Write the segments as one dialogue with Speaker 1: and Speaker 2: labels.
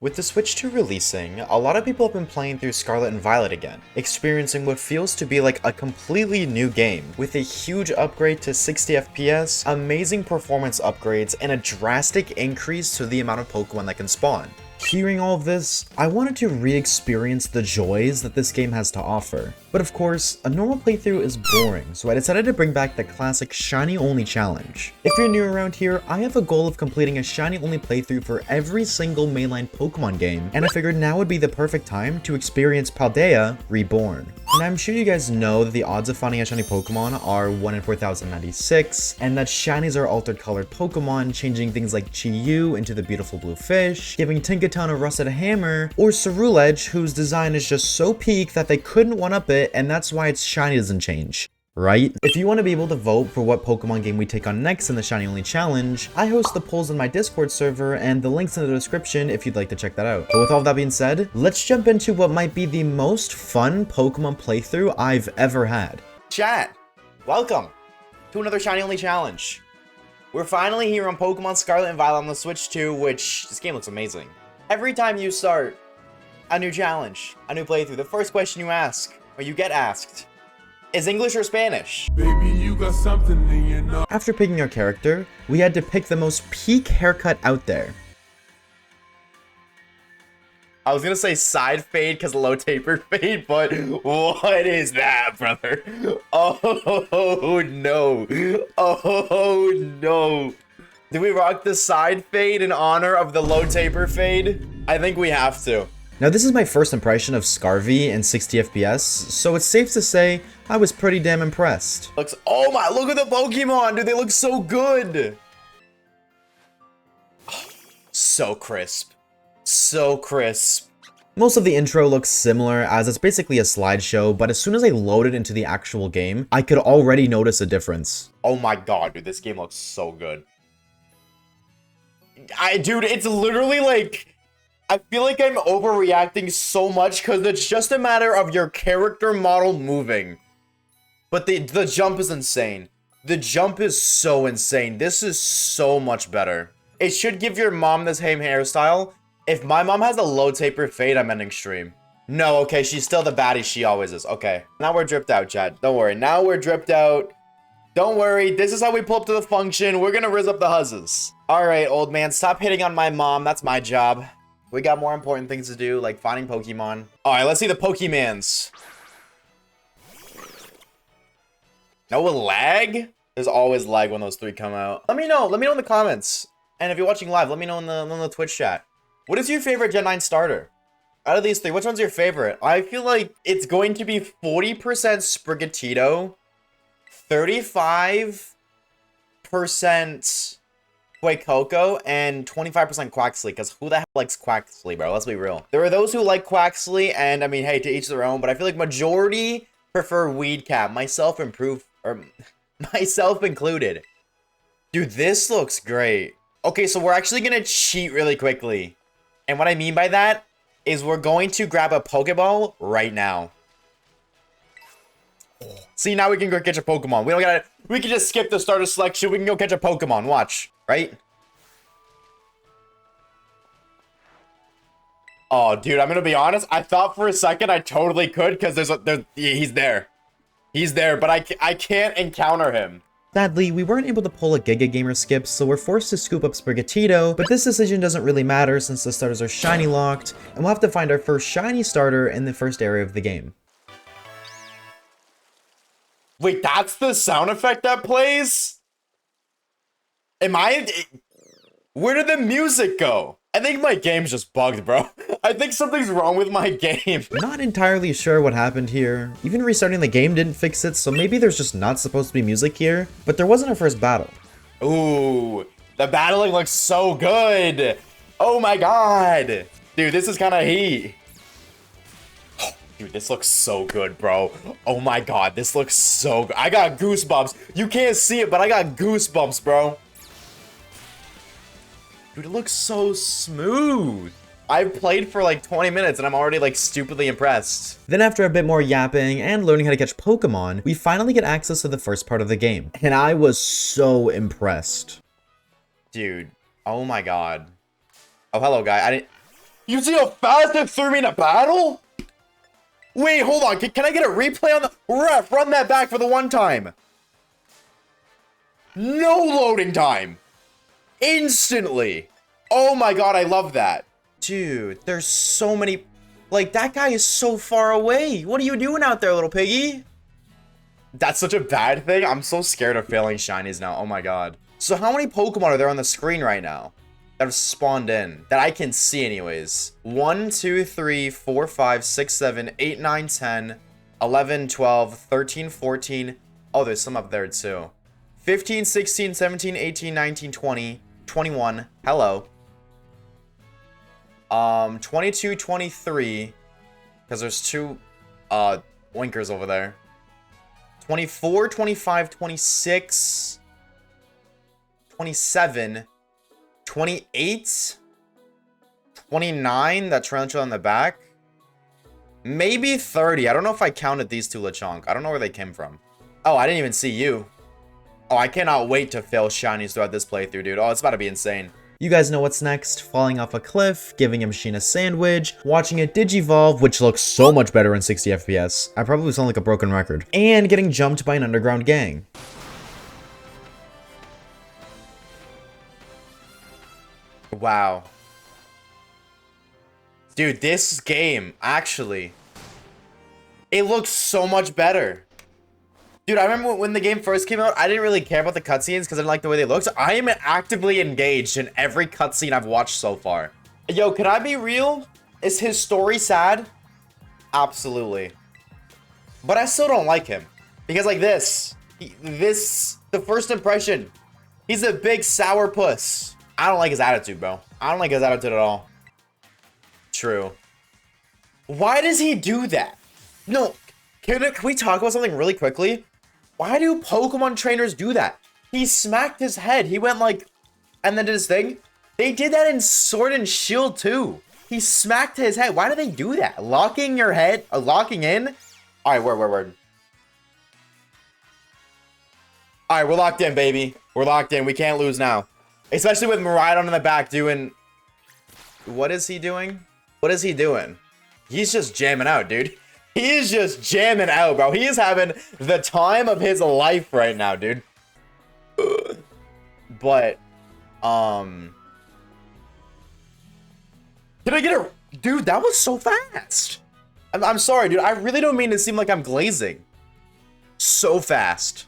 Speaker 1: With the Switch 2 releasing, a lot of people have been playing through Scarlet and Violet again, experiencing what feels to be like a completely new game, with a huge upgrade to 60 FPS, amazing performance upgrades, and a drastic increase to the amount of Pokemon that can spawn. Hearing all of this, I wanted to re-experience the joys that this game has to offer. But of course, a normal playthrough is boring, so I decided to bring back the classic Shiny Only challenge. If you're new around here, I have a goal of completing a Shiny Only playthrough for every single mainline Pokemon game, and I figured now would be the perfect time to experience Paldea Reborn. And I'm sure you guys know that the odds of finding a shiny Pokemon are 1 in 4096, and that shinies are altered colored Pokemon, changing things like Chi-Yu into the beautiful blue fish, giving Tinkaton a rusted hammer, or Ceruledge, whose design is just so peak that they couldn't one-up it, and that's why its shiny doesn't change. Right? If you want to be able to vote for what Pokemon game we take on next in the Shiny Only Challenge, I host the polls in my Discord server, and the link's in the description if you'd like to check that out. But with all that being said, let's jump into what might be the most fun Pokemon playthrough I've ever had. Chat, welcome to another Shiny Only Challenge. We're finally here on Pokemon Scarlet and Violet on the Switch 2, which this game looks amazing. Every time you start a new challenge, a new playthrough, the first question you ask, or you get asked, is English or Spanish? Baby, you got something in your nose. After picking our character, we had to pick the most peak haircut out there. I was gonna say side fade because low taper fade, but what is that, brother? Oh no. Oh no. Do we rock the side fade in honor of the low taper fade? I think we have to. Now this is my first impression of Scarvy in 60 FPS, so it's safe to say I was pretty damn impressed. Oh my, look at the Pokemon, dude, they look so good. Oh, so crisp. So crisp. Most of the intro looks similar, as it's basically a slideshow, but as soon as I loaded into the actual game, I could already notice a difference. Oh my god, dude, this game looks so good. Dude, it's literally like, I feel like I'm overreacting so much because it's just a matter of your character model moving. But the jump is insane. The jump is so insane. This is so much better. It should give your mom the same hairstyle. If my mom has a low taper fade, I'm ending stream. No, okay, she's still the baddie she always is. Okay, now we're dripped out, chat. Don't worry, now we're dripped out. Don't worry, this is how we pull up to the function. We're gonna rizz up the huzzes. All right, old man, stop hitting on my mom. That's my job. We got more important things to do, like finding Pokemon. All right, let's see the Pokemans. No lag? There's always lag when those three come out. Let me know in the comments. And if you're watching live, let me know in the Twitch chat. What is your favorite Gen 9 starter? Out of these three, which one's your favorite? I feel like it's going to be 40% Sprigatito, 35% Fuecoco, and 25% Quaxley, because who the hell likes Quaxley, bro? Let's be real. There are those who like Quaxley, and I mean, hey, to each their own, but I feel like majority prefer Weedcap, myself included. Dude, this looks great. Okay, so we're actually gonna cheat really quickly. And what I mean by that is we're going to grab a Pokeball right now. See, now we can go catch a Pokemon. We can just skip the starter selection. We can go catch a Pokemon. Watch, right? Oh, dude, I'm gonna be honest. I thought for a second I totally could because he's there. He's there, but I can't encounter him. Sadly, we weren't able to pull a Giga Gamer skip, so we're forced to scoop up Sprigatito, but this decision doesn't really matter since the starters are shiny locked, and we'll have to find our first shiny starter in the first area of the game. Wait, that's the sound effect that plays? Where did the music go? I think my game's just bugged, bro. I think something's wrong with my game. Not entirely sure what happened here. Even restarting the game didn't fix it, so maybe there's just not supposed to be music here. But there wasn't a first battle. Ooh, the battling looks so good. Oh my god. Dude, this is kind of heat. Dude, this looks so good, bro. Oh my god, this looks so good. I got goosebumps. You can't see it, but I got goosebumps, bro. Dude, it looks so smooth. I've played for like 20 minutes and I'm already like stupidly impressed. Then after a bit more yapping and learning how to catch Pokemon, we finally get access to the first part of the game. And I was so impressed. Dude, oh my god. Oh, hello, guy. You see how fast it threw me in a battle? Wait, hold on. Can I get a replay on the... Ref, run that back for the one time. No loading time. Instantly. Oh my god, I love that. Dude, there's so many... Like, that guy is so far away. What are you doing out there, little piggy? That's such a bad thing. I'm so scared of failing shinies now. Oh my god. So how many Pokemon are there on the screen right now that have spawned in? That I can see anyways. 1, 2, 3, 4, 5, 6, 7, 8, 9, 10, 11, 12, 13, 14. Oh, there's some up there too. 15, 16, 17, 18, 19, 20, 21. Hello. 22, 23. Because there's two winkers over there. 24, 25, 26, 27, 28, 29, that tarantula on the back. Maybe 30. I don't know if I counted these two Lechonk. I don't know where they came from. Oh, I didn't even see you. Oh, I cannot wait to fail shinies throughout this playthrough, dude. Oh, it's about to be insane. You guys know what's next. Falling off a cliff, giving a machine a sandwich, watching it digivolve, which looks so much better in 60 FPS. I probably sound like a broken record. And getting jumped by an underground gang. Wow. Dude, this game, actually, it looks so much better. Dude, I remember when the game first came out, I didn't really care about the cutscenes because I didn't like the way they looked. I am actively engaged in every cutscene I've watched so far. Yo, can I be real? Is his story sad? Absolutely. But I still don't like him. Because like this, the first impression, he's a big sourpuss. I don't like his attitude, bro. I don't like his attitude at all. True. Why does he do that? No, can we talk about something really quickly? Why do Pokemon trainers do that? He smacked his head. He went like, and then did his thing. They did that in Sword and Shield too. He smacked his head. Why do they do that? Locking your head, locking in. All right, word. All right, we're locked in, baby. We're locked in. We can't lose now. Especially with Miraidon in the back doing... What is he doing? What is he doing? He's just jamming out, dude. He is just jamming out, bro. He is having the time of his life right now, dude. But, Can I get a... Dude, that was so fast. I'm sorry, dude. I really don't mean to seem like I'm glazing. So fast.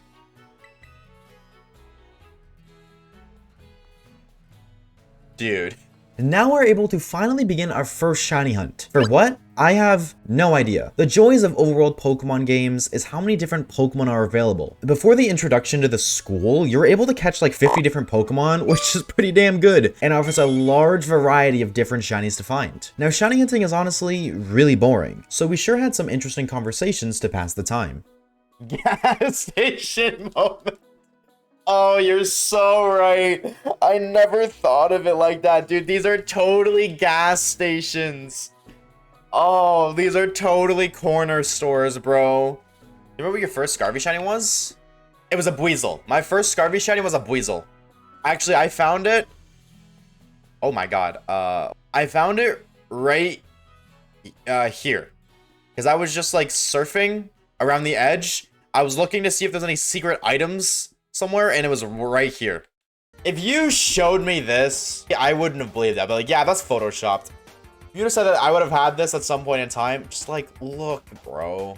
Speaker 1: Dude. Now we're able to finally begin our first shiny hunt. For what? I have no idea. The joys of overworld Pokemon games is how many different Pokemon are available. Before the introduction to the school, you're able to catch like 50 different Pokemon, which is pretty damn good, and offers a large variety of different shinies to find. Now, shiny hunting is honestly really boring, so we sure had some interesting conversations to pass the time. Gas station moment. Oh, you're so right. I never thought of it like that, dude. These are totally gas stations. Oh, these are totally corner stores, bro. You remember what your first Scarvy shiny was? It was a Buizel. My first Scarvy shiny was a Buizel. Actually, I found it. Oh my god. I found it right here. Because I was just like surfing around the edge. I was looking to see if there's any secret items somewhere, and it was right here. If you showed me this, I wouldn't have believed that. But like, yeah, that's photoshopped. If you'd have said that I would have had this at some point in time, just like, look, bro.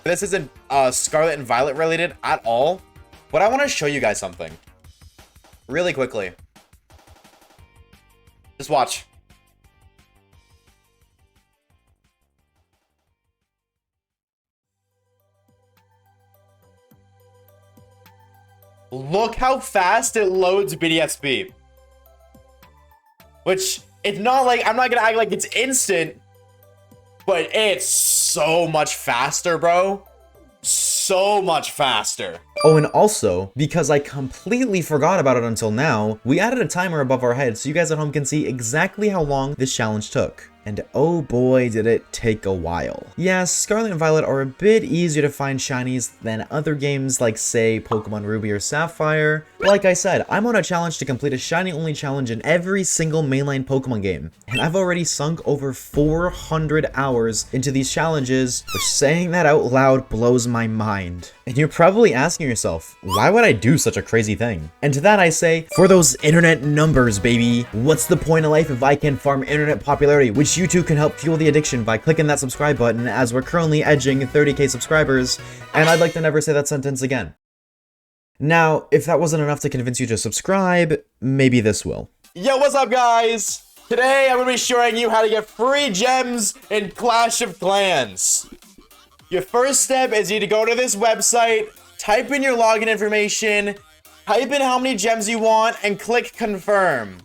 Speaker 1: This isn't Scarlet and Violet related at all, but I want to show you guys something really quickly. Just watch. Look how fast it loads BDSP. Which, it's not like, I'm not gonna act like it's instant, but it's so much faster, bro. So much faster. Oh, and also, because I completely forgot about it until now, we added a timer above our head so you guys at home can see exactly how long this challenge took. And oh boy, did it take a while. Yes, Scarlet and Violet are a bit easier to find shinies than other games like, say, Pokemon Ruby or Sapphire. But like I said, I'm on a challenge to complete a shiny-only challenge in every single mainline Pokemon game. And I've already sunk over 400 hours into these challenges, which saying that out loud blows my mind. And you're probably asking yourself, why would I do such a crazy thing? And to that I say, for those internet numbers, baby. What's the point of life if I can farm internet popularity, which you too can help fuel the addiction by clicking that subscribe button, as we're currently edging 30k subscribers, and I'd like to never say that sentence again. Now, if that wasn't enough to convince you to subscribe, maybe this will.
Speaker 2: Yo, what's up, guys? Today I'm gonna be showing you how to get free gems in Clash of Clans. Your first step is you need to go to this website, type in your login information, type in how many gems you want, and click confirm.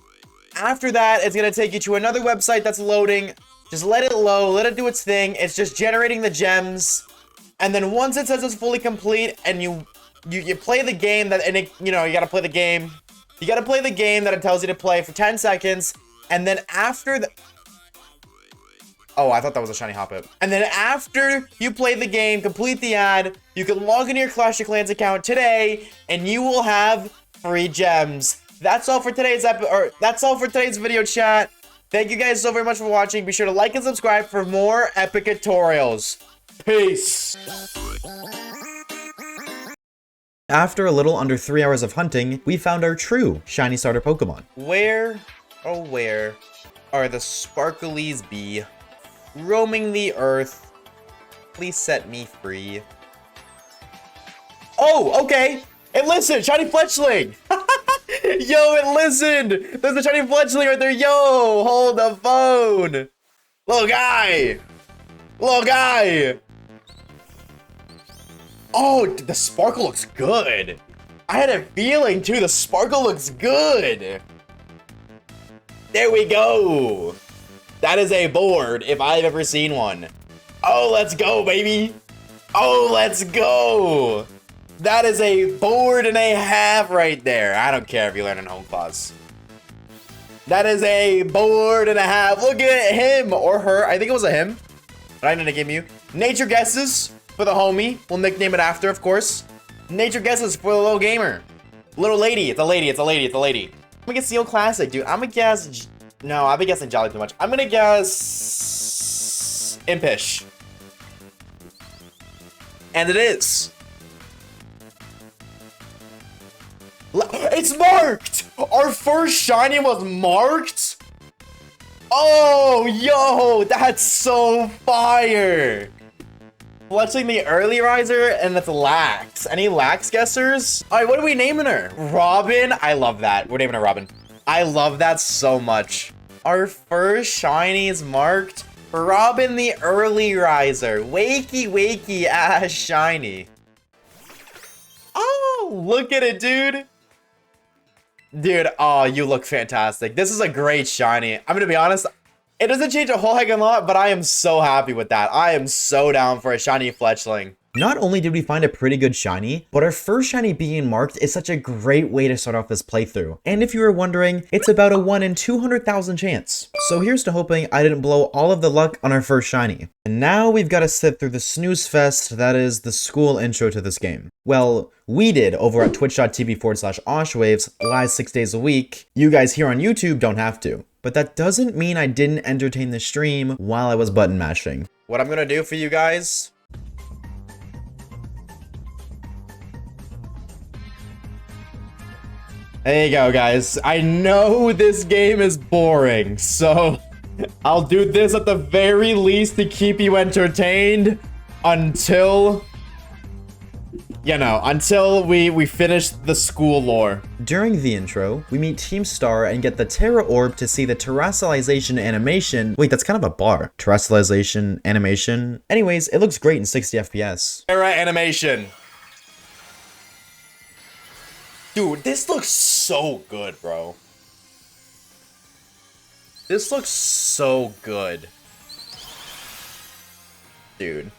Speaker 2: After that, it's gonna take you to another website that's loading. Just let it load, let it do its thing. It's just generating the gems. And then once it says it's fully complete and you play the game that, and it, you know, you gotta play the game. You gotta play the game that it tells you to play for 10 seconds. And then after the... Oh, I thought that was a shiny Hoppip. And then after you play the game, complete the ad, you can log into your Clash of Clans account today and you will have free gems. That's all for today's that's all for today's video, chat. Thank you guys so very much for watching. Be sure to like and subscribe for more epic tutorials. Peace.
Speaker 1: After a little under 3 hours of hunting, we found our true shiny starter Pokemon.
Speaker 2: Where, oh where, are the sparklies be? Roaming the earth. Please set me free. Oh, okay. It listened. Shiny Fletchling. Yo, it listened. There's a shiny Fletchling right there. Yo, hold the phone. Little guy. Little guy. Oh, the sparkle looks good. I had a feeling too. The sparkle looks good. There we go. That is a board if I've ever seen one. Oh, let's go, baby. Oh, let's go. That is a board and a half right there. I don't care if you learn in home class. That is a board and a half. Look at him or her. I think it was a him. But I'm gonna give you nature guesses for the homie. We'll nickname it after, of course. Nature guesses for the little gamer. Little lady. It's a lady. It's a lady. It's a lady. I'm gonna guess Steel Classic, dude. I'm gonna guess... No, I've been guessing Jolly too much. I'm gonna guess... Impish. And it is. It's marked! Our first shiny was marked? Oh, yo, that's so fire! Fletching the early riser, and that's Lax. Any Lax guessers? All right, what are we naming her? Robin? I love that. We're naming her Robin. I love that so much. Our first shiny is marked Robin the early riser. Wakey ass shiny. Oh, look at it, dude. Dude, oh, you look fantastic. This is a great shiny. I'm gonna be honest, it doesn't change a whole heck of a lot, but I am so happy with that. I am so down for a shiny Fletchling.
Speaker 1: Not only did we find a pretty good shiny, but our first shiny being marked is such a great way to start off this playthrough. And if you were wondering, it's about a 1 in 200,000 chance. So here's to hoping I didn't blow all of the luck on our first shiny. And now we've got to sit through the snooze fest that is the school intro to this game. Well, we did over at twitch.tv/Oshawaves live 6 days a week. You guys here on YouTube don't have to. But that doesn't mean I didn't entertain the stream while I was button mashing.
Speaker 2: What I'm gonna do for you guys... There you go, guys. I know this game is boring, so I'll do this at the very least to keep you entertained until, you know, until we finish the school lore.
Speaker 1: During the intro, we meet Team Star and get the Terra Orb to see the terrestrialization animation. Wait, that's kind of a bar. Terrestrialization animation. Anyways, it looks great in 60 FPS.
Speaker 2: Terra animation. Dude, this looks so good, bro. This looks so good. Dude.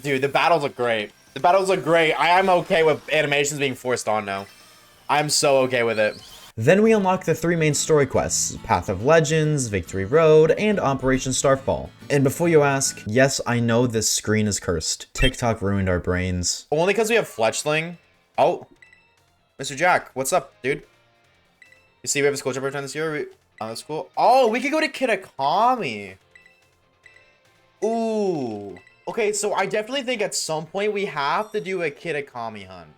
Speaker 2: Dude, the battles look great. The battles look great. I am okay with animations being forced on now. I'm so okay with it.
Speaker 1: Then we unlock the 3 main story quests, Path of Legends, Victory Road, and Operation Starfall. And before you ask, yes, I know this screen is cursed. TikTok ruined our brains.
Speaker 2: Only because we have Fletchling. Oh, Mr. Jack, what's up, dude? You see we have a school trip return this year? Oh, that's cool. Oh, we could go to Kitakami. Ooh. Okay, so I definitely think at some point we have to do a Kitakami hunt.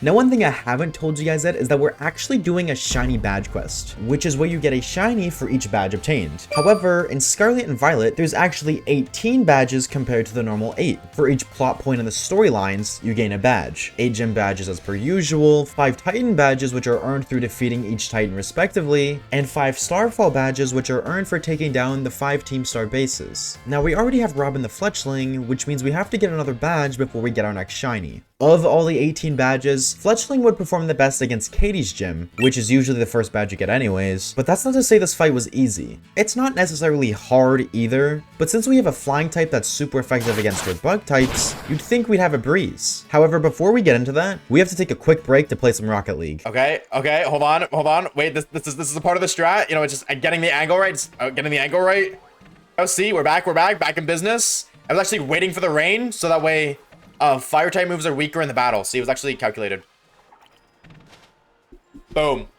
Speaker 1: Now, one thing I haven't told you guys yet is that we're actually doing a shiny badge quest, which is where you get a shiny for each badge obtained. However, in Scarlet and Violet, there's actually 18 badges compared to the normal 8. For each plot point in the storylines, you gain a badge. 8 gem badges as per usual, 5 Titan badges which are earned through defeating each Titan respectively, and 5 Starfall badges which are earned for taking down the 5 Team Star bases. Now, we already have Robin the Fletchling, which means we have to get another badge before we get our next shiny. Of all the 18 badges, Fletchling would perform the best against Katie's gym, which is usually the first badge you get anyways, but that's not to say this fight was easy. It's not necessarily hard either, but since we have a flying type that's super effective against your bug types, you'd think we'd have a breeze. However, before we get into that, we have to take a quick break to play some Rocket League.
Speaker 2: Okay, hold on. Wait, this is a part of the strat. You know, it's just getting the angle right. Oh, see, we're back in business. I was actually waiting for the rain, so that way fire type moves are weaker in the battle. See, it was actually calculated. Boom.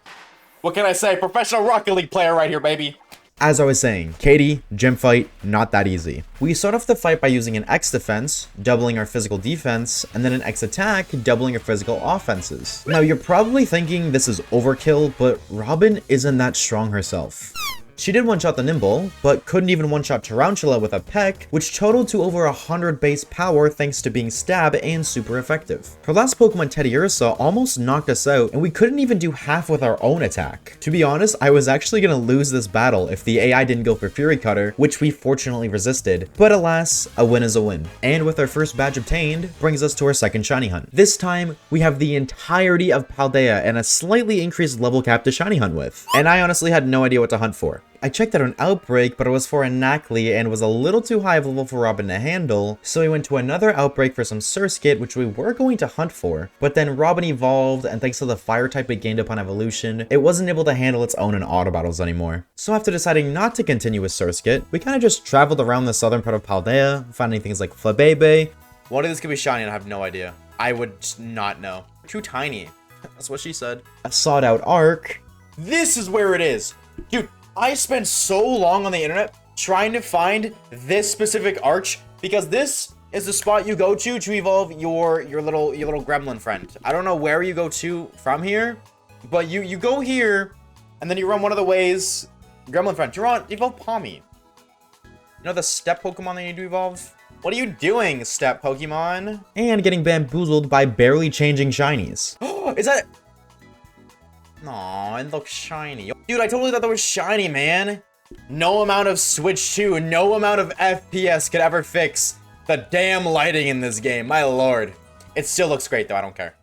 Speaker 2: What can I say? Professional Rocket League player right here, baby.
Speaker 1: As I was saying, Katie, gym fight, not that easy. We start off the fight by using an X defense, doubling our physical defense, and then an X attack, doubling our physical offenses. Now, you're probably thinking this is overkill, but Robin isn't that strong herself. She did one-shot the Nimble, but couldn't even one-shot Tarantula with a peck, which totaled to over 100 base power thanks to being stab and super effective. Her last Pokemon Teddiursa almost knocked us out, and we couldn't even do half with our own attack. To be honest, I was actually gonna lose this battle if the AI didn't go for Fury Cutter, which we fortunately resisted, but alas, a win is a win. And with our first badge obtained, brings us to our second shiny hunt. This time, we have the entirety of Paldea and a slightly increased level cap to shiny hunt with. And I honestly had no idea what to hunt for. I checked out an Outbreak, but it was for a Knackley and was a little too high of level for Robin to handle, so we went to another Outbreak for some Surskit, which we were going to hunt for, but then Robin evolved, and thanks to the fire type it gained upon evolution, it wasn't able to handle its own in auto battles anymore. So after deciding not to continue with Surskit, we kind of just traveled around the southern part of Paldea, finding things like Flabebe.
Speaker 2: One of these could be shiny and I have no idea. I would just not know. Too tiny. That's what she said.
Speaker 1: A sawed out Arc.
Speaker 2: This is where it is. Dude, I spent so long on the internet trying to find this specific arch because this is the spot you go to evolve your little gremlin friend. I don't know where you go to from here, but you go here and then you run one of the ways. Gremlin friend, you're on evolve Palmy. You know the step Pokemon that you need to evolve? What are you doing, step Pokemon?
Speaker 1: And getting bamboozled by barely changing shinies.
Speaker 2: Is that? Aw, it looks shiny. Dude, I totally thought that was shiny, man. No amount of Switch 2, no amount of FPS could ever fix the damn lighting in this game. My lord. It still looks great, though. I don't care.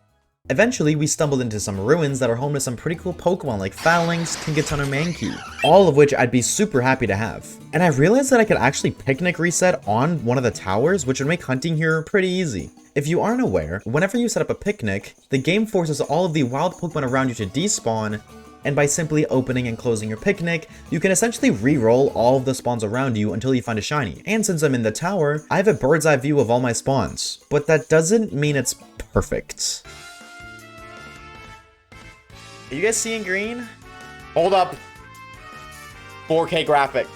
Speaker 1: Eventually, we stumbled into some ruins that are home to some pretty cool Pokemon like Phalanx, Tinkaton, and Mankey, all of which I'd be super happy to have. And I realized that I could actually picnic reset on one of the towers, which would make hunting here pretty easy. If you aren't aware, whenever you set up a picnic, the game forces all of the wild Pokemon around you to despawn, and by simply opening and closing your picnic, you can essentially re-roll all of the spawns around you until you find a shiny. And since I'm in the tower, I have a bird's eye view of all my spawns, but that doesn't mean it's perfect.
Speaker 2: Are you guys seeing green? Hold up. 4K graphics.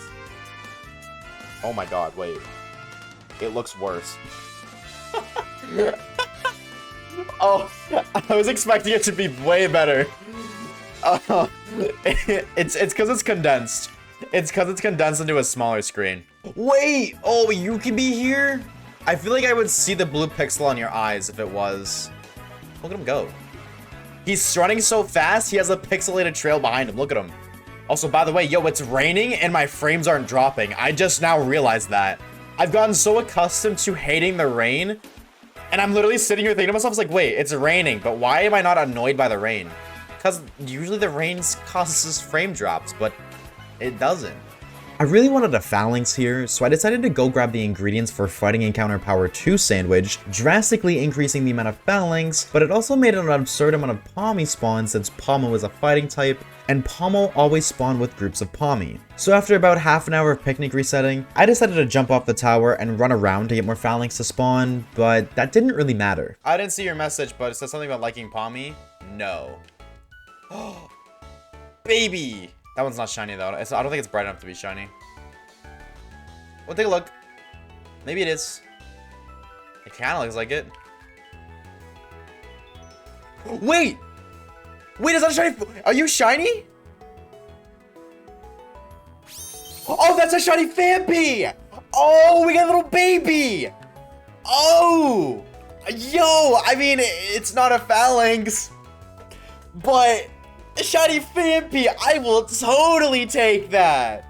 Speaker 2: Oh my god, wait. It looks worse. Oh, I was expecting it to be way better. It's because it's condensed. It's because it's condensed into a smaller screen. Wait! Oh, you can be here? I feel like I would see the blue pixel on your eyes if it was. Look at him go. He's running so fast, he has a pixelated trail behind him. Look at him. Also, by the way, yo, it's raining and my frames aren't dropping. I just now realized that. I've gotten so accustomed to hating the rain, and I'm literally sitting here thinking to myself, like, wait, it's raining, but why am I not annoyed by the rain? Because usually the rain causes frame drops, but it doesn't.
Speaker 1: I really wanted a phalanx here, so I decided to go grab the ingredients for Fighting Encounter Power 2 sandwich, drastically increasing the amount of phalanx, but it also made an absurd amount of Pommy spawn since Pommel was a fighting type, and Pommel always spawned with groups of Pommy. So after about half an hour of picnic resetting, I decided to jump off the tower and run around to get more phalanx to spawn, but that didn't really matter.
Speaker 2: I didn't see your message, but it said something about liking Pommy. No. Baby! That one's not shiny though. I don't think it's bright enough to be shiny. We'll take a look. Maybe it is. It kind of looks like it. Wait! Wait, is that a shiny? Are you shiny? Oh, that's a shiny Vampy! Oh, we got a little baby! Oh! Yo, I mean, it's not a phalanx, but a shiny Vampy, I will totally take that.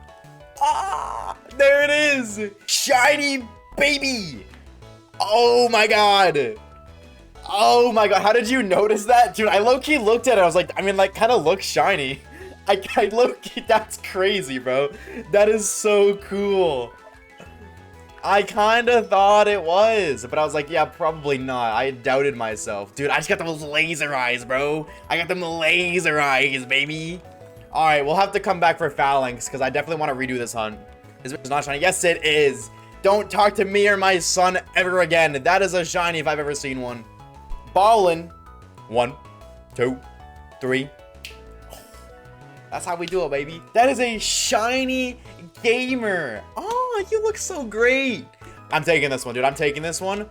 Speaker 2: Ah, there it is. Shiny baby. Oh my god. Oh my god, how did you notice that? Dude, I low-key looked at it, I was like, I mean, like, kind of looks shiny. I low-key, that's crazy, bro. That is so cool. I kind of thought it was, but I was like, yeah, probably not. I doubted myself. Dude, I just got those laser eyes, bro. I got them laser eyes, baby. All right, we'll have to come back for phalanx because I definitely want to redo this hunt. Is it not shiny? Yes, it is. Don't talk to me or my son ever again. That is a shiny if I've ever seen one. Ballin'. 1, 2, 3. That's how we do it, baby. That is a shiny gamer. Oh, you look so great. I'm taking this one, dude. I'm taking this one.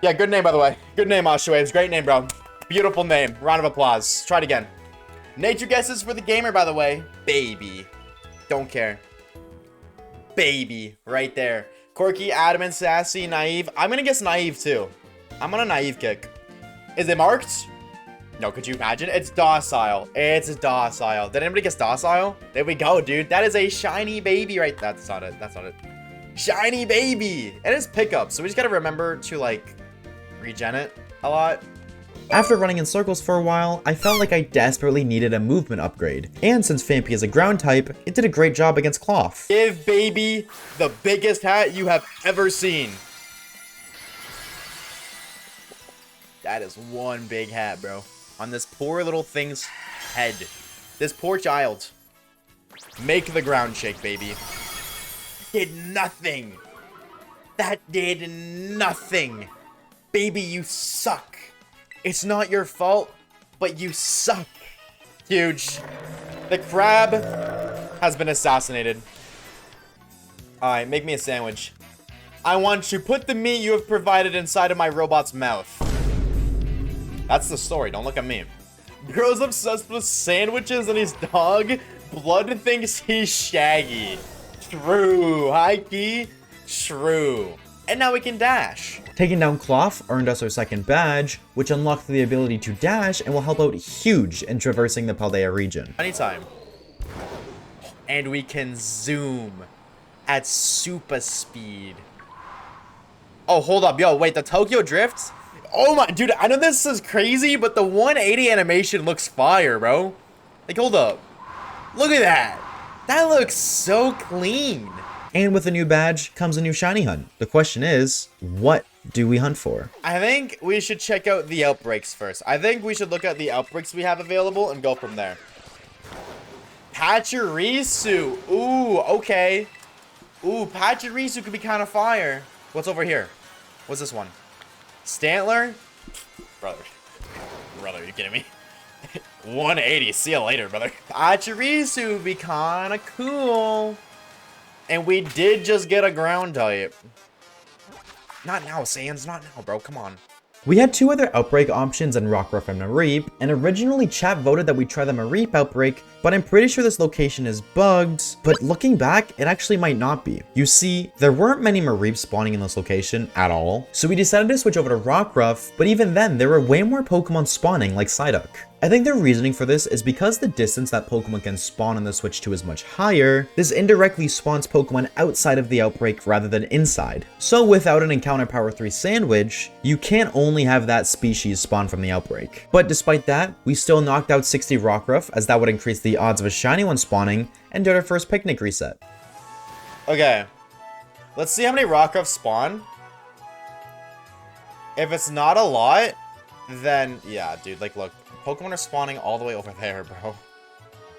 Speaker 2: Yeah, good name, by the way. Good name, Oshawaves. Great name, bro. Beautiful name. Round of applause. Try it again. Nature guesses for the gamer, by the way. Baby. Don't care. Baby. Right there. Quirky, adamant, sassy, naive. I'm gonna guess naive, too. I'm on a naive kick. Is it marked? No, could you imagine? It's docile. It's docile. Did anybody guess docile? There we go, dude. That is a shiny baby right. That's not it. That's not it. Shiny baby. It is pickup, so we just gotta remember to, like, regen it a lot.
Speaker 1: After running in circles for a while, I felt like I desperately needed a movement upgrade. And since Vampy is a ground type, it did a great job against Cloth.
Speaker 2: Give baby the biggest hat you have ever seen. That is one big hat, bro. On this poor little thing's head. This poor child. Make the ground shake, baby. Did nothing. That did nothing. Baby, you suck. It's not your fault, but you suck. Huge. The crab has been assassinated. Alright, make me a sandwich. I want to put the meat you have provided inside of my robot's mouth. That's the story, don't look at me. Girl's obsessed with sandwiches and his dog. Blood thinks he's Shaggy. True, high key, true. And now we can dash.
Speaker 1: Taking down Cloth earned us our second badge, which unlocked the ability to dash and will help out huge in traversing the Paldea region.
Speaker 2: Anytime. And we can zoom at super speed. Oh, hold up, yo, wait, the Tokyo Drift? Oh my, dude, I know this is crazy, but the 180 animation looks fire, bro. Like, hold up. Look at that. That looks so clean.
Speaker 1: And with a new badge comes a new shiny hunt. The question is, what do we hunt for?
Speaker 2: I think we should check out the outbreaks first. I think we should look at the outbreaks we have available and go from there. Pachirisu. Ooh, okay. Ooh, Pachirisu could be kind of fire. What's over here? What's this one? Stantler? Brother, are you kidding me? 180, see you later, brother. Pachirisu would be kind of cool. And we did just get a ground type. Not now, Sans, not now, bro, come on.
Speaker 1: We had two other outbreak options in Rockruff and Mareep, and originally chat voted that we try the Mareep outbreak, but I'm pretty sure this location is bugged, but looking back, it actually might not be. You see, there weren't many Mareep spawning in this location at all, so we decided to switch over to Rockruff, but even then, there were way more Pokemon spawning like Psyduck. I think the reasoning for this is because the distance that Pokemon can spawn on the Switch 2 is much higher, this indirectly spawns Pokemon outside of the outbreak rather than inside. So without an Encounter Power 3 sandwich, you can't only have that species spawn from the outbreak. But despite that, we still knocked out 60 Rockruff, as that would increase the odds of a shiny one spawning, and did our first picnic reset.
Speaker 2: Okay. Let's see how many Rockruff spawn. If it's not a lot, then yeah, dude, like look. Pokemon are spawning all the way over there, bro.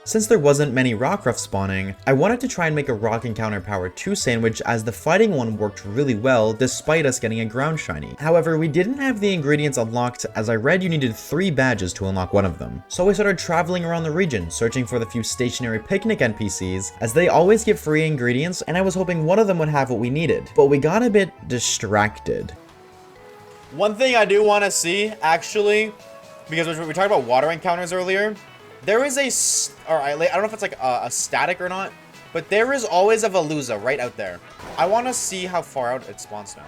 Speaker 1: Since there wasn't many Rockruff spawning, I wanted to try and make a Rock Encounter Power 2 sandwich, as the fighting one worked really well despite us getting a ground shiny. However, we didn't have the ingredients unlocked, as I read you needed 3 badges to unlock one of them. So we started traveling around the region, searching for the few stationary picnic NPCs, as they always give free ingredients, and I was hoping one of them would have what we needed. But we got a bit distracted.
Speaker 2: One thing I do want to see, actually, because we talked about water encounters earlier, there is I don't know if it's like a static or not, but there is always a Veluza right out there. I want to see how far out it spawns now.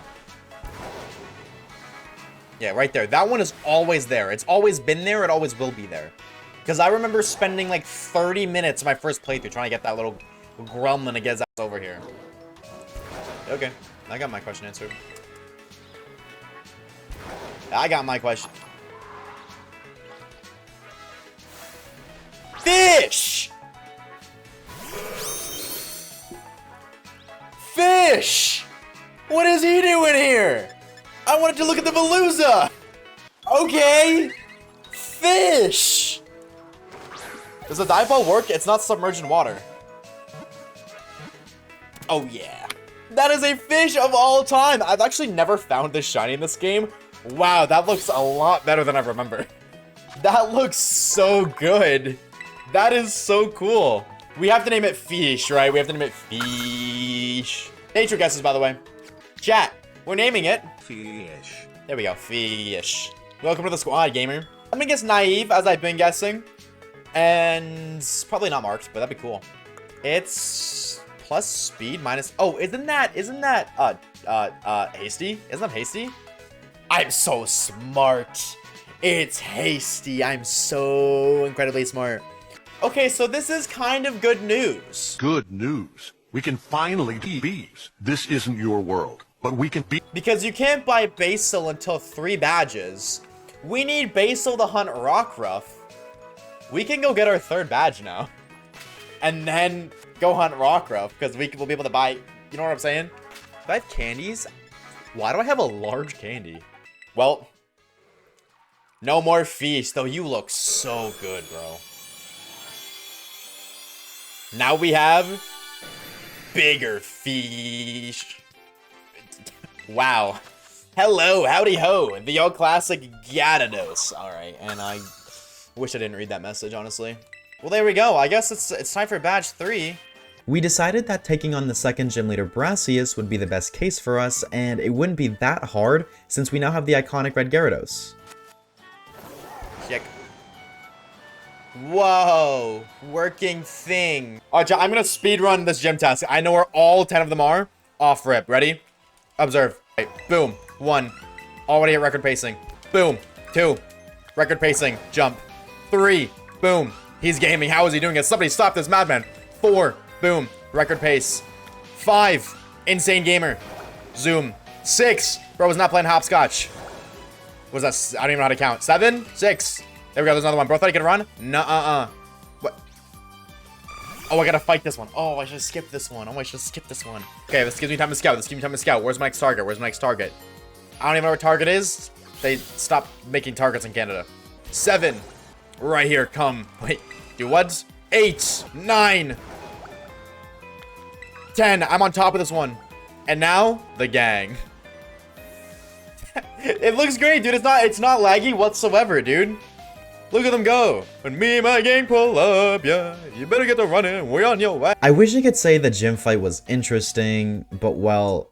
Speaker 2: Yeah, right there. That one is always there. It's always been there. It always will be there. Because I remember spending like 30 minutes my first playthrough trying to get that little gremlin to get his ass over here. Okay, I got my question answered. I got my question. Fish! Fish! What is he doing here? I wanted to look at the Veluza! Okay! Fish! Does the dive ball work? It's not submerged in water. Oh yeah. That is a fish of all time! I've actually never found this shiny in this game. Wow, that looks a lot better than I remember. That looks so good. That is so cool. We have to name it Fish, right? We have to name it Fish. Nature guesses, by the way. Chat, we're naming it Fish. There we go, Fish. Welcome to the squad, gamer. I'm gonna guess Naive, as I've been guessing. And probably not marked, but that'd be cool. It's plus speed minus... Oh, isn't that Hasty? Isn't that Hasty? I'm so smart. It's Hasty. I'm so incredibly smart. Okay, so this is kind of good news.
Speaker 3: Good news. We can finally be bees. This isn't your world, but we can be...
Speaker 2: Because you can't buy Basil until 3 badges. We need Basil to hunt Rockruff. We can go get our 3rd badge now. And then go hunt Rockruff, because we'll be able to buy... You know what I'm saying? If I have candies, why do I have a large candy? Well, no more feast, though you look so good, bro. Now we have bigger fish. Wow. Hello, howdy ho, the old classic Gyarados. Alright, and I wish I didn't read that message, honestly. Well, there we go. I guess it's time for badge 3.
Speaker 1: We decided that taking on the second gym leader Brassius would be the best case for us, and it wouldn't be that hard since we now have the iconic red Gyarados.
Speaker 2: Check. Whoa, working thing. All right, I'm gonna speed run this gym task. I know where all 10 of them are. Off rip, ready? Observe. Right, boom, 1. Already at record pacing. Boom, 2. Record pacing, jump. 3, boom. He's gaming. How is he doing it? Somebody stop this madman. 4, boom, record pace. 5, insane gamer. Zoom. 6, bro was not playing hopscotch. What was that? I don't even know how to count. 7, 6. There we go, there's another one. Bro, thought he could run? Nuh-uh-uh. What? Oh, I gotta fight this one. Oh, I should skip this one. Oh, I should skip this one. Okay, this gives me time to scout. This gives me time to scout. Where's my next target? Where's my next target? I don't even know where target is. They stopped making targets in Canada. 7. Right here, come. Wait, do what? 8, 9, 10. I'm on top of this one. And now, the gang. It looks great, dude. It's not laggy whatsoever, dude. Look at them go. When me and my gang pull up, yeah, you better get to running. We're on your way.
Speaker 1: I wish I could say the gym fight was interesting, but well...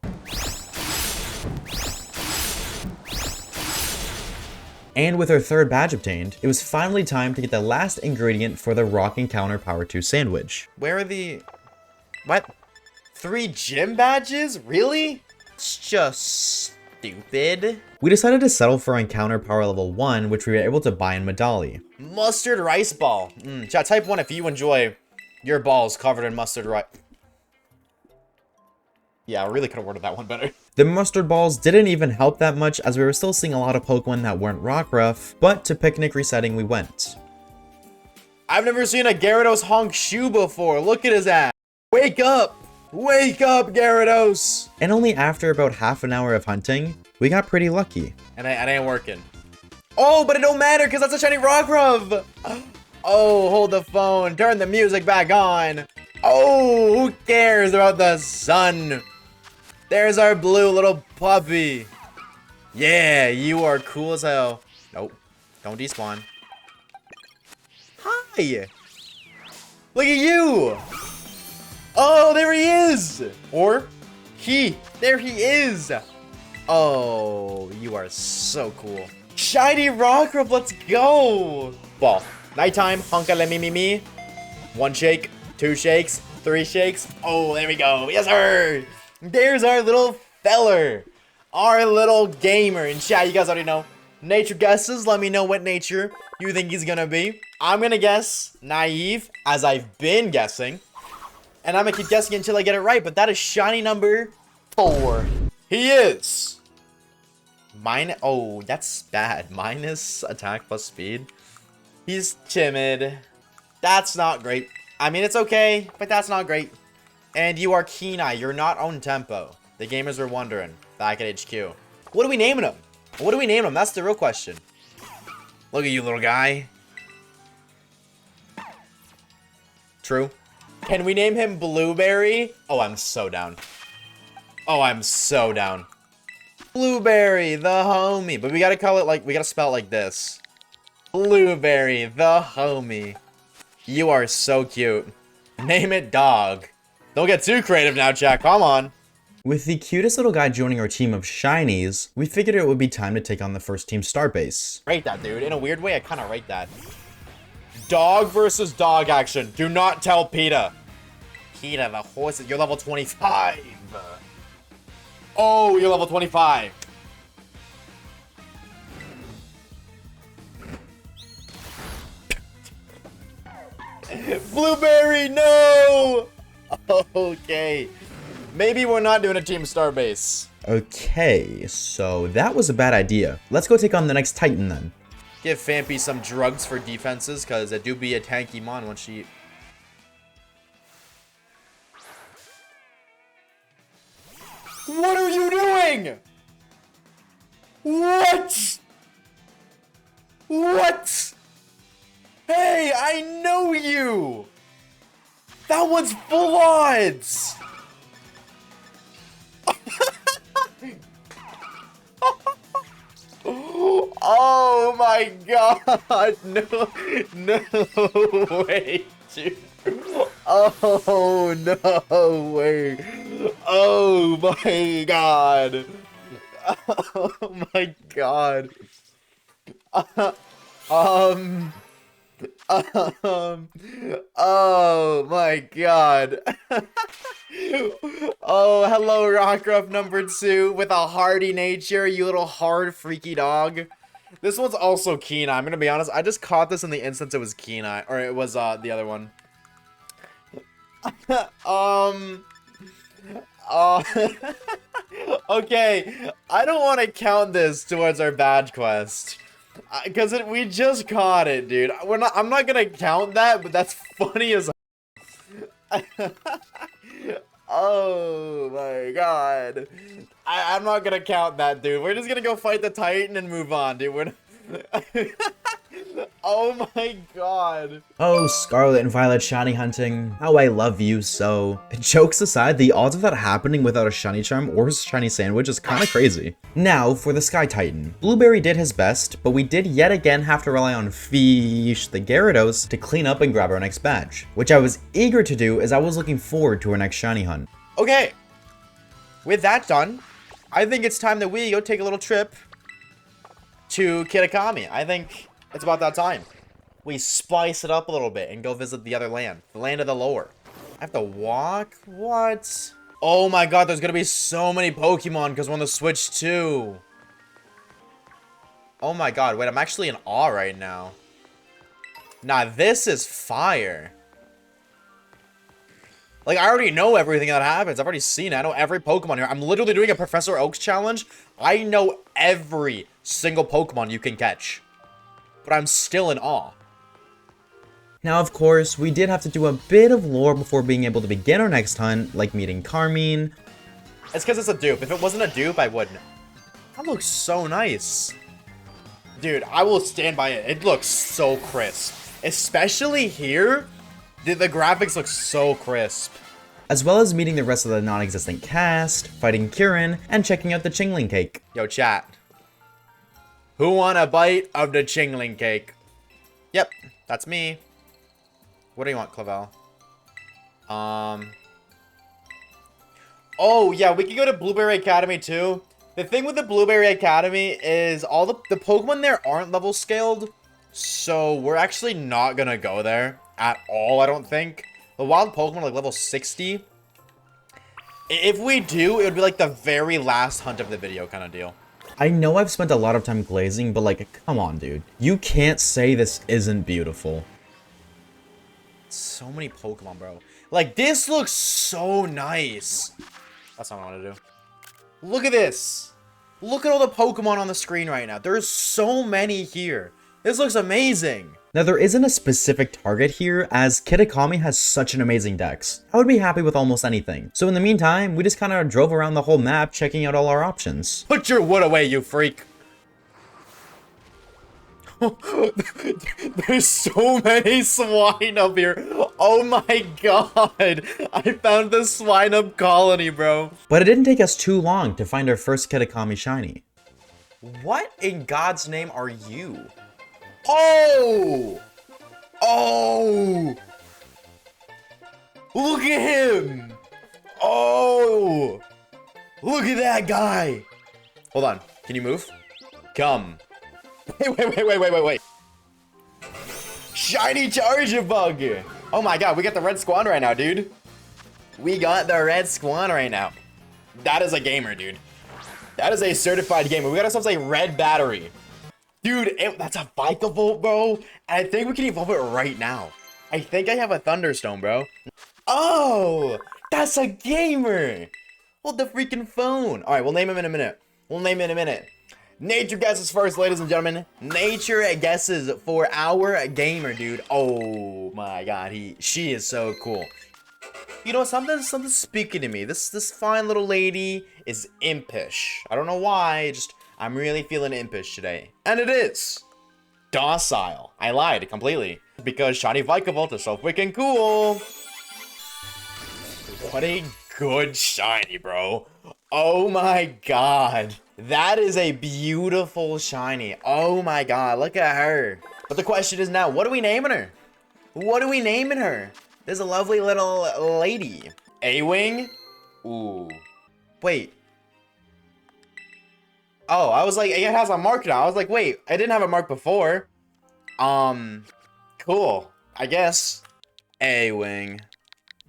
Speaker 1: And with our 3rd badge obtained, it was finally time to get the last ingredient for the Rock Encounter Power 2 sandwich.
Speaker 2: Where are the... What? 3 gym badges? Really? It's just stupid.
Speaker 1: We decided to settle for encounter power level 1, which we were able to buy in Medali.
Speaker 2: Mustard rice ball. Chat, type 1 if you enjoy your balls covered in mustard rice. Yeah, I really could have worded that one better.
Speaker 1: The mustard balls didn't even help that much as we were still seeing a lot of Pokemon that weren't Rockruff, but to picnic resetting we went.
Speaker 2: I've never seen a Gyarados honk shoe before. Look at his ass. Wake up! Wake up, Gyarados!
Speaker 1: And only after about half an hour of hunting, we got pretty lucky.
Speaker 2: And it ain't working. Oh, but it don't matter because that's a shiny Rockruff! Oh, hold the phone. Turn the music back on. Oh, who cares about the sun? There's our blue little puppy. Yeah, you are cool as hell. Nope. Don't despawn. Hi! Look at you! Oh, there he is! Or he. There he is! Oh, you are so cool. Shiny Rockruff, let's go! Ball. Nighttime, honka le me me me. 1 shake, 2 shakes, 3 shakes. Oh, there we go. Yes, sir! There's our little feller. Our little gamer. And chat, you guys already know. Nature guesses, let me know what nature you think he's gonna be. I'm gonna guess naive, as I've been guessing. And I'm gonna keep guessing until I get it right, but that is shiny number 4. He is. Oh, that's bad. Minus attack plus speed. He's timid. That's not great. I mean, it's okay, but that's not great. And you are Keen-Eye. You're not on tempo. The gamers were wondering back at HQ. What are we naming him? What do we name him? That's the real question. Look at you, little guy. True. Can we name him Blueberry? Oh, I'm so down. Oh, I'm so down. Blueberry, the homie. But we gotta call it like, we gotta spell it like this. Blueberry, the homie. You are so cute. Name it Dog. Don't get too creative now, chat. Come on.
Speaker 1: With the cutest little guy joining our team of shinies, we figured it would be time to take on the first team Starbase.
Speaker 2: Rate that, dude. In a weird way, I kind of rate that. Dog versus dog action. Do not tell PETA. PETA, the horse, you're level 25. Oh, you're level 25. Blueberry, no! Okay. Maybe we're not doing a team Starbase.
Speaker 1: Okay, so that was a bad idea. Let's go take on the next Titan then.
Speaker 2: Give Fampy some drugs for defenses, because it do be a tanky mon when she... What are you doing? What? What? Hey, I know you! That one's full odds! Oh my god! No, no way, dude. Oh, no way. Oh my god. Oh my god. Oh my god. Oh, hello, Rockruff number 2 with a hardy nature, you little hard freaky dog. This one's also Keen-Eye. I'm gonna be honest, I just caught this in the instance it was Keen-Eye, or it was the other one. Okay, I don't want to count this towards our badge quest. Because we just caught it, dude. I'm not gonna count that, but that's funny as oh my god. I'm not gonna count that, dude. We're just gonna go fight the Titan and move on, dude. We're oh my god.
Speaker 1: Oh, Scarlet and Violet shiny hunting. How I love you so. Jokes aside, the odds of that happening without a shiny charm or shiny sandwich is kinda crazy. Now, for the Sky Titan. Blueberry did his best, but we did yet again have to rely on Fish, the Gyarados, to clean up and grab our next badge. Which I was eager to do as I was looking forward to our next shiny hunt.
Speaker 2: Okay. With that done, I think it's time that we go take a little trip to Kitakami. I think it's about that time. We spice it up a little bit and go visit the other land. The land of the lore. I have to walk? What? Oh my god, there's gonna be so many Pokemon because we're on the Switch too. Oh my god, wait, I'm actually in awe right now. Nah, this is fire. Like, I already know everything that happens. I've already seen it. I know every Pokemon here. I'm literally doing a Professor Oak's challenge. I know every single Pokemon you can catch. But I'm still in awe.
Speaker 1: Now, of course, we did have to do a bit of lore before being able to begin our next hunt, like meeting Carmine.
Speaker 2: It's because it's a dupe. If it wasn't a dupe, I wouldn't. That looks so nice. Dude, I will stand by it. It looks so crisp. Especially here, the graphics look so crisp.
Speaker 1: As well as meeting the rest of the non-existent cast, fighting Kieran, and checking out the Chingling cake.
Speaker 2: Yo, chat. Who want a bite of the Chingling cake? Yep, that's me. What do you want, Clavel? Oh, yeah, we can go to Blueberry Academy, too. The thing with the Blueberry Academy is all the Pokemon there aren't level scaled. So, we're actually not gonna go there at all, I don't think. The wild Pokemon are like level 60. If we do, it would be like the very last hunt of the video kind of deal.
Speaker 1: I know I've spent a lot of time glazing, but like, come on, dude. You can't say this isn't beautiful.
Speaker 2: So many Pokemon, bro. Like, this looks so nice. That's not what I want to do. Look at this. Look at all the Pokemon on the screen right now. There's so many here. This looks amazing.
Speaker 1: Now, there isn't a specific target here, as Kitakami has such an amazing dex. I would be happy with almost anything. So in the meantime, we just kind of drove around the whole map, checking out all our options.
Speaker 2: Put your wood away, you freak. There's so many swine up here. Oh my god. I found the swine up colony, bro.
Speaker 1: But it didn't take us too long to find our first Kitakami shiny.
Speaker 2: What in God's name are you? Oh! Oh! Look at him! Oh! Look at that guy! Hold on. Can you move? Come. Wait. Shiny Charjabug! Oh my god, we got the red squad right now, dude. We got the red squad right now. That is a gamer, dude. That is a certified gamer. We got ourselves a red battery. Dude, that's a Vikavolt, bro. And I think we can evolve it right now. I think I have a Thunderstone, bro. Oh, that's a gamer. Hold the freaking phone. All right, we'll name him in a minute. Nature guesses first, ladies and gentlemen. Nature guesses for our gamer, dude. Oh my god, she is so cool. You know, something's speaking to me. This fine little lady is impish. I don't know why, I'm really feeling impish today. And it is docile. I lied completely. Because shiny Vikavolt is so freaking cool. What a good shiny, bro. Oh my god. That is a beautiful shiny. Oh my god, look at her. But the question is now, what are we naming her? What are we naming her? There's a lovely little lady. A-Wing? Ooh. Wait. Oh, I was like, it has a mark now. I was like, wait, I didn't have a mark before. Cool. I guess. A-Wing.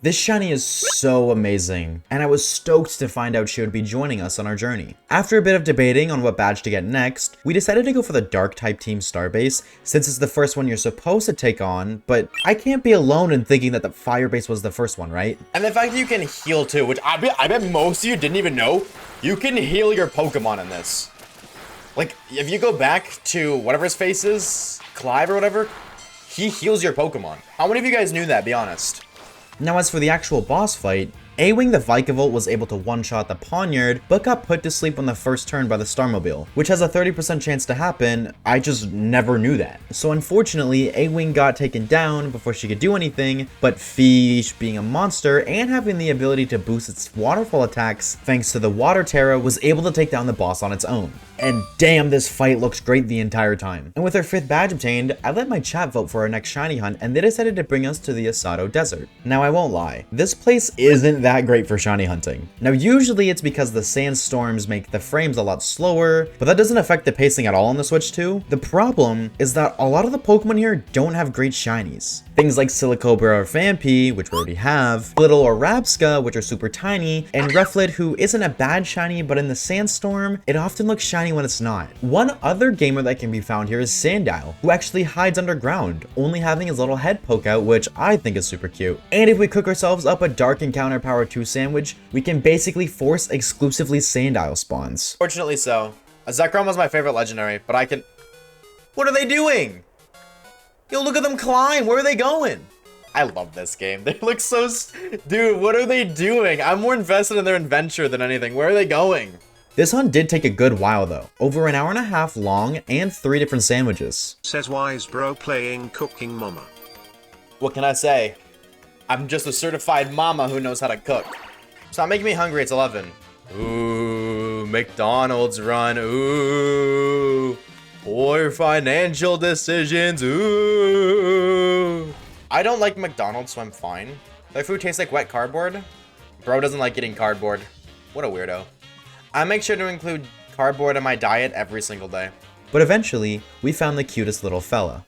Speaker 1: This shiny is so amazing, and I was stoked to find out she would be joining us on our journey. After a bit of debating on what badge to get next, we decided to go for the Dark type Team Starbase, since it's the first one you're supposed to take on, but I can't be alone in thinking that the Fire Base was the first one, right?
Speaker 2: And the fact that you can heal too, which I bet most of you didn't even know, you can heal your Pokemon in this. Like, if you go back to whatever his face is, Clive or whatever, he heals your Pokemon. How many of you guys knew that, be honest?
Speaker 1: Now as for the actual boss fight, A-Wing the Vikavolt was able to one-shot the Pawniard, but got put to sleep on the first turn by the Starmobile, which has a 30% chance to happen. I just never knew that. So unfortunately, A-Wing got taken down before she could do anything, but Fish, being a monster and having the ability to boost its waterfall attacks thanks to the Water Terra, was able to take down the boss on its own. And damn, this fight looks great the entire time. And with our 5th badge obtained, I let my chat vote for our next shiny hunt, and they decided to bring us to the Asado Desert. Now I won't lie, this place isn't that great for shiny hunting. Now usually it's because the sandstorms make the frames a lot slower, but that doesn't affect the pacing at all on the Switch 2. The problem is that a lot of the Pokemon here don't have great shinies. Things like Silicobra or Phanpy, which we already have, Little or Rabsca, which are super tiny, and Reflet, who isn't a bad shiny, but in the sandstorm, it often looks shiny when it's not. One other gamer that can be found here is Sandile, who actually hides underground, only having his little head poke out, which I think is super cute. And if we cook ourselves up a Dark Encounter Power 2 sandwich, we can basically force exclusively Sandile spawns.
Speaker 2: Fortunately so. Zekrom was my favorite legendary, but I can... What are they doing? Yo, look at them climb. Where are they going? I love this game. They look so... Dude, what are they doing? I'm more invested in their adventure than anything. Where are they going?
Speaker 1: This hunt did take a good while though, over an hour and a half long and 3 different sandwiches.
Speaker 4: Says wise bro playing Cooking Mama.
Speaker 2: What can I say? I'm just a certified mama who knows how to cook. Stop making me hungry, it's 11. Ooh, McDonald's run, ooh. Poor financial decisions, ooh. I don't like McDonald's, so I'm fine. Their food tastes like wet cardboard. Bro doesn't like eating cardboard. What a weirdo. I make sure to include cardboard in my diet every single day.
Speaker 1: But eventually, we found the cutest little fella.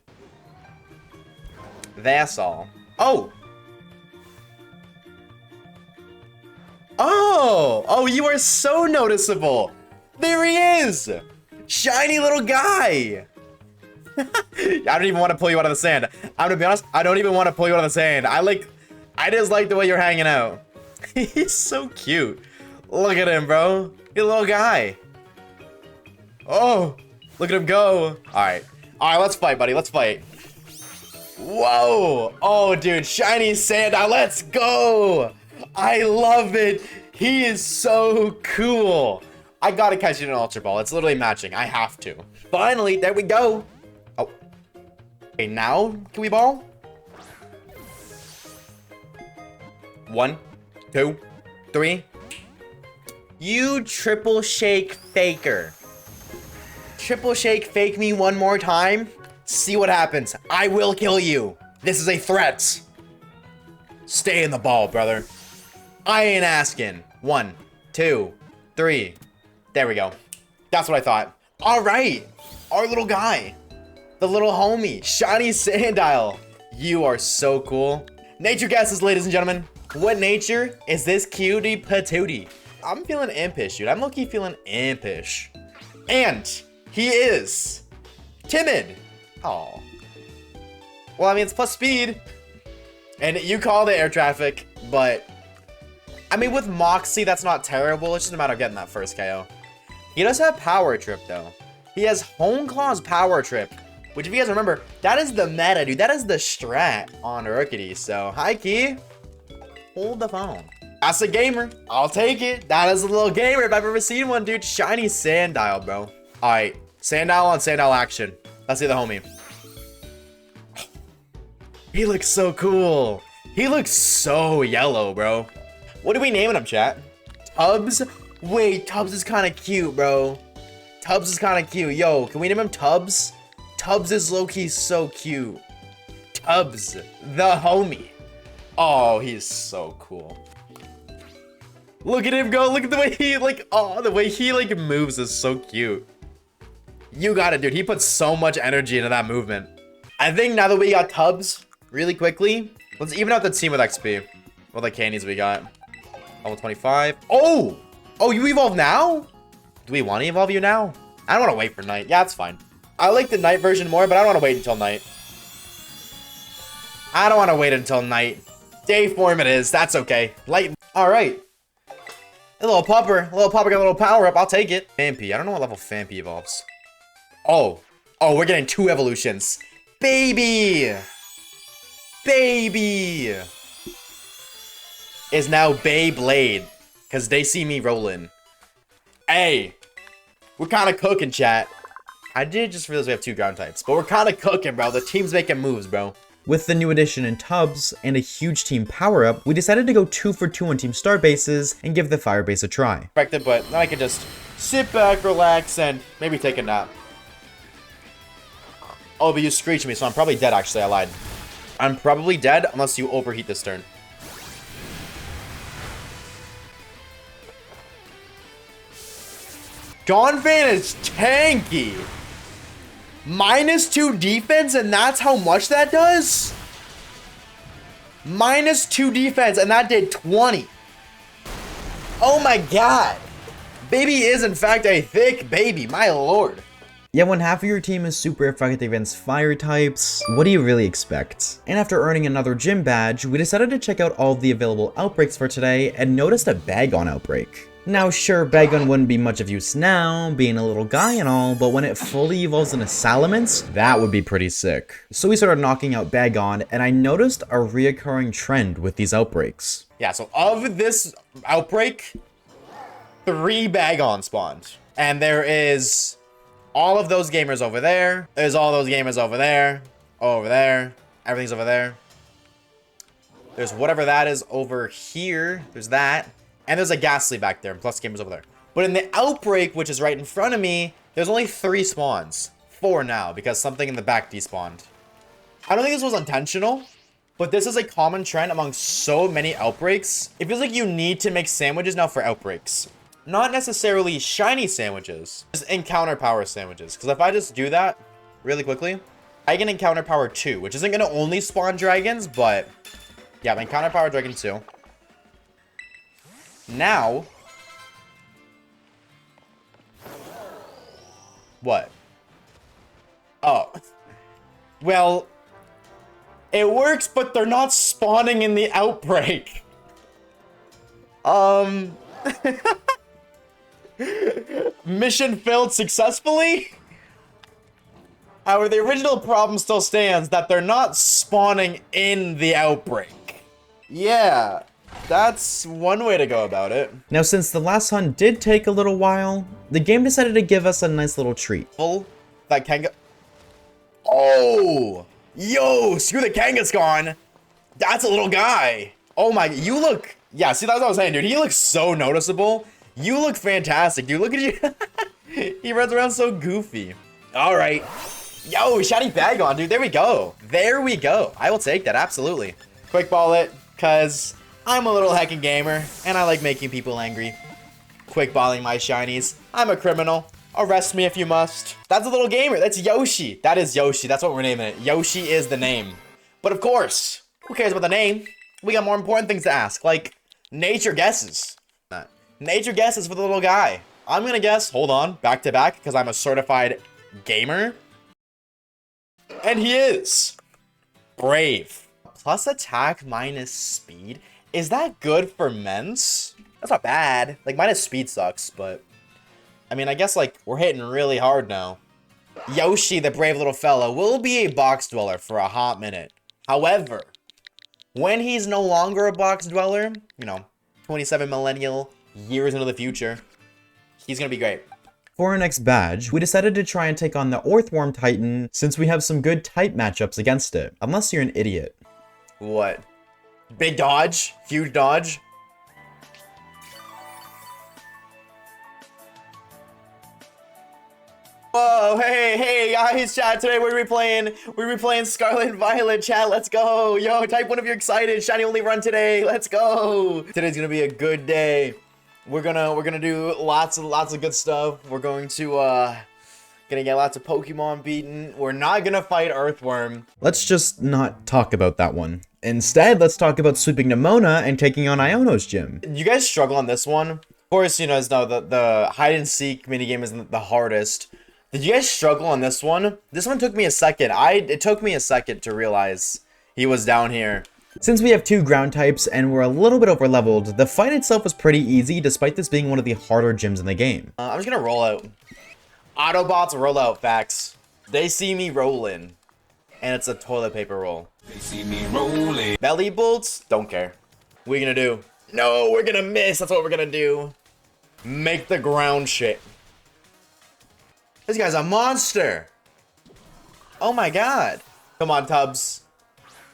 Speaker 2: That's all. Oh! Oh, you are so noticeable. There he is. Shiny little guy. I don't even want to pull you out of the sand. I'm gonna be honest, I don't even want to pull you out of the sand. I just like the way you're hanging out. He's so cute. Look at him, bro. He's a little guy. Oh, look at him go. All right, let's fight, buddy. Let's fight. Whoa. Oh, dude, shiny Sandile. Let's go. I love it. He is so cool. I gotta catch it in an Ultra Ball. It's literally matching. I have to. Finally, there we go. Oh. Okay, now can we ball? 1, 2, 3. You triple shake faker. Triple shake fake me one more time. See what happens. I will kill you. This is a threat. Stay in the ball, brother. I ain't asking. 1, 2, 3. There we go. That's what I thought. All right. Our little guy. The little homie. Shiny Sandile. You are so cool. Nature guesses, ladies and gentlemen. What nature is this cutie patootie? I'm feeling impish, dude. I'm low-key feeling impish. And he is timid. Oh. Well, I mean, it's plus speed. And you called it air traffic, but... I mean, with Moxie, that's not terrible. It's just a matter of getting that first KO. He does have Power Trip, though. He has Hone Claw's Power Trip, which, if you guys remember, that is the meta, dude. That is the strat on Rookity. So, hi, Key. Hold the phone. That's a gamer. I'll take it. That is a little gamer if I've ever seen one, dude. Shiny Sandile, bro. All right. Sandile on Sandile action. Let's see the homie. He looks so cool. He looks so yellow, bro. What are we naming him, chat? Tubbs? Wait, Tubbs is kind of cute, bro. Tubbs is kind of cute. Yo, can we name him Tubbs? Tubbs is low-key so cute. Tubbs, the homie. Oh, he's so cool. Look at him go. Look at the way he, the way he, moves is so cute. You got it, dude. He puts so much energy into that movement. I think now that we got Tubbs really quickly, let's even out the team with XP. What the candies we got? Level 25. Oh! Oh, you evolve now? Do we want to evolve you now? I don't want to wait for night. Yeah, it's fine. I like the night version more, but I don't want to wait until night. I don't want to wait until night. Day form it is. That's okay. Light. All right. A little pupper. A little pupper got a little power up. I'll take it. Phanpy. I don't know what level Phanpy evolves. Oh. Oh, we're getting 2 evolutions. Baby. Baby. Is now Beyblade. Because they see me rolling. Hey. We're kind of cooking, chat. I did just realize we have 2 ground types. But we're kind of cooking, bro. The team's making moves, bro.
Speaker 1: With the new addition in Tubbs and a huge team power-up, we decided to go 2 for 2 on Team Star bases and give the Fire base a try.
Speaker 2: Expected, but then I can just sit back, relax, and maybe take a nap. Oh, but you screeched me, so I'm probably dead, actually. I lied. I'm probably dead unless you overheat this turn. Donphan is tanky. -2 defense, and that's how much that does? -2 defense, and that did 20. Oh my god. Baby is, in fact, a thick baby. My lord.
Speaker 1: Yeah, when half of your team is super effective against fire types, what do you really expect? And after earning another gym badge, we decided to check out all of the available outbreaks for today and noticed a Bagon outbreak. Now sure, Bagon wouldn't be much of use now, being a little guy and all, but when it fully evolves into Salamence, that would be pretty sick. So we started knocking out Bagon, and I noticed a reoccurring trend with these outbreaks.
Speaker 2: Yeah, so of this outbreak, 3 Bagon spawned. And there is all of those gamers over there. There's all those gamers over there. Over there. Everything's over there. There's whatever that is over here. There's that. And there's a Ghastly back there. And plus gamers over there. But in the outbreak, which is right in front of me, there's only 3 spawns. 4 now, because something in the back despawned. I don't think this was intentional, but this is a common trend among so many outbreaks. It feels like you need to make sandwiches now for outbreaks. Not necessarily shiny sandwiches, just encounter power sandwiches. Because if I just do that really quickly, I can encounter power 2, which isn't going to only spawn dragons, but yeah, encounter power dragon 2. Now, what? Oh, well, it works, but they're not spawning in the outbreak. Mission failed successfully. However, the original problem still stands that they're not spawning in the outbreak. Yeah, that's one way to go about it.
Speaker 1: Now since the last hunt did take a little while, the game decided to give us a nice little treat.
Speaker 2: Full that Kanga. Oh, yo, screw the Kangaskhan. That's a little guy. Oh my, you look. Yeah, see, that's what I was saying, dude. He looks so noticeable. You look fantastic, dude. Look at you. He runs around so goofy. All right. Yo, shiny Bagon, dude. There we go. There we go. I will take that, absolutely. Quick ball it, because I'm a little heckin' gamer, and I like making people angry. Quick balling my shinies. I'm a criminal. Arrest me if you must. That's a little gamer. That's Yoshi. That is Yoshi. That's what we're naming it. Yoshi is the name. But of course, who cares about the name? We got more important things to ask, like nature guesses. Nature guesses for the little guy. I'm gonna guess, hold on, back to back, because I'm a certified gamer. And he is brave. Plus attack minus speed. Is that good for Mence? That's not bad. Like, minus speed sucks, but I mean, I guess like we're hitting really hard now. Yoshi, the brave little fella, will be a box dweller for a hot minute. However, when he's no longer a box dweller, you know, 27 millennial years into the future, he's gonna be great.
Speaker 1: For our next badge, we decided to try and take on the Earthworm Titan since we have some good type matchups against it. Unless you're an idiot.
Speaker 2: What? Big dodge? Huge dodge? Whoa, hey guys, chat, today we're replaying Scarlet and Violet, chat, let's go. Yo, type 1 if you're excited, shiny only run today, let's go. Today's gonna be a good day. We're gonna do lots of good stuff. We're going to gonna get lots of Pokemon beaten. We're not gonna fight Earthworm.
Speaker 1: Let's just not talk about that one. Instead, let's talk about sweeping Nemona and taking on Iono's gym.
Speaker 2: You guys struggle on this one? Of course, you know, the hide and seek minigame isn't the hardest. Did you guys struggle on this one? This one took me a second. It took me a second to realize he was down here.
Speaker 1: Since we have 2 ground types and we're a little bit over leveled, the fight itself was pretty easy despite this being one of the harder gyms in the game.
Speaker 2: I'm just gonna roll out. Autobots roll out, facts. They see me rolling. And it's a toilet paper roll.
Speaker 5: They see me rolling.
Speaker 2: Belly bolts? Don't care. What are you gonna do? No, we're gonna miss. That's what we're gonna do. Make the ground shake. This guy's a monster. Oh my god. Come on, Tubbs.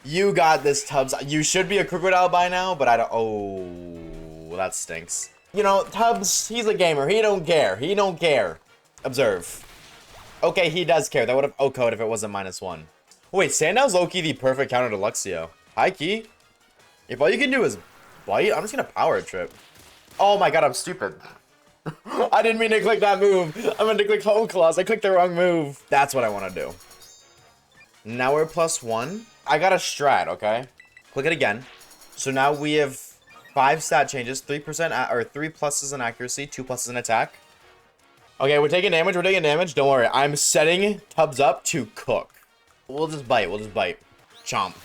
Speaker 2: You got this, Tubbs. You should be a crocodile by now, but I don't. Oh, that stinks. You know, Tubbs, he's a gamer. He don't care. He don't care. Observe. Okay, he does care. That would have O-code if it wasn't -1. Wait, Sandow's low-key the perfect counter to Luxio. Hi, Key. If all you can do is bite, I'm just gonna power trip. Oh my god, I'm stupid. I didn't mean to click that move. I meant to click Home Claws. I clicked the wrong move. That's what I want to do. Now we're +1. I got a strat, okay? Click it again. So now we have 5 stat changes, 3% or 3 pluses in accuracy, 2 pluses in attack. Okay, we're taking damage. We're taking damage. Don't worry. I'm setting Tubbs up to cook. We'll just bite. We'll just bite. Chomp.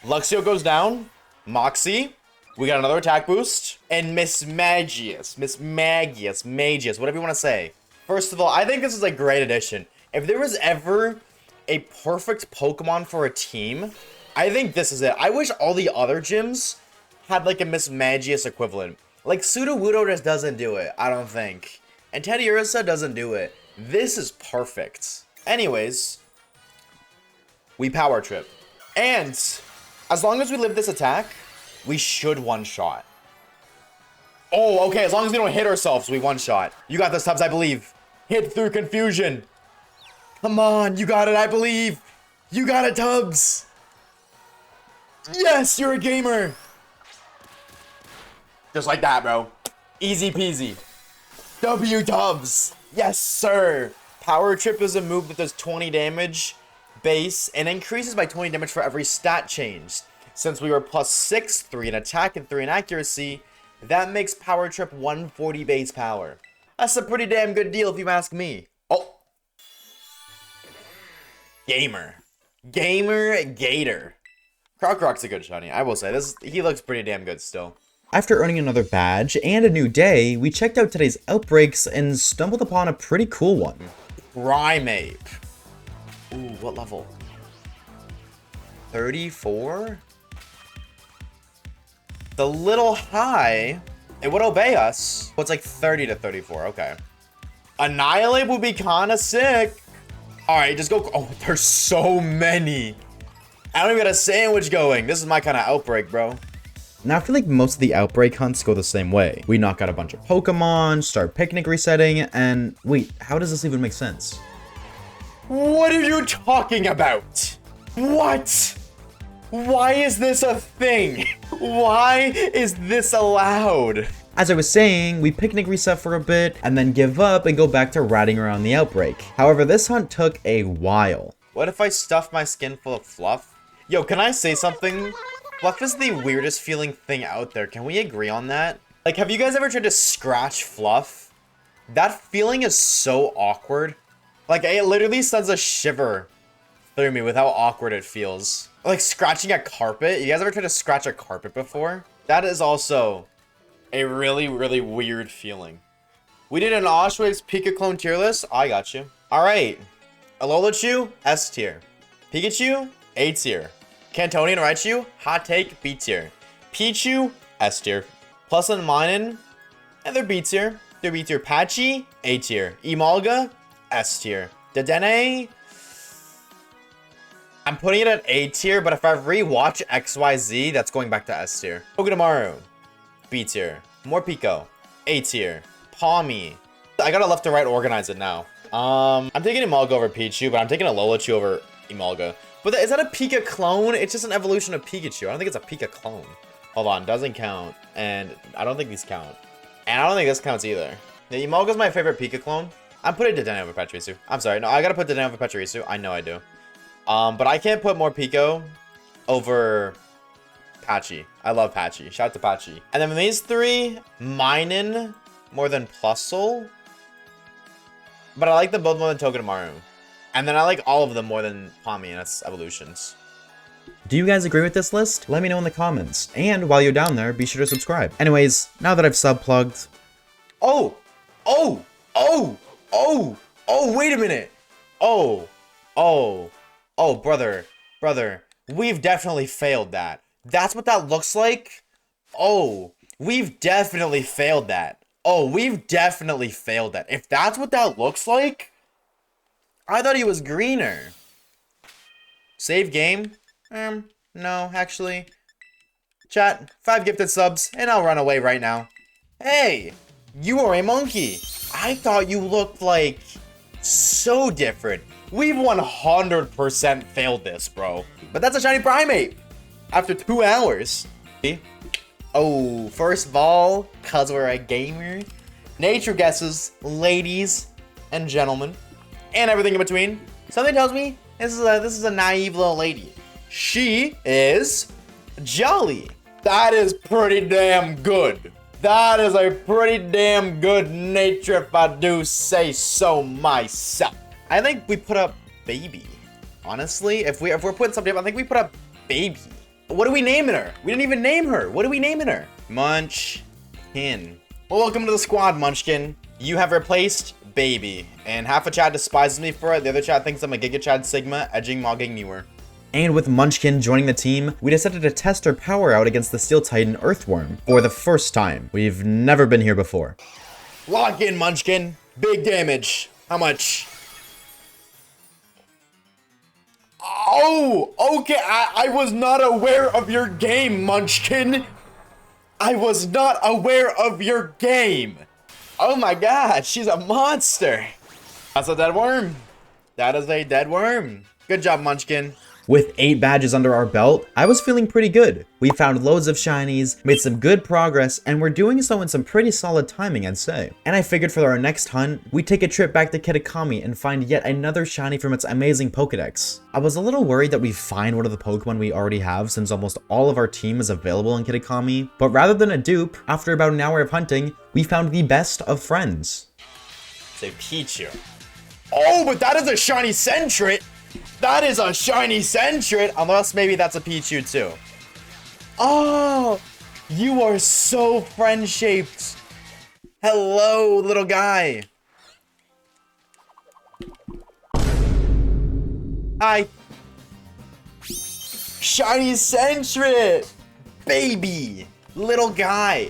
Speaker 2: Luxio goes down. Moxie. We got another attack boost. And Miss Magius, whatever you want to say. First of all, I think this is a great addition. If there was ever a perfect Pokemon for a team, I think this is it. I wish all the other gyms had like a Miss Magius equivalent. Like Sudowoodo just doesn't do it, I don't think. And Teddiursa doesn't do it. This is perfect. Anyways, we Power Trip. And as long as we live this attack, we should one-shot. Oh, okay, as long as we don't hit ourselves, we one-shot. You got this, Tubbs, I believe. Hit through confusion. Come on, you got it, I believe. You got it, Tubbs. Yes, you're a gamer. Just like that, bro. Easy peasy. W Tubbs. Yes, sir. Power Trip is a move that does 20 damage base and increases by 20 damage for every stat change. Since we were +6, 3 in attack and 3 in accuracy, that makes Power Trip 140 base power. That's a pretty damn good deal if you ask me. Oh. Gamer. Gator. Crocrock's a good shiny. I will say this. He looks pretty damn good still.
Speaker 1: After earning another badge and a new day, we checked out today's outbreaks and stumbled upon a pretty cool one.
Speaker 2: Primeape. Ooh, what level? 34? The little high. It would obey us. Well, it's like 30 to 34. Okay. Annihilate would be kind of sick. All right, just go. Oh, there's so many. I don't even got a sandwich going. This is my kind of outbreak, bro.
Speaker 1: Now I feel like most of the outbreak hunts go the same way. We knock out a bunch of Pokemon, start picnic resetting, and wait, how does this even make sense?
Speaker 2: What are you talking about? What? Why is this a thing? Why is this allowed?
Speaker 1: As I was saying, we picnic reset for a bit, and then give up and go back to ratting around the outbreak. However, this hunt took a while.
Speaker 2: What if I stuff my skin full of fluff? Yo, can I say something? Fluff is the weirdest feeling thing out there. Can we agree on that? Like, have you guys ever tried to scratch Fluff? That feeling is so awkward. Like, it literally sends a shiver through me with how awkward it feels. Like, scratching a carpet. You guys ever tried to scratch a carpet before? That is also a really, really weird feeling. We did an Oshawaves Pika clone tier list. I got you. All right. Alolachu, S tier. Pikachu, A tier. Cantonian Raichu, hot take, B tier. Pichu, S tier. Plus and Minun, and they're B tier. They're B tier. Patchy, A tier. Emolga, S tier. Dedenne, I'm putting it at A tier, but if I rewatch XYZ, that's going back to S tier. Togedemaru, B tier. Morpeko, A tier. Palmy. I gotta left to right organize it now. I'm taking Emolga over Pichu, but I'm taking Alolachu over Emolga. But is that a Pika clone? It's just an evolution of Pikachu. I don't think it's a Pika clone. Hold on, doesn't count. And I don't think these count. And I don't think this counts either. The Emolga's my favorite Pika clone. I'm putting Dedenne over Pachirisu. I'm sorry, no, I gotta put Dedenne over Pachirisu. I know I do. But I can't put Morpeko over Patchy. I love Patchy. Shout out to Patchy. And then these three, Minun more than Plusle. But I like them both more than Togedemaru. And then I like all of them more than Palmy and its evolutions.
Speaker 1: Do you guys agree with this list? Let me know in the comments. And while you're down there, be sure to subscribe. Anyways, now that I've sub-plugged...
Speaker 2: Oh, wait a minute. Brother, we've definitely failed that. That's what that looks like? Oh, we've definitely failed that. If that's what that looks like, I thought he was greener. Save game? No, actually. Chat, 5 gifted subs, and I'll run away right now. Hey, you are a monkey. I thought you looked like so different. We've 100% failed this, bro. But that's a shiny Primeape after 2 hours. Oh, first of all, cause we're a gamer, Nature guesses, ladies and gentlemen, and everything in between. Something tells me this is a naive little lady. She is Jolly. That is pretty damn good. That is a pretty damn good nature if I do say so myself. I think we put up baby. Honestly, if we're putting something up, I think we put up baby. What are we naming her? We didn't even name her. What are we naming her? Munchkin. Well, welcome to the squad, Munchkin. You have replaced baby. And half a chat despises me for it. The other chat thinks I'm a Giga Chad Sigma, edging mogging newer. And with Munchkin joining the team, we decided to test our power out against the Steel Titan Earthworm for the first time. We've never been here before. Lock in, Munchkin. Big damage. How much? Oh, okay. I was not aware of your game, Munchkin. I was not aware of your game. Oh my god, she's a monster. That's a dead worm. That is a dead worm. Good job, Munchkin. With 8 badges under our belt, I was feeling pretty good. We found loads of shinies, made some good progress, and we're doing so in some pretty solid timing, I'd say. And I figured for our next hunt, we'd take a trip back to Kitakami and find yet another shiny from its amazing Pokedex. I was a little worried that we'd find one of the Pokemon we already have since almost all of our team is available in Kitakami, but rather than a dupe, after about an hour of hunting, we found the best of friends. Say Pichu. Oh, but that is a shiny Sentret! That is a shiny Sentret, unless maybe that's a Pichu too. Oh, you are so friend-shaped. Hello, little guy. Hi. Shiny Sentret. Baby. Little guy.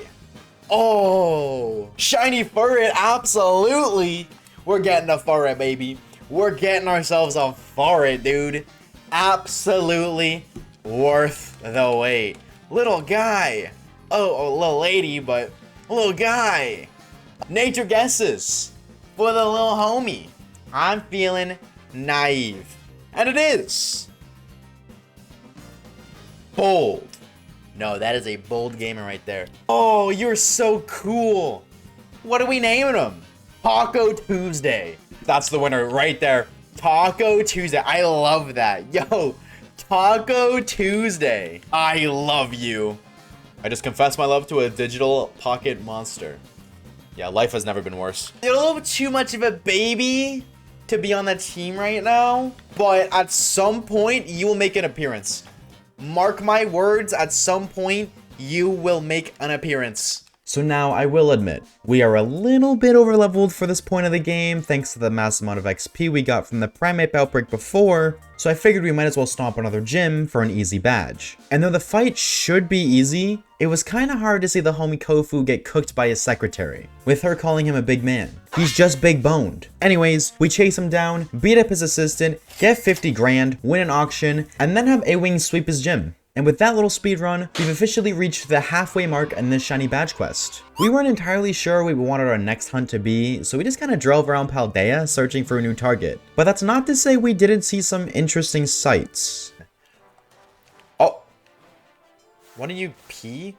Speaker 2: Oh, shiny Furret, absolutely. We're getting a Furret, baby. We're getting ourselves a Furret, dude. Absolutely worth the wait. Little guy. Oh, a little lady, but a little guy. Nature guesses for the little homie. I'm feeling naive. And it is. Bold. No, that is a bold gamer right there. Oh, you're so cool. What are we naming him? Taco Tuesday. That's the winner right there. Taco Tuesday. I love that. Yo, Taco Tuesday. I love you. I just confessed my love to a digital pocket monster. Yeah, life has never been worse. You're a little bit too much of a baby to be on the team right now, but at some point you will make an appearance. Mark my words, at some point you will make an appearance. So now I will admit, we are a little bit overleveled for this point of the game thanks to the massive amount of XP we got from the Primeape outbreak before, so I figured we might as well stomp another gym for an easy badge. And though the fight should be easy, it was kinda hard to see the homie Kofu get cooked by his secretary, with her calling him a big man. He's just big boned. Anyways, we chase him down, beat up his assistant, get 50 grand, win an auction, and then have A-Wing sweep his gym. And with that little speed run, we've officially reached the halfway mark in this shiny badge quest. We weren't entirely sure what we wanted our next hunt to be, so we just kinda drove around Paldea searching for a new target. But that's not to say we didn't see some interesting sights. Oh. Why don't you pee?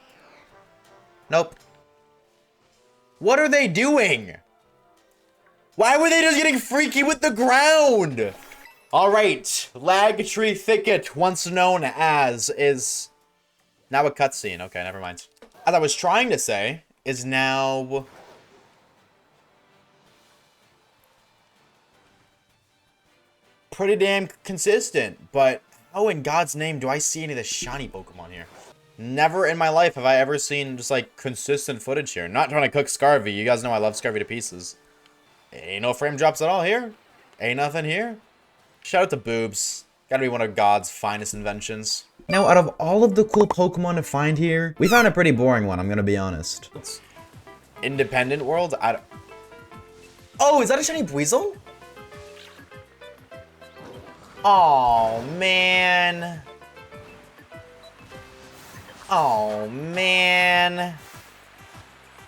Speaker 2: Nope. What are they doing? Why were they just getting freaky with the ground? Alright, Lag Tree Thicket, once known as, is now a cutscene. Okay, never mind. As I was trying to say, is now pretty damn consistent, but how in God's name do I see any of the shiny Pokemon here? Never in my life have I ever seen just like consistent footage here. Not trying to cook Scarvy, you guys know I love Scarvy to pieces. Ain't no frame drops at all here. Ain't nothing here. Shout out to Boobs. Gotta be one of God's finest inventions. Now, out of all of the cool Pokemon to find here, we found a pretty boring one, I'm gonna be honest. It's Independent World? Oh, is that a shiny Buizel? Oh man. Oh man.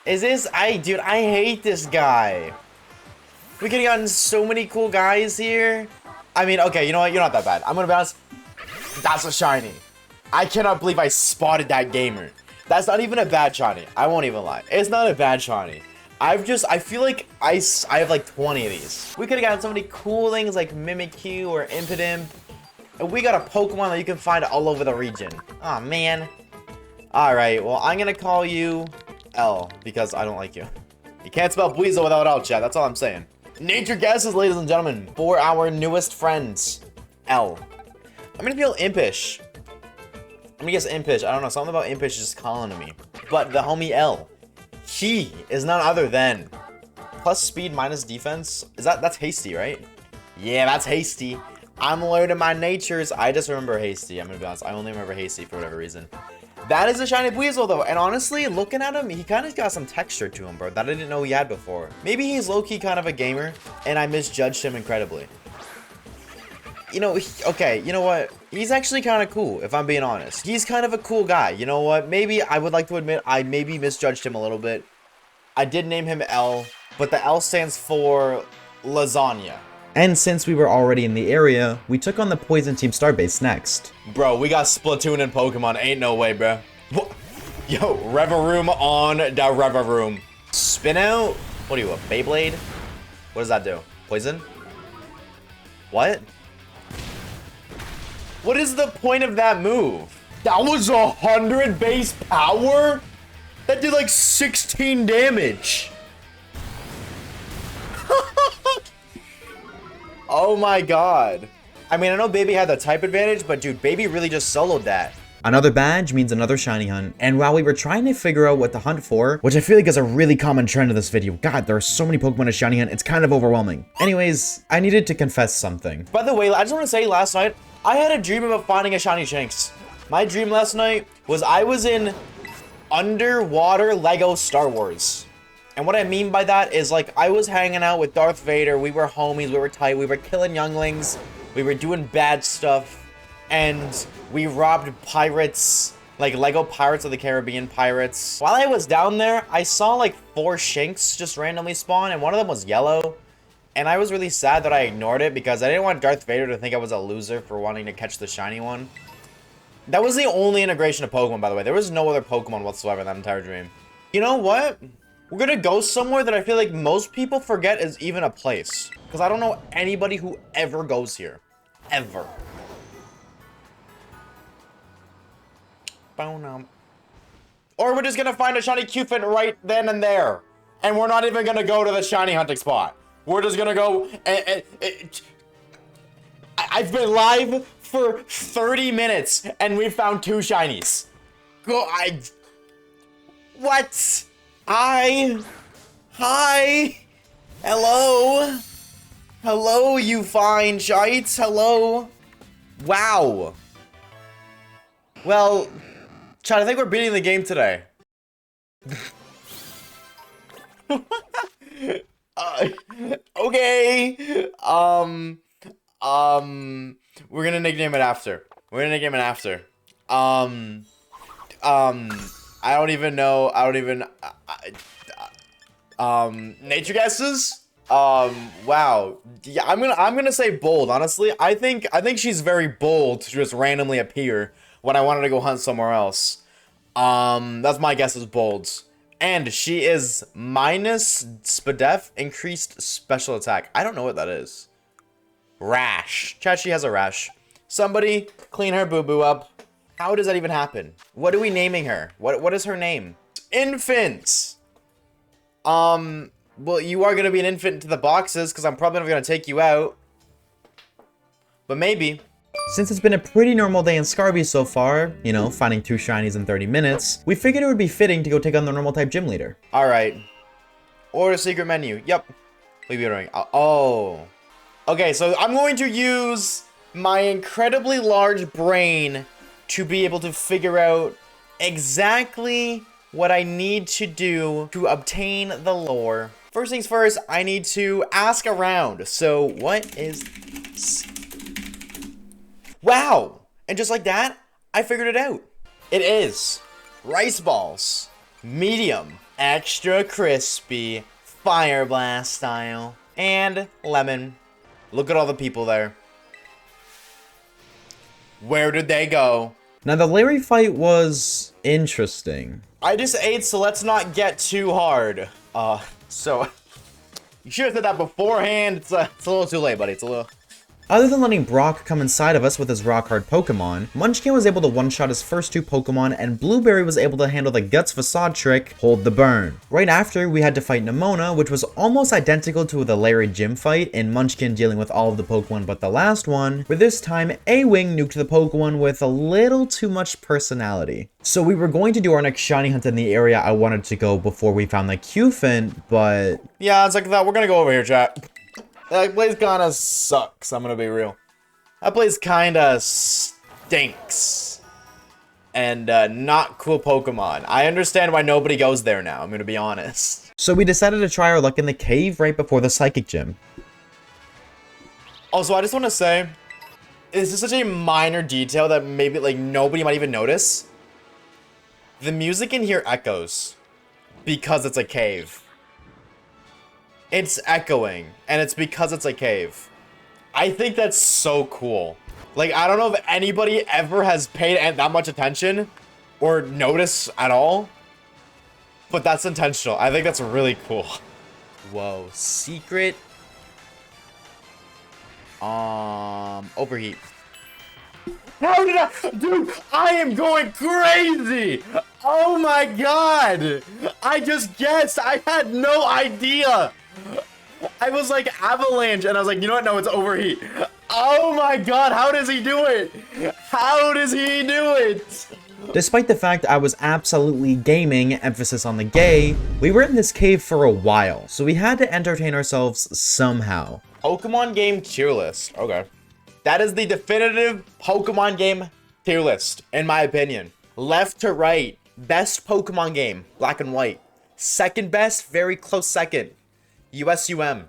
Speaker 2: Is this... Dude, I hate this guy. We could've gotten so many cool guys here. I mean, okay, you know what? You're not that bad. I'm gonna be honest. That's a shiny. I cannot believe I spotted that gamer. That's not even a bad shiny. I won't even lie. It's not a bad shiny. I feel like I have like 20 of these. We could have gotten so many cool things like Mimikyu or Impidimp. And we got a Pokemon that you can find all over the region. Aw, man. Alright, well, I'm gonna call you L, because I don't like you. You can't spell Buizel without L, chat. That's all I'm saying. Nature guesses, ladies and gentlemen, for our newest friends. L. I'm gonna feel impish. I'm gonna guess impish. I don't know. Something about impish is just calling to me. But the homie L. He is none other than plus speed minus defense. That's hasty, right? Yeah, that's hasty. I'm learning my natures. I just remember hasty. I'm gonna be honest. I only remember hasty for whatever reason. That is a shiny Buizel though, and honestly, looking at him, he kind of got some texture to him, bro, that I didn't know he had before. Maybe he's low-key kind of a gamer, and I misjudged him incredibly. You know, okay, you know what? He's actually kind of cool, if I'm being honest. He's kind of a cool guy. You know what? Maybe I would like to admit I maybe misjudged him a little bit. I did name him L, but the L stands for lasagna.
Speaker 1: And since we were already in the area, we took on the Poison Team Starbase next.
Speaker 2: Bro, we got Splatoon and Pokemon. Ain't no way, bro. What? Yo, Revaroom on the Revaroom. Spin out? What are you, a Beyblade? What does that do? Poison? What? What is the point of that move? That was 100 base power? That did like 16 damage. Oh my god. I mean, I know Baby had the type advantage, but dude, Baby really just soloed that.
Speaker 1: Another badge means another shiny hunt, and while we were trying to figure out what to hunt for, which I feel like is a really common trend in this video, god, there are so many Pokemon to shiny hunt, it's kind of overwhelming. Anyways, I needed to confess something.
Speaker 2: By the way, I just want to say last night, I had a dream about finding a shiny Shanks. My dream last night was I was in underwater Lego Star Wars. And what I mean by that is, like, I was hanging out with Darth Vader, we were homies, we were tight, we were killing younglings, we were doing bad stuff, and we robbed pirates, like Lego Pirates of the Caribbean pirates. While I was down there, I saw like 4 Shanks just randomly spawn, and one of them was yellow. And I was really sad that I ignored it because I didn't want Darth Vader to think I was a loser for wanting to catch the shiny one. That was the only integration of Pokemon, by the way. There was no other Pokemon whatsoever in that entire dream. You know what? We're gonna go somewhere that I feel like most people forget is even a place. Because I don't know anybody who ever goes here. Ever. Or we're just gonna find a shiny Cufant right then and there. And we're not even gonna go to the shiny hunting spot. We're just gonna go I've been live for 30 minutes and we've found 2 shinies. What? Hi. Hello. Hello, you fine shites. Hello. Wow. Well, Chad, I think we're beating the game today. Okay. We're gonna nickname it after. I don't even know. Nature guesses? Wow. Yeah, I'm gonna say bold, honestly. I think she's very bold to just randomly appear when I wanted to go hunt somewhere else. That's my guess is bold. And she is minus Spadef, increased special attack. I don't know what that is. Rash. Chat, she has a rash. Somebody clean her boo-boo up. How does that even happen? What are we naming her? What is her name? Infant. Well, you are gonna be an infant to the boxes because I'm probably not gonna take you out. But maybe.
Speaker 1: Since it's been a pretty normal day in Scarby so far, you know, finding 2 shinies in 30 minutes, we figured it would be fitting to go take on the normal type gym leader.
Speaker 2: Alright. Order secret menu. Yep. What are you ordering? Oh. Okay, so I'm going to use my incredibly large brain to be able to figure out exactly what I need to do to obtain the lore. First things first, I need to ask around. So what is this? Wow! And just like that, I figured it out. It is rice balls, medium, extra crispy, fire blast style, and lemon. Look at all the people there. Where did they go?
Speaker 1: Now the Larry fight was interesting.
Speaker 2: I just ate, so let's not get too hard. So, you should have said that beforehand. It's a little too late, buddy. It's a little...
Speaker 1: Other than letting Brock come inside of us with his rock-hard Pokemon, Munchkin was able to one-shot his first 2 Pokemon, and Blueberry was able to handle the Guts facade trick, Hold the Burn. Right after, we had to fight Nemona, which was almost identical to the Larry Gym fight, in Munchkin dealing with all of the Pokemon but the last one, but this time, A-Wing nuked the Pokemon with a little too much personality. So we were going to do our next shiny hunt in the area I wanted to go before we found the Qfin, but...
Speaker 2: Yeah, it's like that. We're gonna go over here, chat. That place kinda sucks, I'm gonna be real. That place kinda stinks. And, not cool Pokemon. I understand why nobody goes there now, I'm gonna be honest.
Speaker 1: So we decided to try our luck in the cave right before the Psychic Gym.
Speaker 2: Also, I just wanna say, this is such a minor detail that maybe, like, nobody might even notice. The music in here echoes. Because it's a cave. It's echoing, and it's because it's a cave. I think that's so cool. Like, I don't know if anybody ever has paid that much attention or noticed at all, but that's intentional. I think that's really cool. Whoa, secret. Overheat. How did I, dude, I am going crazy. Oh my God. I just guessed. I had no idea. I was like avalanche and I was like, you know what? No, it's overheat. Oh my God. How does he do it? How does he do it?
Speaker 1: Despite the fact I was absolutely gaming, emphasis on the gay, we were in this cave for a while, so we had to entertain ourselves somehow.
Speaker 2: Pokemon game tier list. Okay. That is the definitive Pokemon game tier list, in my opinion. Left to right, best Pokemon game, black and white. Second best, very close second, USUM.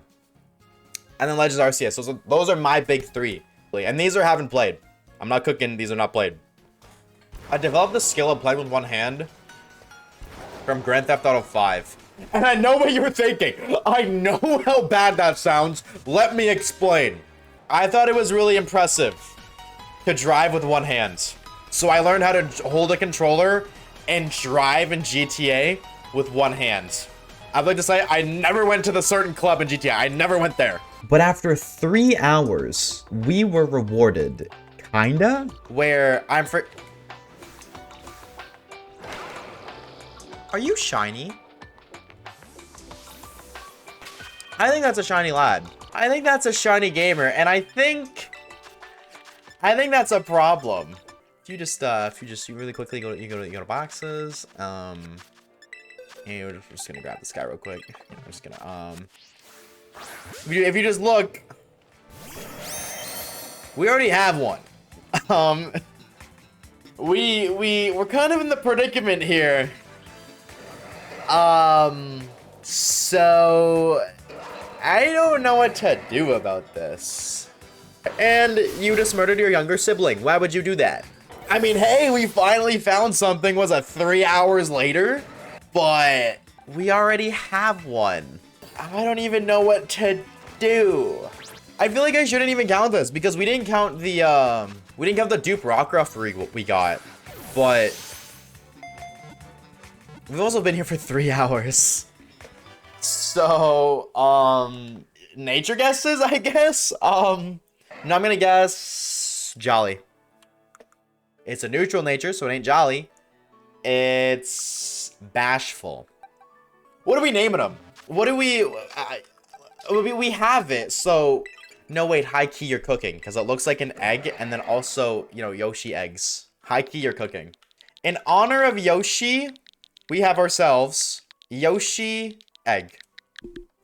Speaker 2: And then Legends Arceus. Those are my big 3. And these are haven't played. I'm not cooking, these are not played. I developed the skill of playing with one hand from Grand Theft Auto 5. And I know what you were thinking. I know how bad that sounds. Let me explain. I thought it was really impressive to drive with one hand. So I learned how to hold a controller and drive in GTA with one hand. I'd like to say I never went to the certain club in GTA. I never went there.
Speaker 1: But after 3 hours, we were rewarded. Kinda?
Speaker 2: Where I'm for...
Speaker 1: Are you shiny? I think that's a shiny lad.
Speaker 2: I think that's a shiny gamer, and I think that's a problem. If you really quickly go to boxes, and we're just gonna grab this guy real quick. I'm just gonna if you just look, we already have one. We're kind of in the predicament here. So I don't know what to do about this. And you just murdered your younger sibling. Why would you do that? I mean, hey, we finally found something. Was it 3 hours later? But we already have one. I don't even know what to do. I feel like I shouldn't even count this because we didn't count the dupe Rockruff we got. But we've also been here for 3 hours. So, nature guesses, I guess? No, I'm gonna guess Jolly. It's a neutral nature, so it ain't Jolly. It's Bashful. What are we naming them? What do we have it, so... No, wait, high key you're cooking, because it looks like an egg, and then also, you know, Yoshi eggs. High key you're cooking. In honor of Yoshi, we have ourselves Yoshi Egg,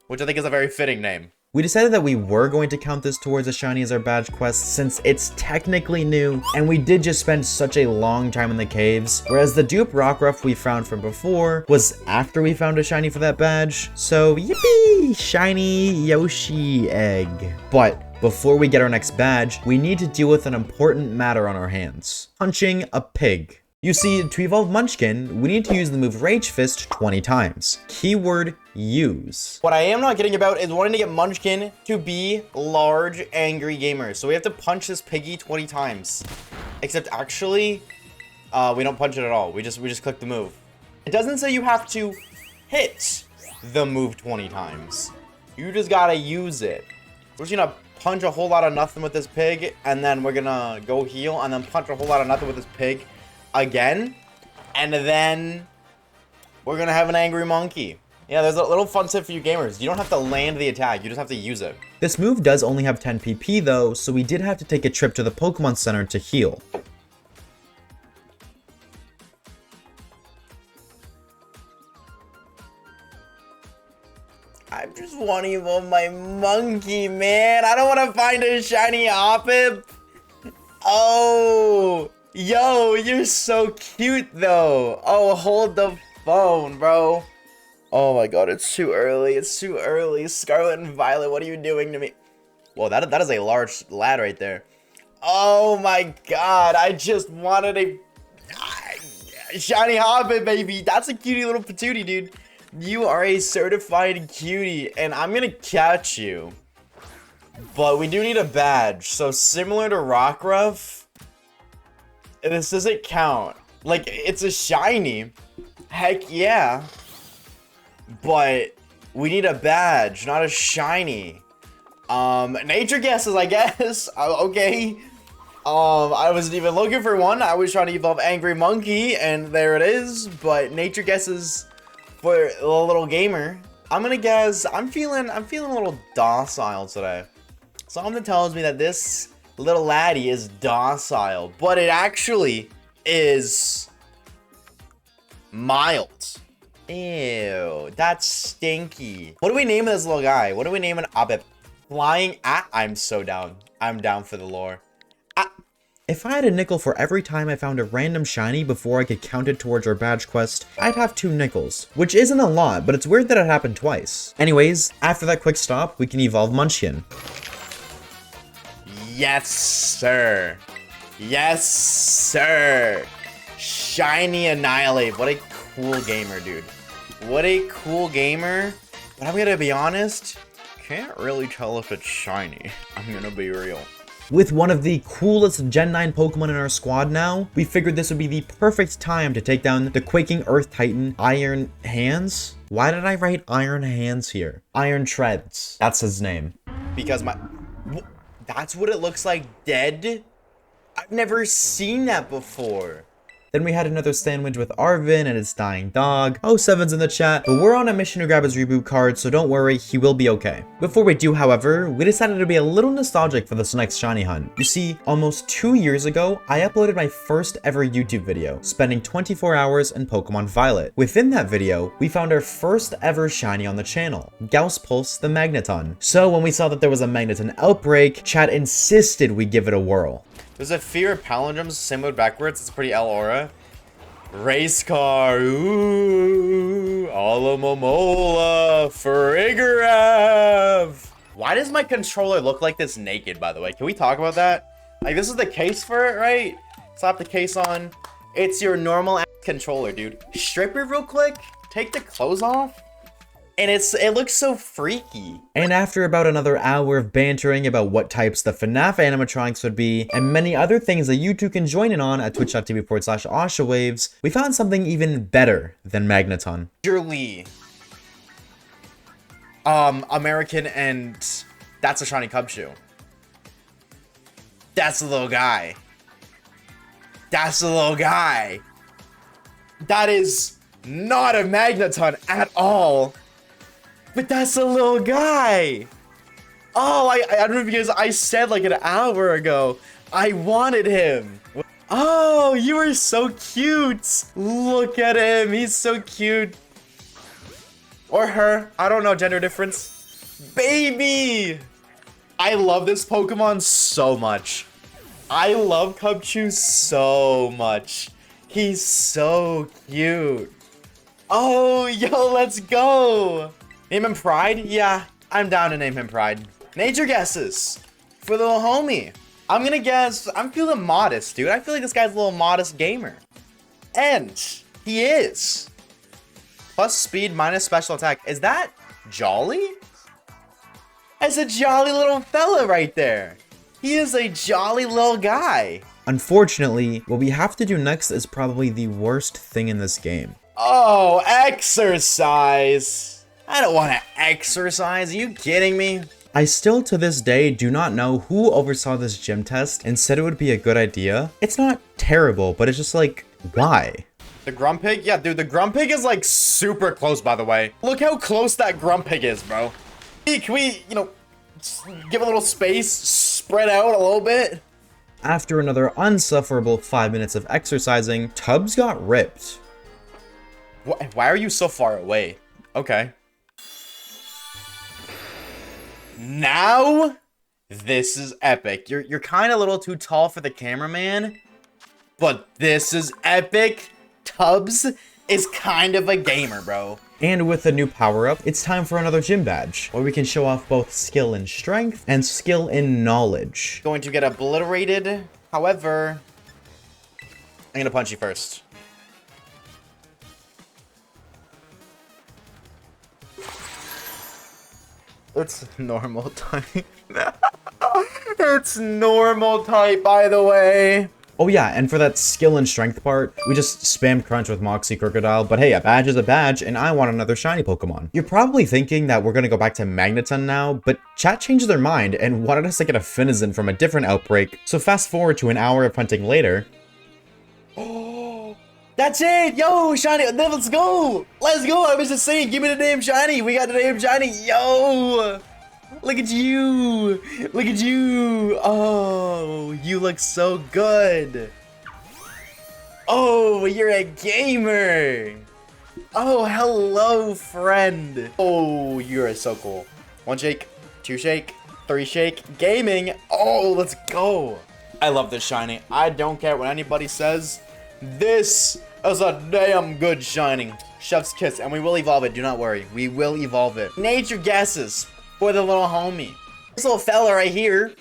Speaker 2: which I think is a very fitting name.
Speaker 1: We decided that we were going to count this towards a shiny as our badge quest since it's technically new, and we did just spend such a long time in the caves, whereas the dupe Rockruff we found from before was after we found a shiny for that badge. So yippee! Shiny Yoshi Egg. But before we get our next badge, we need to deal with an important matter on our hands. Punching a pig. You see, to evolve Munchkin, we need to use the move Rage Fist 20 times. Keyword, use.
Speaker 2: What I am not getting about is wanting to get Munchkin to be large, angry gamers. So we have to punch this piggy 20 times. Except actually, we don't punch it at all. We just click the move. It doesn't say you have to hit. the move 20 times. You just gotta use it. We're just gonna punch a whole lot of nothing with this pig, and then we're gonna go heal, and then punch a whole lot of nothing with this pig again, and then we're gonna have an angry monkey. Yeah, there's a little fun tip for you gamers. You don't have to land the attack, you just have to use it.
Speaker 1: This move does only have 10 PP though, so we did have to take a trip to the Pokemon Center to heal.
Speaker 2: I just want to evolve my monkey, man. I don't want to find a shiny Hoppip. Oh, yo, you're so cute though. Oh, hold the phone, bro. Oh my god, it's too early. It's too early. Scarlet and Violet, what are you doing to me? Whoa, that is a large lad right there. Oh my god, I just wanted a shiny Hobbit, baby. That's a cutie little patootie, dude. You are a certified cutie, and I'm gonna catch you. But we do need a badge. So similar to Rockruff, this doesn't count. Like, it's a shiny. Heck yeah. But we need a badge, not a shiny. Nature guesses, I guess. Okay. I wasn't even looking for one. I was trying to evolve Angry Monkey, and there it is. But nature guesses for a little gamer. I'm gonna guess. I'm feeling a little docile today. Something tells me that this little laddie is docile, but it actually is mild. Ew, that's stinky. What do we name this little guy? What do we name an Hobbit? Flying at? I'm so down. I'm down for the lore.
Speaker 1: If I had a nickel for every time I found a random shiny before I could count it towards our badge quest, I'd have 2 nickels, which isn't a lot, but it's weird that it happened twice. Anyways, after that quick stop, we can evolve Munchkin.
Speaker 2: Yes, sir. Yes, sir. Shiny Annihilate. What a cool gamer, dude. What a cool gamer. But I'm gonna be honest, can't really tell if it's shiny. I'm gonna be real.
Speaker 1: With one of the coolest Gen 9 Pokemon in our squad now, we figured this would be the perfect time to take down the Quaking Earth Titan Iron Hands? Why did I write Iron Hands here? Iron Treads. That's his name.
Speaker 2: Because that's what it looks like dead? I've never seen that before.
Speaker 1: Then we had another sandwich with Arvin and his dying dog. Oh, Seven's in the chat, but we're on a mission to grab his reboot card, so don't worry, he will be okay. Before we do, however, we decided to be a little nostalgic for this next shiny hunt. You see, almost 2 years ago, I uploaded my first ever YouTube video, spending 24 hours in Pokemon Violet. Within that video, we found our first ever shiny on the channel, Gauss the Magneton. So when we saw that there was a Magneton outbreak, chat insisted we give it a whirl.
Speaker 2: There's a fear of palindromes, same mode backwards. It's pretty L aura. Race car, ooh, Alamomola, Farigarav. Why does my controller look like this naked, by the way? Can we talk about that? Like, this is the case for it, right? Slap the case on. It's your normal ass controller, dude. Strip it real quick, take the clothes off, and it looks so freaky.
Speaker 1: And after about another hour of bantering about what types the FNAF animatronics would be, and many other things that you two can join in on at twitch.tv/Oshawaves, we found something even better than Magneton.
Speaker 2: Surely, American, and that's a shiny Cubchoo. That's the little guy. That's the little guy. That is not a Magneton at all. But that's a little guy. Oh, I don't know if you guys, I said like an hour ago, I wanted him. Oh, you are so cute. Look at him, he's so cute. Or her, I don't know, gender difference. Baby. I love this Pokemon so much. I love Cubchoo so much. He's so cute. Oh, yo, let's go. Name him Pride? Yeah, I'm down to name him Pride. Nature guesses for the little homie. I'm gonna guess, I'm feeling modest, dude. I feel like this guy's a little modest gamer. And he is. Plus speed, minus special attack. Is that Jolly? That's a jolly little fella right there. He is a jolly little guy.
Speaker 1: Unfortunately, what we have to do next is probably the worst thing in this game.
Speaker 2: Oh, exercise. I don't want to exercise. Are you kidding me?
Speaker 1: I still to this day do not know who oversaw this gym test and said it would be a good idea. It's not terrible, but it's just like, why?
Speaker 2: The Grumpig? Yeah, dude, the Grumpig is like super close, by the way. Look how close that Grumpig is, bro. Can we, you know, give a little space, spread out a little bit?
Speaker 1: After another unsufferable 5 minutes of exercising, Tubbs got ripped.
Speaker 2: Why are you so far away? Okay. Now, this is epic. You're kind of a little too tall for the cameraman, but this is epic. Tubbs is kind of a gamer, bro.
Speaker 1: And with the new power-up, it's time for another gym badge, where we can show off both skill in strength and skill in knowledge.
Speaker 2: Going to get obliterated. However, I'm gonna punch you first. It's normal type. It's normal type, by the way.
Speaker 1: Oh yeah, and for that skill and strength part, we just spammed Crunch with Moxie Crocodile, but hey, a badge is a badge, and I want another shiny Pokemon. You're probably thinking that we're gonna go back to Magneton now, but chat changed their mind and wanted us to get a Finizen from a different outbreak, so fast forward to an hour of hunting later.
Speaker 2: Oh, that's it! Yo, shiny, let's go! Let's go! I was just saying, give me the damn shiny! We got the damn shiny! Yo! Look at you! Look at you! Oh, you look so good! Oh, you're a gamer! Oh, hello, friend! Oh, you're so cool. 1 shake, 2 shake, 3 shake, gaming! Oh, let's go! I love this shiny. I don't care what anybody says. This is a damn good shiny. Chef's kiss, and we will evolve it. Do not worry. We will evolve it. Nature guesses for the little homie. This little fella right here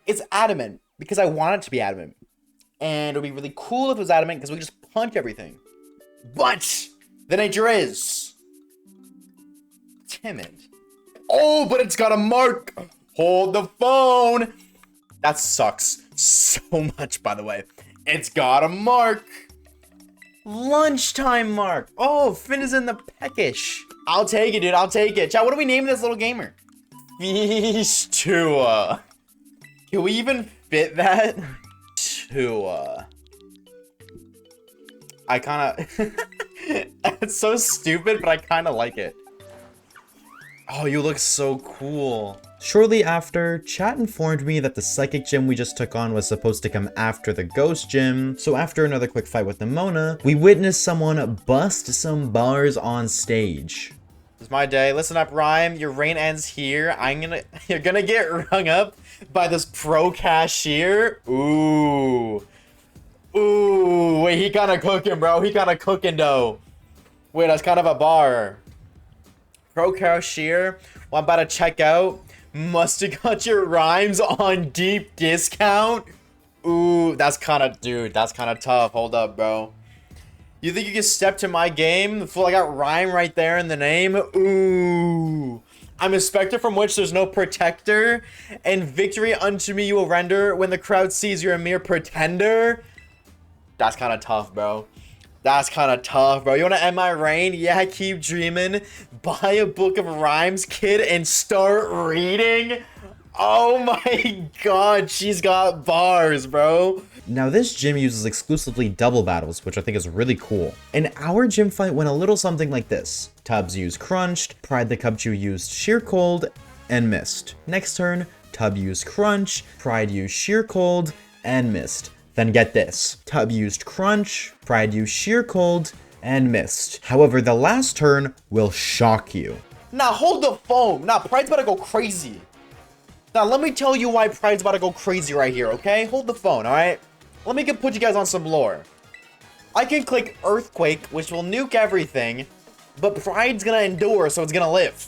Speaker 2: is adamant because I want it to be adamant. And it would be really cool if it was adamant because we just punch everything. But the nature is timid. Oh, but it's got a mark. Hold the phone. That sucks so much, by the way. It's got a mark. Lunchtime mark. Oh, Finn is in the peckish. I'll take it, dude. I'll take it. Chat, what do we name this little gamer? Feastua. Can we even fit that? Tua. I kind of... It's so stupid, but I kind of like it. Oh, you look so cool.
Speaker 1: Shortly after, chat informed me that the psychic gym we just took on was supposed to come after the ghost gym, so after another quick fight with Nimona, we witnessed someone bust some bars on stage.
Speaker 2: This is my day. Listen up, Rhyme. Your reign ends here. You're gonna get rung up by this pro cashier. Ooh. Ooh, wait, he kinda cooking, bro. He kinda cooking, though. Wait, that's kind of a bar. Pro cashier, well, I'm about to check out. Must have got your rhymes on deep discount. Ooh, that's kind of, dude, that's kind of tough. Hold up, bro. You think you can step to my game? Fool, I got rhyme right there in the name. Ooh. I'm a specter from which there's no protector, and victory unto me you will render when the crowd sees you're a mere pretender. That's kind of tough, bro. That's kind of tough, bro. You want to end my reign? Yeah, keep dreaming. Buy a book of rhymes, kid, and start reading. Oh my god, she's got bars, bro.
Speaker 1: Now this gym uses exclusively double battles, which I think is really cool. And our gym fight went a little something like this. Tubbs used Crunched, Pride the Cubchoo used Sheer Cold, and missed. Next turn, Tub used Crunch, Pride used Sheer Cold, and missed. Then get this, Tub used Crunch, Pride used Sheer Cold, and missed. However, the last turn will shock you.
Speaker 2: Now hold the phone. Now Pride's about to go crazy. Now let me tell you why Pride's about to go crazy right here, okay? Hold the phone, alright? Let me put you guys on some lore. I can click Earthquake, which will nuke everything, but Pride's gonna endure, so it's gonna live.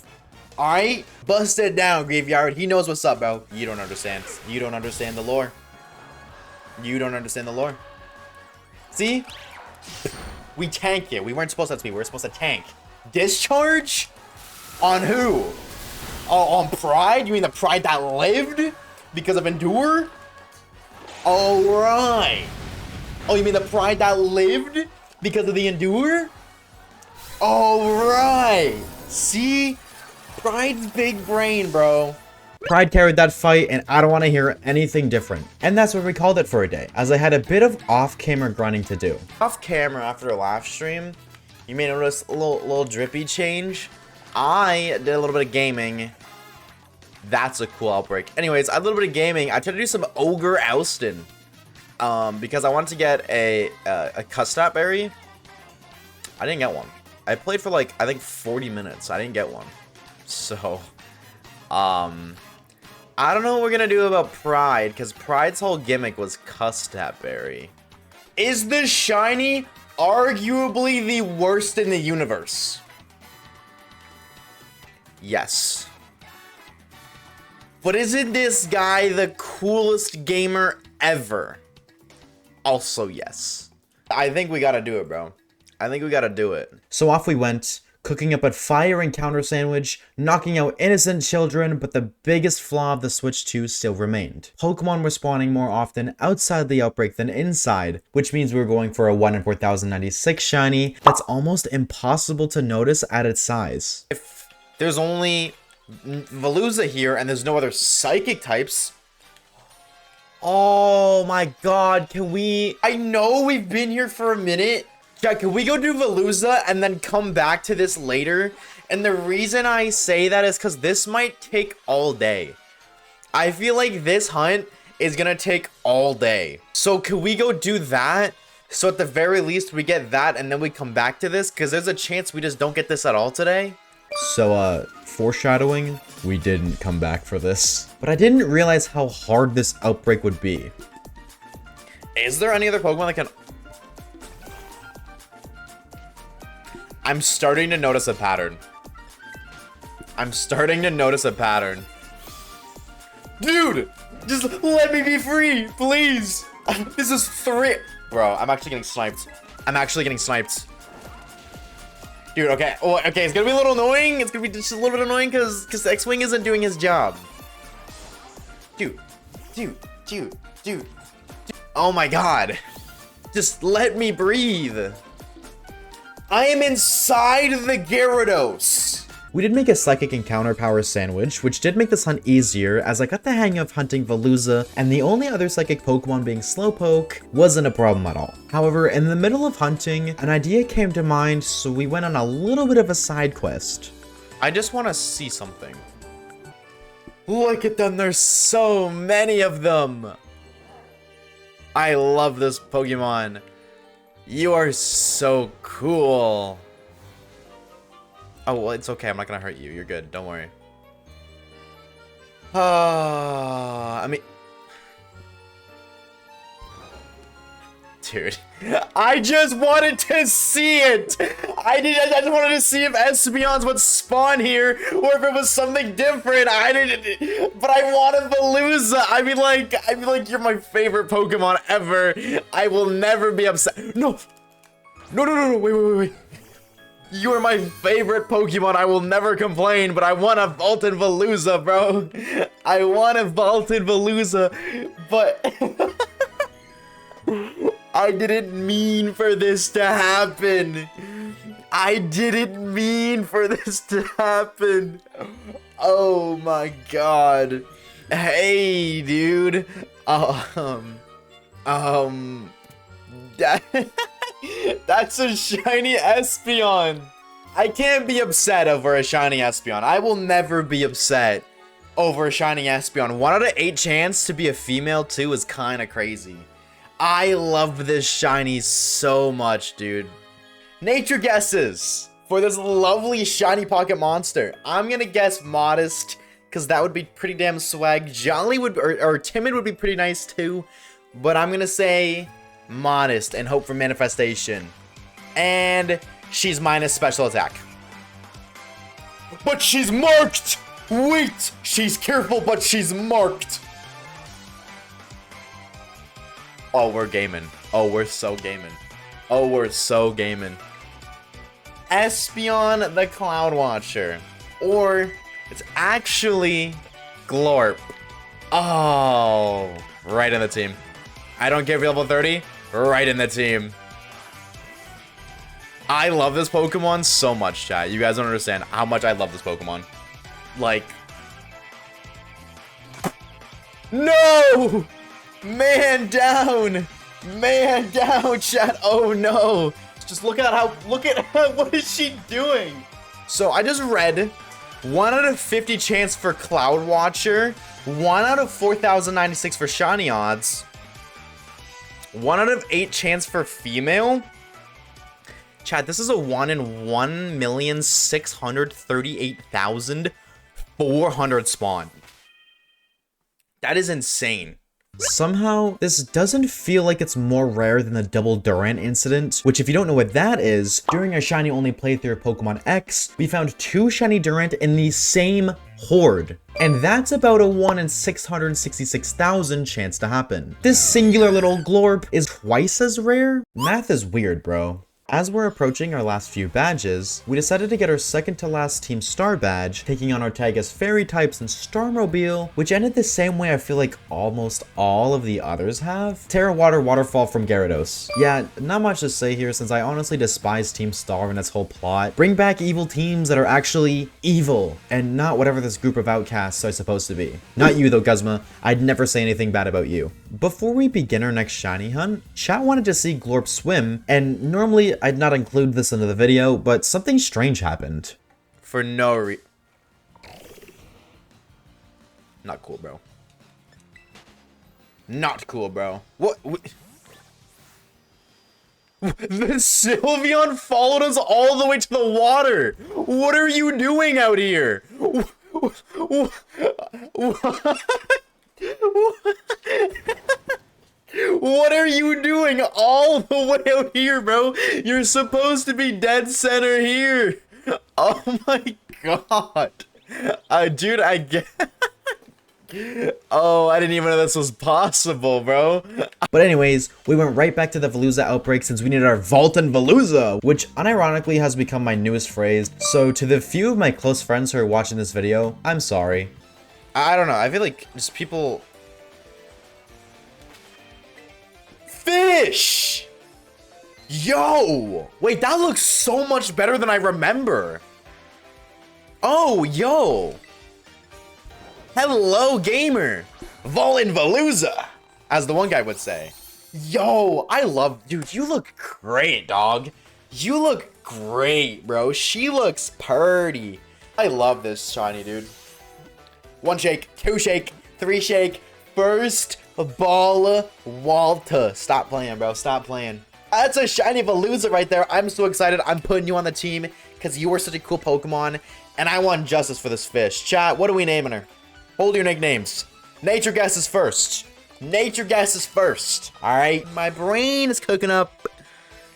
Speaker 2: Alright? Bust it down, Graveyard. He knows what's up, bro. You don't understand. You don't understand the lore. You don't understand the lore. See? We tank it. We weren't supposed to speed. We were supposed to tank. Discharge? On who? Oh, on Pride? You mean the Pride that lived? Because of Endure? Alright. Oh, you mean the Pride that lived? Because of the Endure? Alright. See? Pride's big brain, bro.
Speaker 1: Pride carried that fight, and I don't want to hear anything different. And that's what we called it for a day, as I had a bit of off-camera grinding to do.
Speaker 2: Off camera after a live stream, you may notice a little drippy change. I did a little bit of gaming. That's a cool outbreak. Anyways, I did a little bit of gaming. I tried to do some ogre ousting. Because I wanted to get a custap berry. I didn't get one. I played for like, I think 40 minutes. I didn't get one. So, I don't know what we're gonna do about Pride, because Pride's whole gimmick was custap berry. Is the shiny arguably the worst in the universe? Yes. But isn't this guy the coolest gamer ever? Also, yes. I think we gotta do it, bro. I think we gotta do it.
Speaker 1: So off we went, cooking up a fire encounter sandwich, knocking out innocent children, but the biggest flaw of the Switch 2 still remained. Pokemon were spawning more often outside the outbreak than inside, which means we were going for a 1 in 4096 shiny that's almost impossible to notice at its size.
Speaker 2: If there's only Veluza here and there's no other psychic types. Oh my god, can we... I know we've been here for a minute. Yeah, can we go do Veluza and then come back to this later? And the reason I say that is because this might take all day. I feel like this hunt is gonna take all day. So can we go do that? So at the very least we get that and then we come back to this? Because there's a chance we just don't get this at all today.
Speaker 1: So, foreshadowing, we didn't come back for this. But I didn't realize how hard this outbreak would be.
Speaker 2: Is there any other Pokemon that can... I'm starting to notice a pattern. I'm starting to notice a pattern. Dude! Just let me be free, please! This is 3... Bro, I'm actually getting sniped. I'm actually getting sniped. Dude, okay. Oh, okay, it's gonna be a little annoying. It's gonna be just a little bit annoying because the X-Wing isn't doing his job. Dude. Oh my god. Just let me breathe. I am inside the Gyarados.
Speaker 1: We did make a psychic encounter power sandwich, which did make this hunt easier as I got the hang of hunting Veluza, and the only other psychic Pokemon being Slowpoke wasn't a problem at all. However, in the middle of hunting, an idea came to mind, so we went on a little bit of a side quest.
Speaker 2: I just want to see something. Look at them, there's so many of them. I love this Pokemon. You are so cool. Oh, well, it's okay. I'm not gonna hurt you. You're good. Don't worry. I mean... Dude, I just wanted to see it. I just wanted to see if Espeons would spawn here or if it was something different. But I wanted Veluza. I mean, like, you're my favorite Pokemon ever. I will never be upset. No, wait. You are my favorite Pokemon. I will never complain, but I want a vaulted Veluza, bro. I want a vaulted Veluza, but I didn't mean for this to happen. I didn't mean for this to happen. Oh my god. Hey, dude. That's a shiny Espeon. I can't be upset over a shiny Espeon. I will never be upset over a shiny Espeon. 1 out of 8 chance to be a female too is kind of crazy. I love this shiny so much, dude. Nature guesses for this lovely shiny pocket monster. I'm gonna guess modest, because that would be pretty damn swag. Jolly would, or timid would be pretty nice too. But I'm gonna say modest and hope for manifestation. And she's minus special attack. But she's marked! Wait! She's careful, but she's marked! Oh, we're gaming. Oh, we're so gaming. Oh, we're so gaming. Espeon the Cloud Watcher. Or it's actually Glorp. Oh, right in the team. I don't care if you're level 30. Right in the team. I love this Pokemon so much, chat. You guys don't understand how much I love this Pokemon. Like... No! Man down! Man down, chat. Oh no. Just look at what is she doing? So I just read 1 out of 50 chance for Cloud Watcher, 1 out of 4,096 for shiny odds, 1 out of 8 chance for female. Chat, this is a 1 in 1,638,400 spawn. That is insane. Somehow, this doesn't feel like it's more rare than the double Durant incident, which if you don't know what that is, during our shiny only playthrough of Pokemon X, we found 2 shiny Durant in the same horde. And that's about a 1 in 666,000 chance to happen. This singular little Glorp is twice as rare? Math is weird, bro. As we're approaching our last few badges, we decided to get our second to last Team Star badge, taking on our tag as Fairy types and Starmobile, which ended the same way I feel like almost all of the others have. Terra Water Waterfall from Gyarados. Yeah, not much to say here since I honestly despise Team Star and its whole plot. Bring back evil teams that are actually evil, and not whatever this group of outcasts are supposed to be. Not you though, Guzma. I'd never say anything bad about you. Before we begin our next shiny hunt, chat wanted to see Glorp swim, and normally I'd not include this into the video, but something strange happened. For no reason. Not cool, bro. Not cool, bro. What? The Sylveon followed us all the way to the water. What are you doing out here? What are you doing all the way out here, bro? You're supposed to be dead center here. Oh my god. Dude, I get... Oh, I didn't even know this was possible, bro. But anyways, we went right back to the Veluza outbreak since we needed our Vault and Veluza, which unironically has become my newest phrase. So to the few of my close friends who are watching this video, I'm sorry. I don't know, I feel like just people... Fish! Yo! Wait, that looks so much better than I remember. Oh, yo! Hello, gamer! Volin Veluza! As the one guy would say. Yo, I love... Dude, you look great, dog. You look great, bro. She looks purty. I love this shiny, dude. 1 shake, 2 shake, 3 shake, first ball Walter. Stop playing, bro. Stop playing. That's a shiny Veluza right there. I'm so excited. I'm putting you on the team because you are such a cool Pokemon, and I want justice for this fish. Chat, what are we naming her? Hold your nicknames. Nature guesses first. Nature guesses first. All right. My brain is cooking up.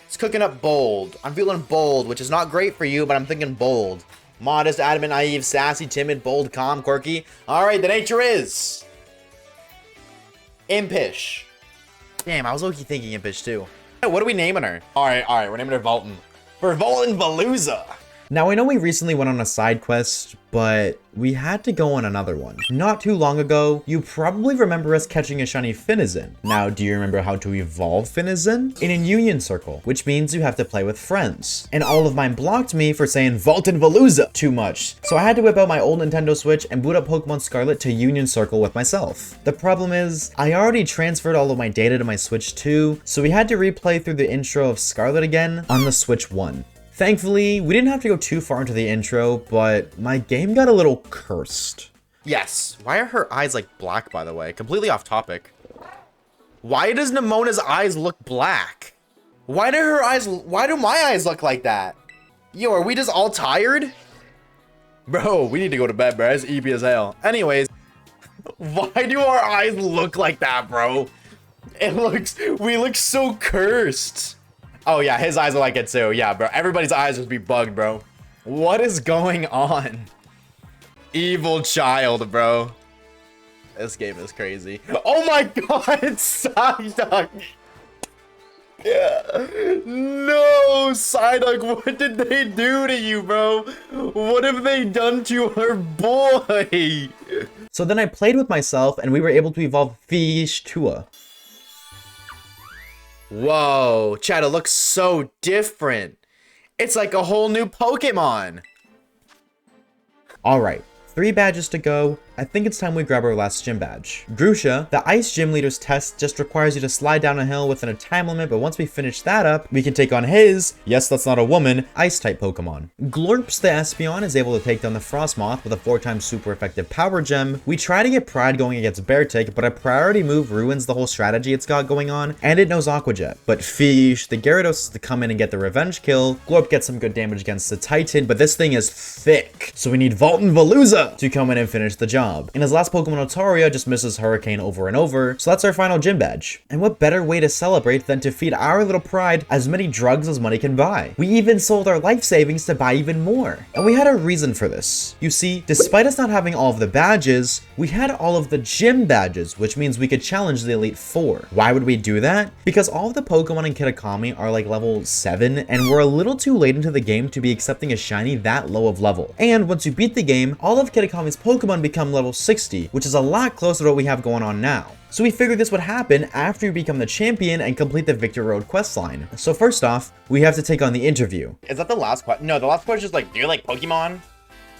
Speaker 2: It's cooking up bold. I'm feeling bold, which is not great for you, but I'm thinking bold. Modest, adamant, naive, sassy, timid, bold, calm, quirky. All right, the nature is Impish. Damn, I was low-key thinking Impish too. What are we naming her? All right, we're naming her Volton. For Volton Veluza. Now, I know we recently went on a side quest, but we had to go on another one. Not too long ago, you probably remember us catching a shiny Finizen. Now, do you remember how to evolve Finizen? In a Union Circle, which means you have to play with friends. And all of mine blocked me for saying Volton Veluza too much. So I had to whip out my old Nintendo Switch and boot up Pokemon Scarlet to Union Circle with myself. The problem is, I already transferred all of my data to my Switch 2, so we had to replay through the intro of Scarlet again on the Switch 1. Thankfully, we didn't have to go too far into the intro, but my game got a little cursed. Yes. Why are her eyes like black, by the way? Completely off topic. Why does Nemona's eyes look black? Why do my eyes look like that? Yo, are we just all tired? Bro, we need to go to bed, bro. It's EP as hell. Anyways, why do our eyes look like that, bro? We look so cursed. Oh yeah, his eyes are like it too. Yeah, bro. Everybody's eyes would be bugged, bro. What is going on? Evil child, bro. This game is crazy. Oh my god, it's Psyduck. Yeah. No, Psyduck, what did they do to you, bro? What have they done to our boy? So then I played with myself and we were able to evolve Fish-Tua. Whoa, Chad, it looks so different. It's like a whole new Pokemon.
Speaker 1: Alright, 3 badges to go. I think it's time we grab our last gym badge. Grusha, the Ice Gym Leader's test just requires you to slide down a hill within a time limit, but once we finish that up, we can take on his, yes that's not a woman, Ice-type Pokemon. Glorps the Espeon is able to take down the Frostmoth with a 4x super effective Power Gem. We try to get Pride going against Beartic, but a priority move ruins the whole strategy it's got going on, and it knows Aqua Jet. But Fish, the Gyarados is to come in and get the revenge kill. Glorp gets some good damage against the Titan, but this thing is thick, so we need Volton Veluza to come in and finish the job. And his last Pokemon, Otaria, just misses Hurricane over and over, so that's our final gym badge. And what better way to celebrate than to feed our little Pride as many drugs as money can buy? We even sold our life savings to buy even more. And we had a reason for this. You see, despite us not having all of the badges, we had all of the gym badges, which means we could challenge the Elite Four. Why would we do that? Because all of the Pokemon in Kitakami are like level 7, and we're a little too late into the game to be accepting a shiny that low of level. And once you beat the game, all of Kitakami's Pokemon become level 60, which is a lot closer to what we have going on now. So we figured this would happen after you become the champion and complete the Victor Road questline. So first off, we have to take on the interview.
Speaker 2: Is that the last question? No, the last question is like, do you like Pokemon?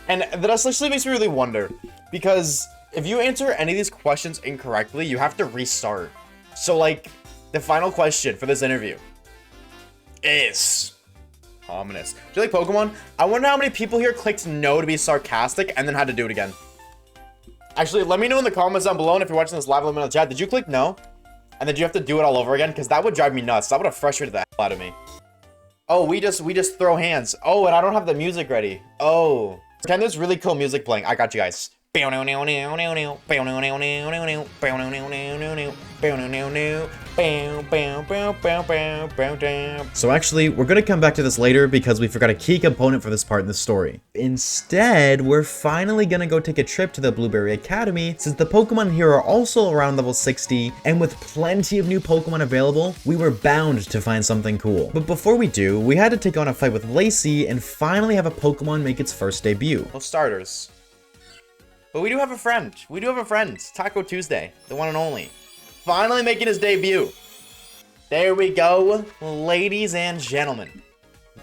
Speaker 2: And that actually makes me really wonder, because if you answer any of these questions incorrectly, you have to restart. So like, the final question for this interview is ominous. Do you like Pokemon? I wonder how many people here clicked no to be sarcastic and then had to do it again. Actually, let me know in the comments down below, and if you're watching this live, let me know in the chat. Did you click no? And did you have to do it all over again? Because that would drive me nuts. That would have frustrated the hell out of me. Oh, we just throw hands. Oh, and I don't have the music ready. Oh. Can there's really cool music playing. I got you guys.
Speaker 1: So actually, we're gonna come back to this later because we forgot a key component for this part in the story. Instead, we're finally gonna go take a trip to the Blueberry Academy since the Pokemon here are also around level 60, and with plenty of new Pokemon available, we were bound to find something cool. But before we do, we had to take on a fight with Lacey and finally have a Pokemon make its first debut.
Speaker 2: No starters. But we do have a friend. We do have a friend. Taco Tuesday, the one and only. Finally making his debut. There we go, ladies and gentlemen.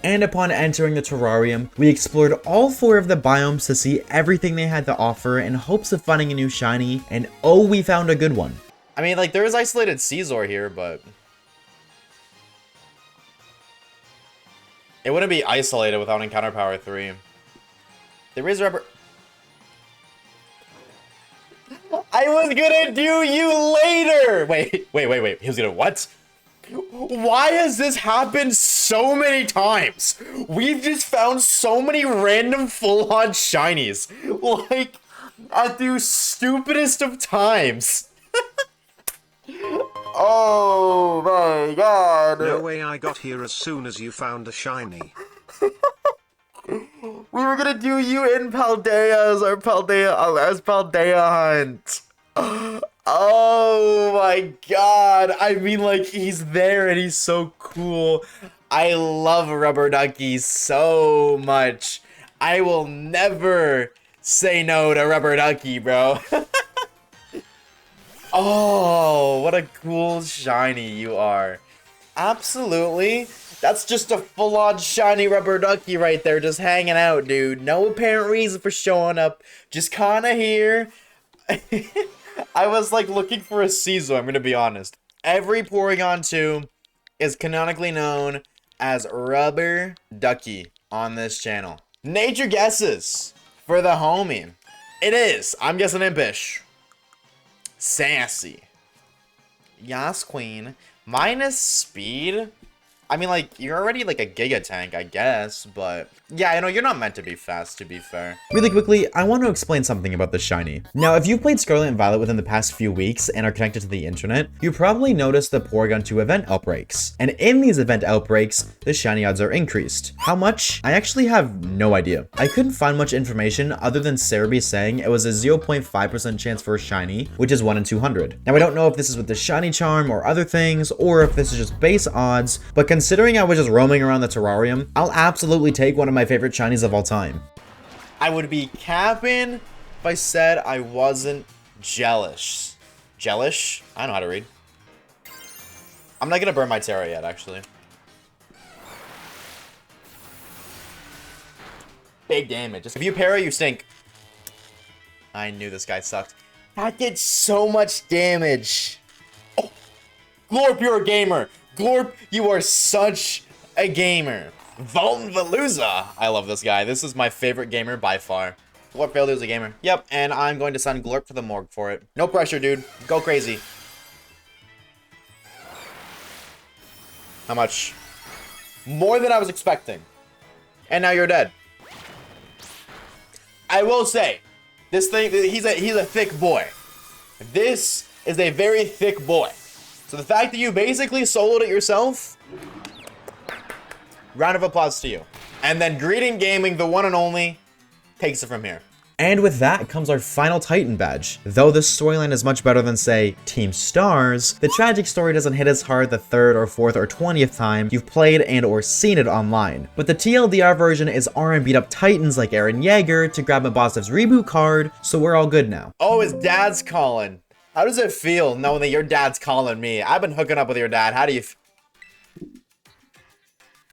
Speaker 1: And upon entering the terrarium, we explored all 4 of the biomes to see everything they had to offer in hopes of finding a new shiny, and oh, we found a good one.
Speaker 2: I mean, like, there is isolated Caesar here, but it wouldn't be isolated without Encounter Power 3. There is rubber. I was gonna do you later! Wait. He was gonna what? Why has this happened so many times? We've just found so many random full-on shinies. Like, at the stupidest of times. Oh my god.
Speaker 4: No way I got here as soon as you found a shiny.
Speaker 2: We were gonna do you in Paldea as our Paldea hunt. Oh my god. I mean, like, he's there and he's so cool. I love Rubber Ducky so much. I will never say no to Rubber Ducky, bro. Oh, what a cool shiny you are. Absolutely. That's just a full-on shiny Rubber Ducky right there, just hanging out, dude. No apparent reason for showing up. Just kinda here. I was, like, looking for a Caesar, I'm gonna be honest. Every Porygon 2 is canonically known as Rubber Ducky on this channel. Nature guesses for the homie. It is, I'm guessing Impish. Sassy. Yas Queen. Minus speed? I mean, like, you're already like a Giga Tank, I guess, but yeah, I know you're not meant to be fast, to be fair.
Speaker 1: Really quickly, I want to explain something about the shiny. Now, if you've played Scarlet and Violet within the past few weeks and are connected to the internet, you probably noticed the Porygon 2 event outbreaks. And in these event outbreaks, the shiny odds are increased. How much? I actually have no idea. I couldn't find much information other than Cerebi saying it was a 0.5% chance for a shiny, which is 1 in 200. Now, I don't know if this is with the shiny charm or other things, or if this is just base odds, but considering I was just roaming around the terrarium, I'll absolutely take one of my favorite shinies of all time.
Speaker 2: I would be capping if I said I wasn't jealous. Jealous? I don't know how to read. I'm not gonna burn my Terra yet, actually. big damage. If you parry, you stink. I knew this guy sucked. That did so much damage. Oh, Glorp, you're a gamer. Glorp, you are such a gamer. Volton Veluza. I love this guy. This is my favorite gamer by far. Glorp Veluza a gamer. Yep, and I'm going to send Glorp to the morgue for it. No pressure, dude. Go crazy. How much? More than I was expecting. And now you're dead. I will say, this thing, he's a thick boy. This is a very thick boy. So the fact that you basically soloed it yourself, round of applause to you. And then Greeting Gaming, the one and only, takes it from here.
Speaker 1: And with that comes our final Titan badge. Though the storyline is much better than, say, Team Stars, the tragic story doesn't hit as hard the 3rd or 4th or 20th time you've played and or seen it online. But the TLDR version is R and beat up Titans like Eren Yeager to grab Mabasev's reboot card, so we're all good now.
Speaker 2: Oh, his dad's calling. How does it feel knowing that your dad's calling me? I've been hooking up with your dad. How do you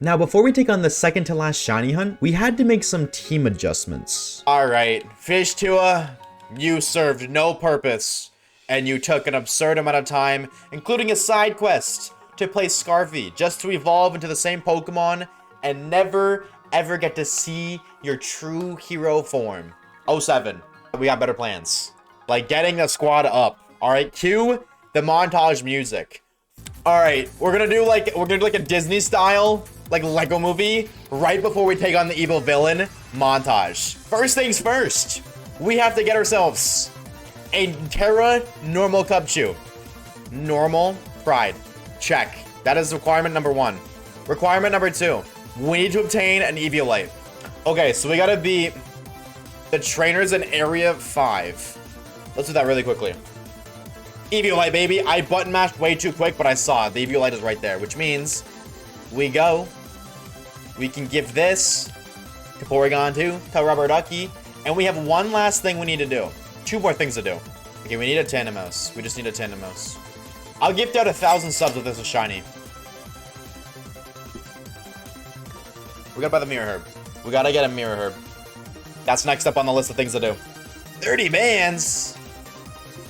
Speaker 1: Now, before we take on the second to last shiny hunt, we had to make some team adjustments.
Speaker 2: Alright, Fish Tua, you served no purpose, and you took an absurd amount of time, including a side quest, to play Scarfy, just to evolve into the same Pokemon, and never, ever get to see your true hero form. 07, we got better plans. Like getting a squad up. Alright, cue the montage music. Alright, we're gonna do like a Disney style, like Lego movie, right before we take on the evil villain montage. First things first, we have to get ourselves a Terra normal Cubchoo. Normal Pride. Check. That is requirement number 1. Requirement number 2, we need to obtain an Eviolite. Okay, so we gotta beat the trainers in Area 5. Let's do that really quickly. Eviolite, baby. I button mashed way too quick, but I saw it. The Eviolite is right there, which means we go. We can give this to Porygon 2, to Rubber Ducky, and we have one last thing we need to do. 2 more things to do. Okay, we need a Tandemos. We just need a Tandemos. I'll gift out 1,000 subs if this is shiny. We gotta buy the Mirror Herb. We gotta get a Mirror Herb. That's next up on the list of things to do. 30 bands?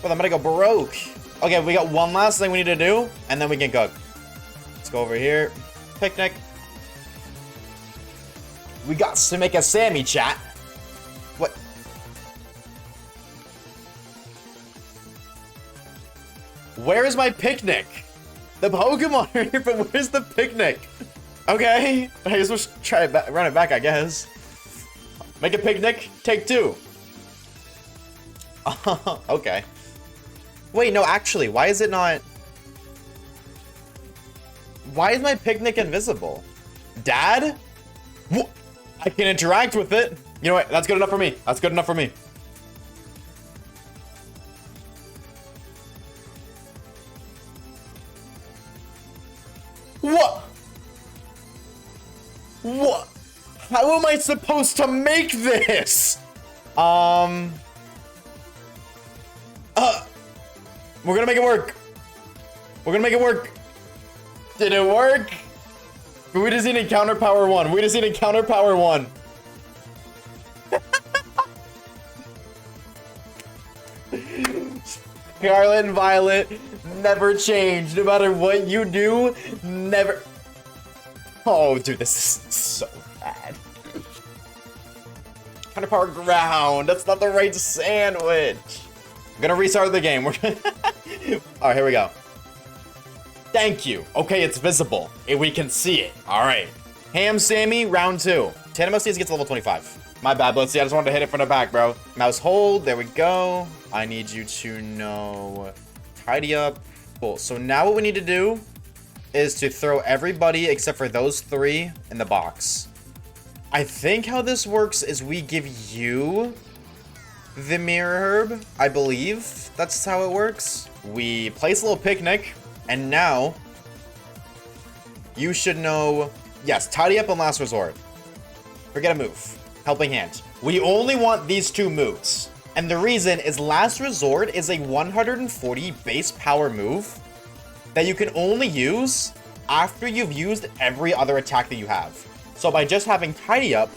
Speaker 2: Well, I'm gonna go broke. Okay, we got one last thing we need to do, and then we can cook. Let's go over here. Picnic. We got to make a Sammy, chat. What? Where is my picnic? The Pokemon are here, but where's the picnic? Okay, I guess we'll try it back, run it back, I guess. Make a picnic, take 2. Okay. Wait, no, actually, why is it not... Why is my picnic invisible? Dad? What? I can interact with it. You know what? That's good enough for me. That's good enough for me. What? What? How am I supposed to make this? We're gonna make it work. We're gonna make it work. Did it work? We just need encounter power 1. We just need encounter power 1. Scarlet and Violet never change. No matter what you do, never. Oh, dude, this is so bad. Encounter power ground. That's not the right sandwich. I'm gonna restart the game. We're Alright, here we go. Thank you. Okay, it's visible. We can see it. Alright. Ham Sammy, round 2. Tandemos needs to get to level 25. My bad, let's see. I just wanted to hit it from the back, bro. Mouse hold. There we go. I need you to know. Tidy up. Cool. So now what we need to do is to throw everybody except for those 3 in the box. I think how this works is we give you the Mirror Herb, I believe that's how it works. We place a little picnic, and now you should know, yes, tidy up on last resort. Forget a move. Helping hand. We only want these 2 moves. And the reason is last resort is a 140 base power move that you can only use after you've used every other attack that you have. So by just having tidy up,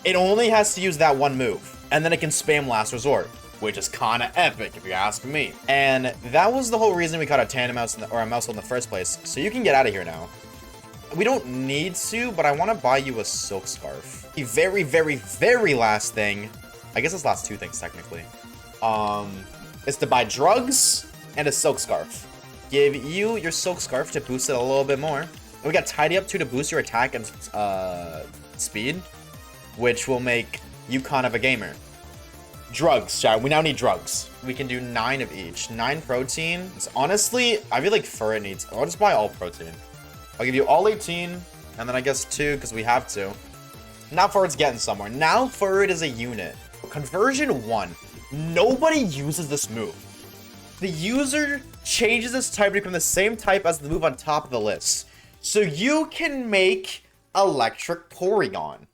Speaker 2: It only has to use that one move, and then it can spam Last Resort, which is kinda epic if you ask me. And that was the whole reason we caught a Tandem Mouse or a Mouse in the first place, so you can get out of here now. We don't need to, but I want to buy you a Silk Scarf. The very, very, very last thing, I guess it's last two things technically, is to buy drugs and a Silk Scarf. Give you your Silk Scarf to boost it a little bit more. And we got Tidy Up to boost your attack and speed, which will make you kind of a gamer. Drugs, chat. We now need drugs. We can do 9 of each. 9 protein. It's honestly, I feel like Furret needs. I'll just buy all protein. I'll give you all 18, and then I guess 2 because we have to. Now Furret's getting somewhere. Now Furret is a unit. Conversion 1. Nobody uses this move. The user changes its type to become the same type as the move on top of the list. So you can make Electric Porygon.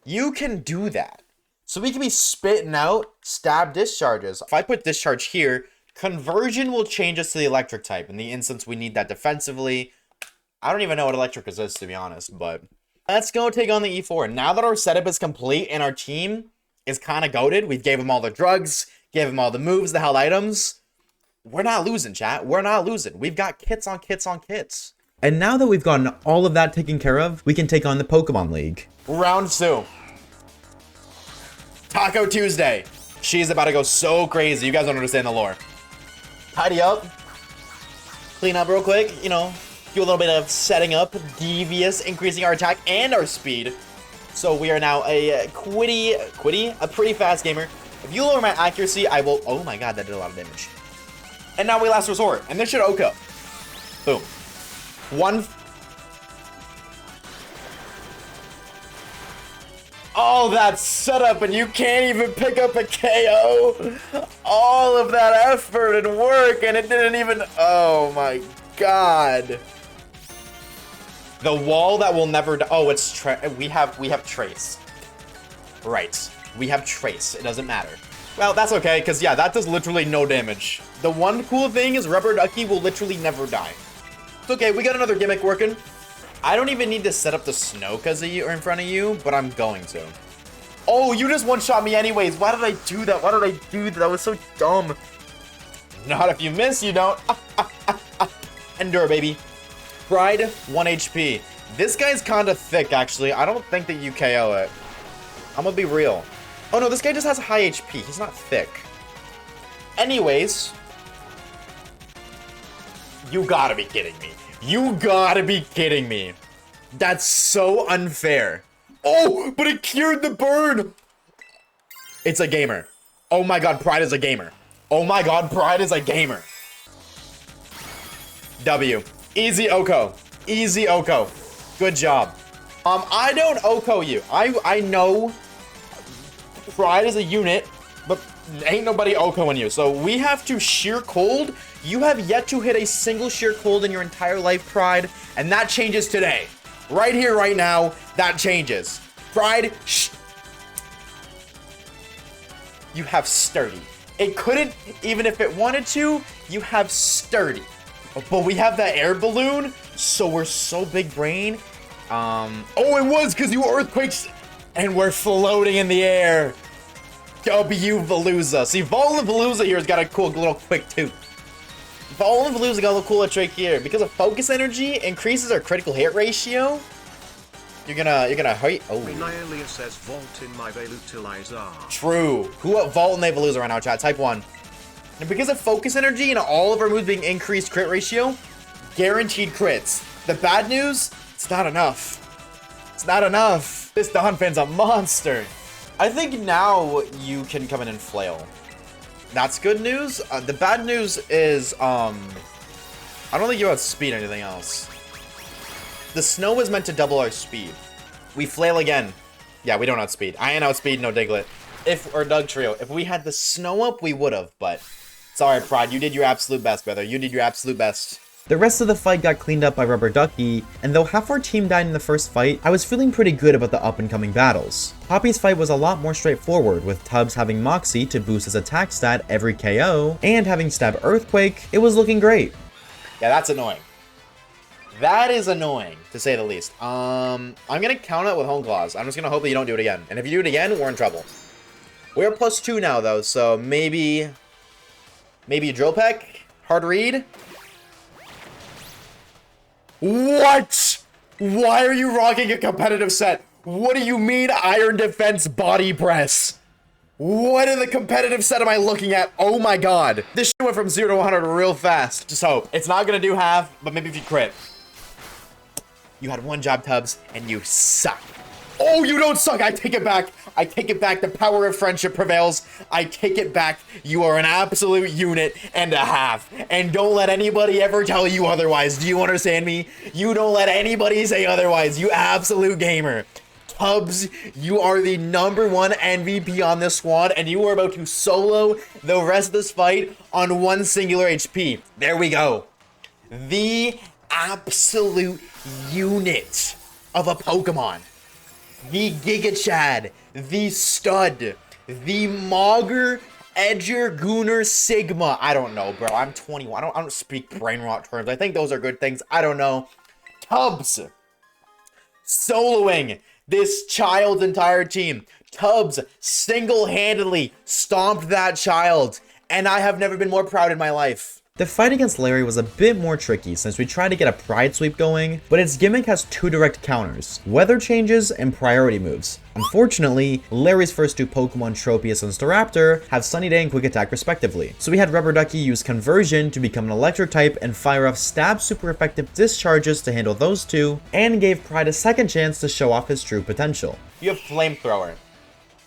Speaker 2: You can do that. So we can be spitting out stab discharges. If I put discharge here, conversion will change us to the electric type. In the instance we need that defensively. I don't even know what electric is, to be honest, but let's go take on the E4. Now that our setup is complete and our team is kind of goated, we gave them all the drugs, gave them all the moves, the held items. We're not losing, chat. We're not losing. We've got kits on kits on kits.
Speaker 1: And now that we've gotten all of that taken care of, we can take on the Pokemon League.
Speaker 2: Round 2. Taco Tuesday. She's about to go so crazy. You guys don't understand the lore. Tidy up. Clean up real quick. You know, do a little bit of setting up. Devious, increasing our attack and our speed. So we are now a a pretty fast gamer. If you lower my accuracy, I will... Oh my god, that did a lot of damage. And now we Last Resort. And this should Oko. Boom. One... Oh, that setup, and you can't even pick up a KO. All of that effort and work, and it didn't even... Oh my god. The wall that will never... Oh, it's... We have Trace. Right. We have Trace. It doesn't matter. Well, that's okay, because, yeah, that does literally no damage. The one cool thing is Rubber Ducky will literally never die. It's okay. We got another gimmick working. I don't even need to set up the snow because of you or in front of you, but I'm going to. Oh, you just one-shot me anyways. Why did I do that? Why did I do that? That was so dumb. Not if you miss, you don't. Endure, baby. Pride, 1 HP. This guy's kind of thick, actually. I don't think that you KO it. I'm gonna be real. Oh, no, this guy just has high HP. He's not thick. Anyways. You gotta be kidding me. You gotta be kidding me. That's so unfair. Oh, but it cured the burn. It's a gamer. Oh my god, Pride is a gamer. Oh my god, Pride is a gamer. W. Easy Oko. Easy Oko. Good job. I don't Oko you. I know Pride is a unit, but ain't nobody Okoing you. So we have to sheer cold. You have yet to hit a single sheer cold in your entire life, Pride, and that changes today. Right here, right now, that changes. Pride, shh. You have Sturdy. It couldn't, even if it wanted to, you have Sturdy. But we have that air balloon, so we're so big brain. Oh, it was because you earthquakes, and we're floating in the air. W Veluza. See, Vol and Veluza here has got a cool little quick too. Vol and Veluza got a little cooler trick here. Because of focus energy increases our critical hit ratio. You're gonna hit. Oh.
Speaker 4: Nialia says vault in my Velutilizer.
Speaker 2: True. Who Vault and they Veluza right now, chat? Type 1. And because of focus energy and all of our moves being increased crit ratio, guaranteed crits. The bad news, it's not enough. It's not enough. This Donphan's a monster. I think now you can come in and flail. That's good news. The bad news is, I don't think you have speed or anything else. The snow is meant to double our speed. We flail again. Yeah, we don't outspeed. I ain't outspeed, no Diglett. Or Doug Trio. If we had the snow up, we would have, but it's alright, Pride. You did your absolute best, brother. You did your absolute best.
Speaker 1: The rest of the fight got cleaned up by Rubber Ducky, and though half our team died in the first fight, I was feeling pretty good about the up-and-coming battles. Poppy's fight was a lot more straightforward, with Tubbs having Moxie to boost his attack stat every KO, and having Stab Earthquake. It was looking great.
Speaker 2: Yeah, that's annoying. That is annoying, to say the least. I'm gonna count it with Home Claws. I'm just gonna hope that you don't do it again. And if you do it again, we're in trouble. We're +2 now, though, so maybe Drill Peck? Hard Read? What? Why are you rocking a competitive set? What do you mean Iron Defense Body Press? What in the competitive set am I looking at? Oh my god. This shit went from 0 to 100 real fast. Just hope. It's not gonna do half, but maybe if you crit. You had one job, Tubbs, and you suck. Oh, you don't suck. I take it back. I take it back. The power of friendship prevails. I take it back. You are an absolute unit and a half. And don't let anybody ever tell you otherwise. Do you understand me? You don't let anybody say otherwise. You absolute gamer. Tubbs, you are the #1 MVP on this squad, and you are about to solo the rest of this fight on one singular HP. There we go. The absolute unit of a Pokemon. The Giga Chad, the Stud, the Mogger, Edger, Gooner, Sigma. I don't know, bro. I'm 21. I don't speak brain rot terms. I think those are good things. I don't know. Tubbs, soloing this child's entire team. Tubbs single-handedly stomped that child, and I have never been more proud in my life.
Speaker 1: The fight against Larry was a bit more tricky since we tried to get a pride sweep going, but its gimmick has 2 direct counters, weather changes and priority moves. Unfortunately, Larry's first 2 Pokemon, Tropius and Staraptor, have Sunny Day and Quick Attack respectively, so we had Rubber Ducky use Conversion to become an electric type and fire off Stab super effective discharges to handle those 2, and gave Pride a second chance to show off his true potential.
Speaker 2: You have Flamethrower.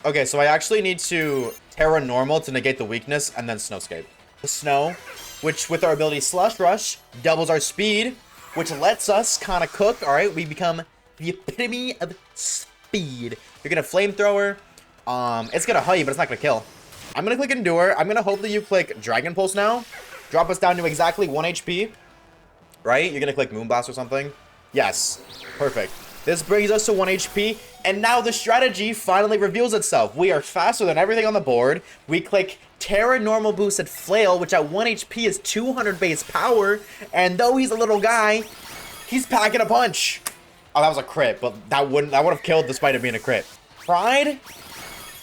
Speaker 2: Okay, so I actually need to Terra Normal to negate the weakness and then Snowscape. The Snow, which with our ability Slush Rush, doubles our speed, which lets us kind of cook. All right, we become the epitome of speed. You're gonna Flamethrower. It's gonna hurt you, but it's not gonna kill. I'm gonna click Endure. I'm gonna hope that you click Dragon Pulse now. Drop us down to exactly 1 HP. Right? You're gonna click Moonblast or something. Yes, perfect. This brings us to 1 HP, and now the strategy finally reveals itself. We are faster than everything on the board. We click Terra Normal Boosted Flail, which at 1 HP is 200 base power, and though he's a little guy, he's packing a punch. Oh, that was a crit, but that would have killed despite it being a crit. Pride?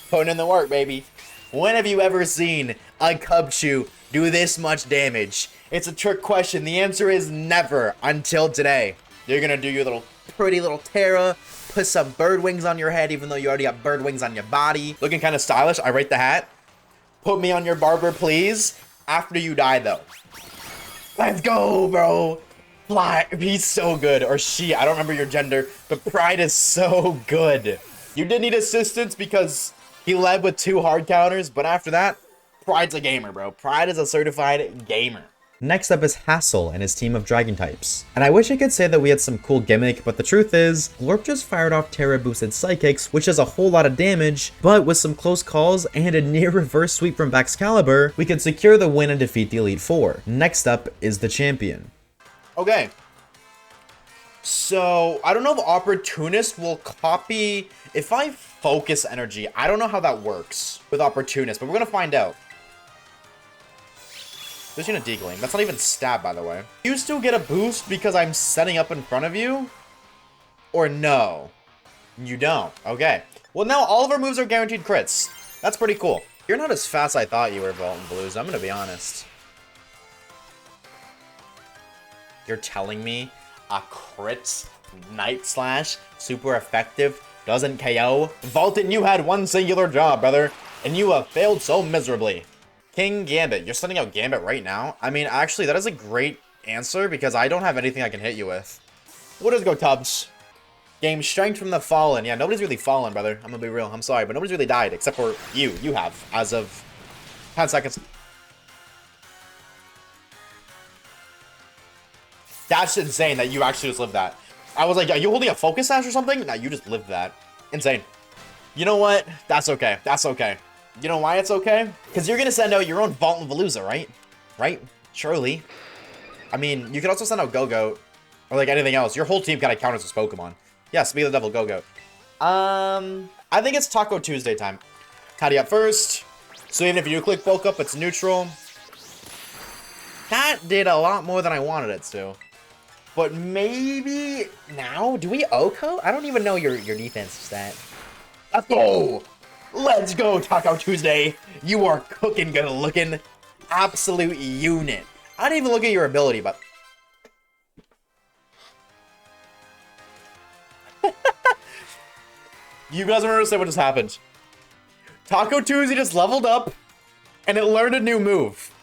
Speaker 2: Putting in the work, baby. When have you ever seen a Cubchoo do this much damage? It's a trick question. The answer is never until today. You're gonna do your little pretty little Terra, put some bird wings on your head, even though you already got bird wings on your body. Looking kind of stylish. I rate the hat. Put me on your barber, please. After you die, though. Let's go, bro. Fly. He's so good. Or she. I don't remember your gender. But Pride is so good. You did need assistance because he led with 2 hard counters. But after that, Pride's a gamer, bro. Pride is a certified gamer.
Speaker 1: Next up is Hassel and his team of Dragon types. And I wish I could say that we had some cool gimmick, but the truth is, Glorp just fired off Terra boosted Psychics, which does a whole lot of damage, but with some close calls and a near reverse sweep from Baxcalibur, we could secure the win and defeat the Elite Four. Next up is the champion.
Speaker 2: Okay. So, I don't know if Opportunist will copy... If I focus energy, I don't know how that works with Opportunist, but we're gonna find out. There's gonna Deagling. That's not even stab, by the way. You still get a boost because I'm setting up in front of you? Or no? You don't. Okay. Well, now all of our moves are guaranteed crits. That's pretty cool. You're not as fast as I thought you were, Vault and Blues. I'm gonna be honest. You're telling me a crit Night Slash, super effective, doesn't KO? Vaultin, you had one singular job, brother, and you have failed so miserably. King Gambit. You're sending out Gambit right now? I mean, actually, that is a great answer because I don't have anything I can hit you with. We'll just go Tubbs. Game Strength from the Fallen. Yeah, nobody's really fallen, brother. I'm gonna be real. I'm sorry, but nobody's really died except for you. You have, as of 10 seconds. That's insane that you actually just lived that. I was like, are you holding a Focus Sash or something? No, you just lived that. Insane. You know what? That's okay. That's okay. You know why it's okay? Because you're going to send out your own Vault and Veluza, right? Right? Surely. I mean, you could also send out Go-Goat. Or like anything else. Your whole team kind of counters as Pokemon. Yes, be the devil, Go-Goat. I think it's Taco Tuesday time. Tidy up first. So even if you do click Bulk Up, it's neutral. That did a lot more than I wanted it to. But maybe now? Do we Oko? I don't even know your defense stat. Let's go! Let's go, Taco Tuesday! You are cooking good looking. Absolute unit. I didn't even look at your ability, but... You guys don't understand what just happened. Taco Tuesday just leveled up, and it learned a new move.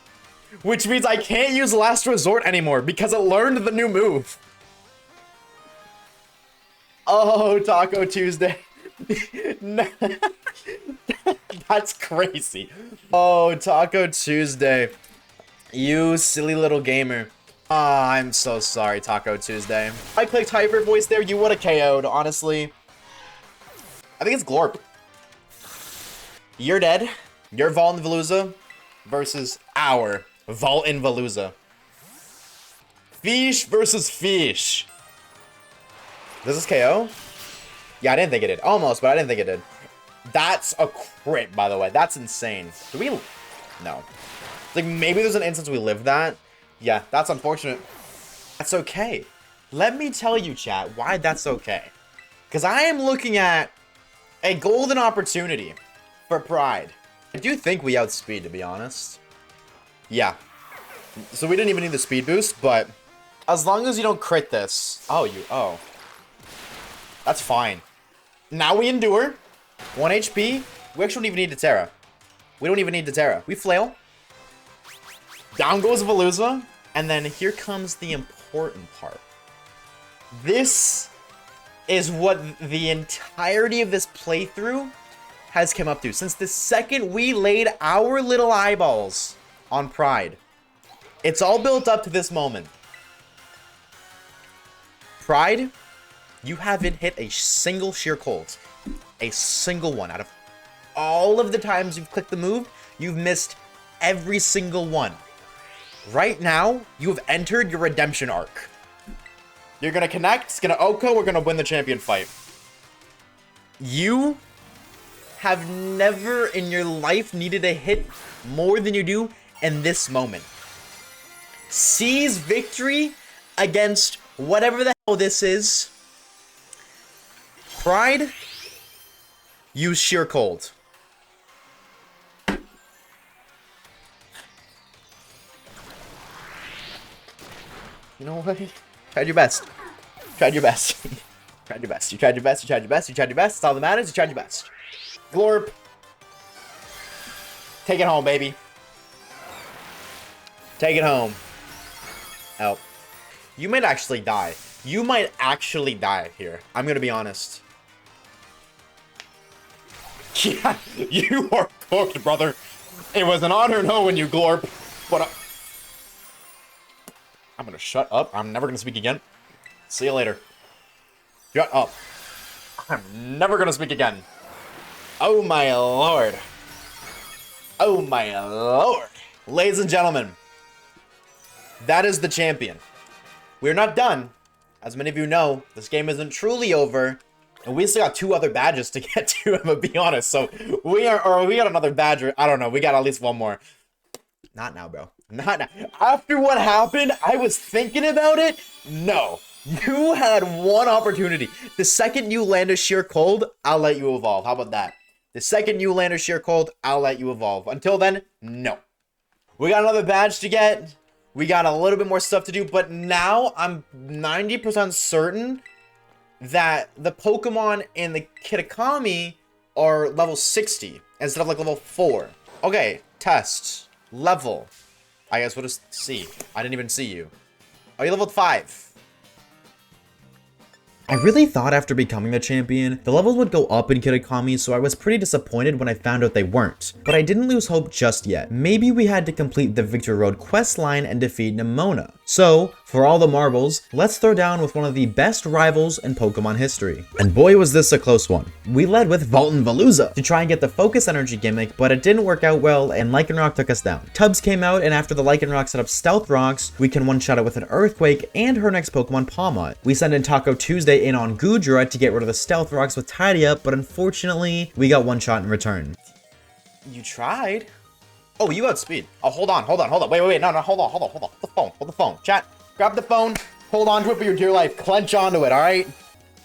Speaker 2: Which means I can't use Last Resort anymore, because it learned the new move. Oh, Taco Tuesday. That's crazy. Oh, Taco Tuesday. You silly little gamer. Ah, I'm so sorry, Taco Tuesday. I clicked Hyper Voice there, you would have KO'd, honestly. I think it's Glorp. You're dead. You're Vault and Veluza versus our Vault and Veluza. Fish versus Fish. Does this KO? Yeah, I didn't think it did. Almost, but I didn't think it did. That's a crit, by the way. That's insane. Do we... No. Like, maybe there's an instance we lived that. Yeah, that's unfortunate. That's okay. Let me tell you, chat, why that's okay. Because I am looking at a golden opportunity for Pride. I do think we outspeed, to be honest. Yeah. So we didn't even need the speed boost, but as long as you don't crit this. Oh. That's fine. Now we endure. 1 HP. We actually don't even need the Terra. We don't even need the Terra. We flail. Down goes Veluza. And then here comes the important part. This is what the entirety of this playthrough has come up to. Since the second we laid our little eyeballs on Pride. It's all built up to this moment. Pride, you haven't hit a single sheer cold. A single one. Out of all of the times you've clicked the move, you've missed every single one. Right now, you have entered your redemption arc. You're gonna connect, it's gonna Oko, we're gonna win the champion fight. You have never in your life needed a hit more than you do in this moment. Seize victory against whatever the hell this is. Pride, use sheer cold. You know what? Tried your best. Tried your best. Tried your best. You tried your best. You tried your best. You tried your best. That's all that matters. You tried your best. Glorp. Take it home, baby. Take it home. Help. You might actually die. You might actually die here. I'm gonna be honest. Yeah, you are cooked, brother. It was an honor knowing you, Glorp. But I'm gonna shut up. I'm never gonna speak again. See you later. Shut up. I'm never gonna speak again. Oh my lord. Oh my lord. Ladies and gentlemen, that is the champion. We're not done. As many of you know, this game isn't truly over. And we still got 2 other badges to get to, I'm gonna be honest. So we got another badge. I don't know. We got at least 1 more. Not now, bro. Not now. After what happened, I was thinking about it. No. You had 1 opportunity. The second you land a sheer cold, I'll let you evolve. How about that? The second you land a sheer cold, I'll let you evolve. Until then, no. We got another badge to get. We got a little bit more stuff to do. But now I'm 90% certain that the Pokemon in the Kitakami are level 60 instead of like level 4. Okay, test. Level. I guess we'll just see. I didn't even see you. Are you level 5?
Speaker 1: I really thought after becoming the champion, the levels would go up in Kitakami, so I was pretty disappointed when I found out they weren't. But I didn't lose hope just yet. Maybe we had to complete the Victory Road quest line and defeat Nemona. So, for all the marbles, let's throw down with one of the best rivals in Pokemon history. And boy was this a close one. We led with Vault and Veluza to try and get the Focus Energy gimmick, but it didn't work out well and Lycanroc took us down. Tubbs came out, and after the Lycanroc set up Stealth Rocks, we can one-shot it with an Earthquake and her next Pokemon Pawmot. We send in Taco Tuesday in on Goodra to get rid of the Stealth Rocks with Tidy Up, but unfortunately, we got one shot in return.
Speaker 2: You tried? Oh, you outspeed. Oh, hold on. Wait. No, hold on. Hold the phone. Chat, grab the phone. Hold on to it for your dear life. Clench onto it, all right?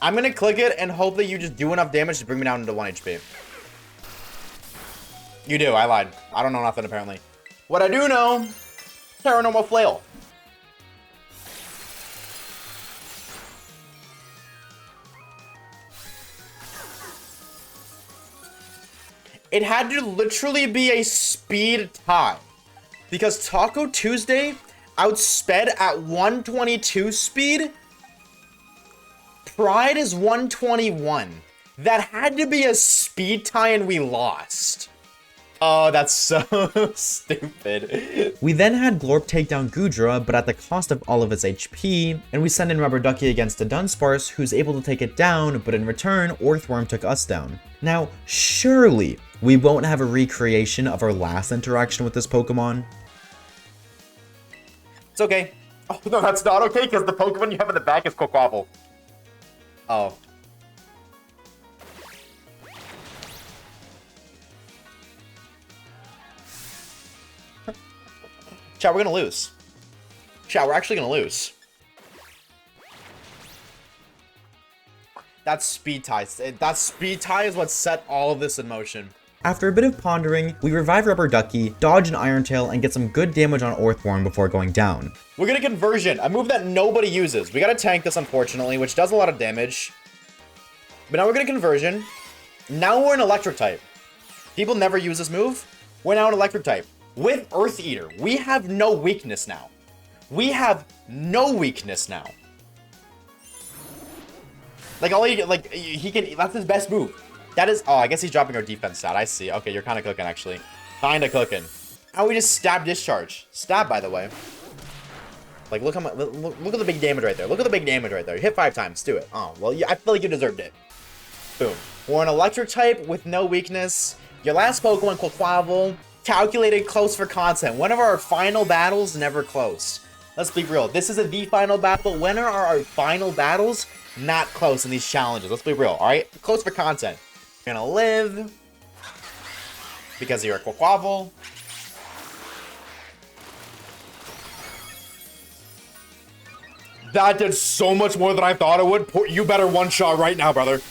Speaker 2: I'm gonna click it and hope that you just do enough damage to bring me down into 1 HP. You do, I lied. I don't know nothing, apparently. What I do know, paranormal flail. It had to literally be a speed tie. Because Taco Tuesday outsped at 122 speed. Pride is 121. That had to be a speed tie and we lost. Oh, that's so stupid.
Speaker 1: We then had Glorp take down Gudra, but at the cost of all of its HP, and we send in Rubber Ducky against a Dunsparce, who's able to take it down, but in return, Orthworm took us down. Now, surely, we won't have a recreation of our last interaction with this Pokemon.
Speaker 2: It's okay. Oh, no, that's not okay, because the Pokemon you have in the back is Quaquaval. Oh. Chat, we're gonna lose. Chat, we're actually gonna lose. That speed tie. That speed tie is what set all of this in motion.
Speaker 1: After a bit of pondering, we revive Rubber Ducky, dodge an Iron Tail, and get some good damage on Orthworm before going down.
Speaker 2: We're gonna conversion, a move that nobody uses. We gotta tank this, unfortunately, which does a lot of damage. But now we're gonna conversion. Now we're an electric type. People never use this move. We're now an electric type. With Earth Eater, we have no weakness now. We have no weakness now. Like, he can, that's his best move. That is, oh, I guess he's dropping our defense stat. I see. Okay, you're kind of cooking, actually. Kind of cooking. How we just stab discharge. Stab, by the way. Like, look at the big damage right there. Look at the big damage right there. You hit 5 times. Do it. Oh, well, I feel like you deserved it. Boom. We're an electric type with no weakness. Your last Pokemon, Quaquaval, calculated close for content. One of our final battles, never close. Let's be real. This isn't the final battle. When are our final battles not close in these challenges? Let's be real, all right? Close for content. You're gonna live because you're a Quaquaval. That did so much more than I thought it would. You better one-shot right now, brother.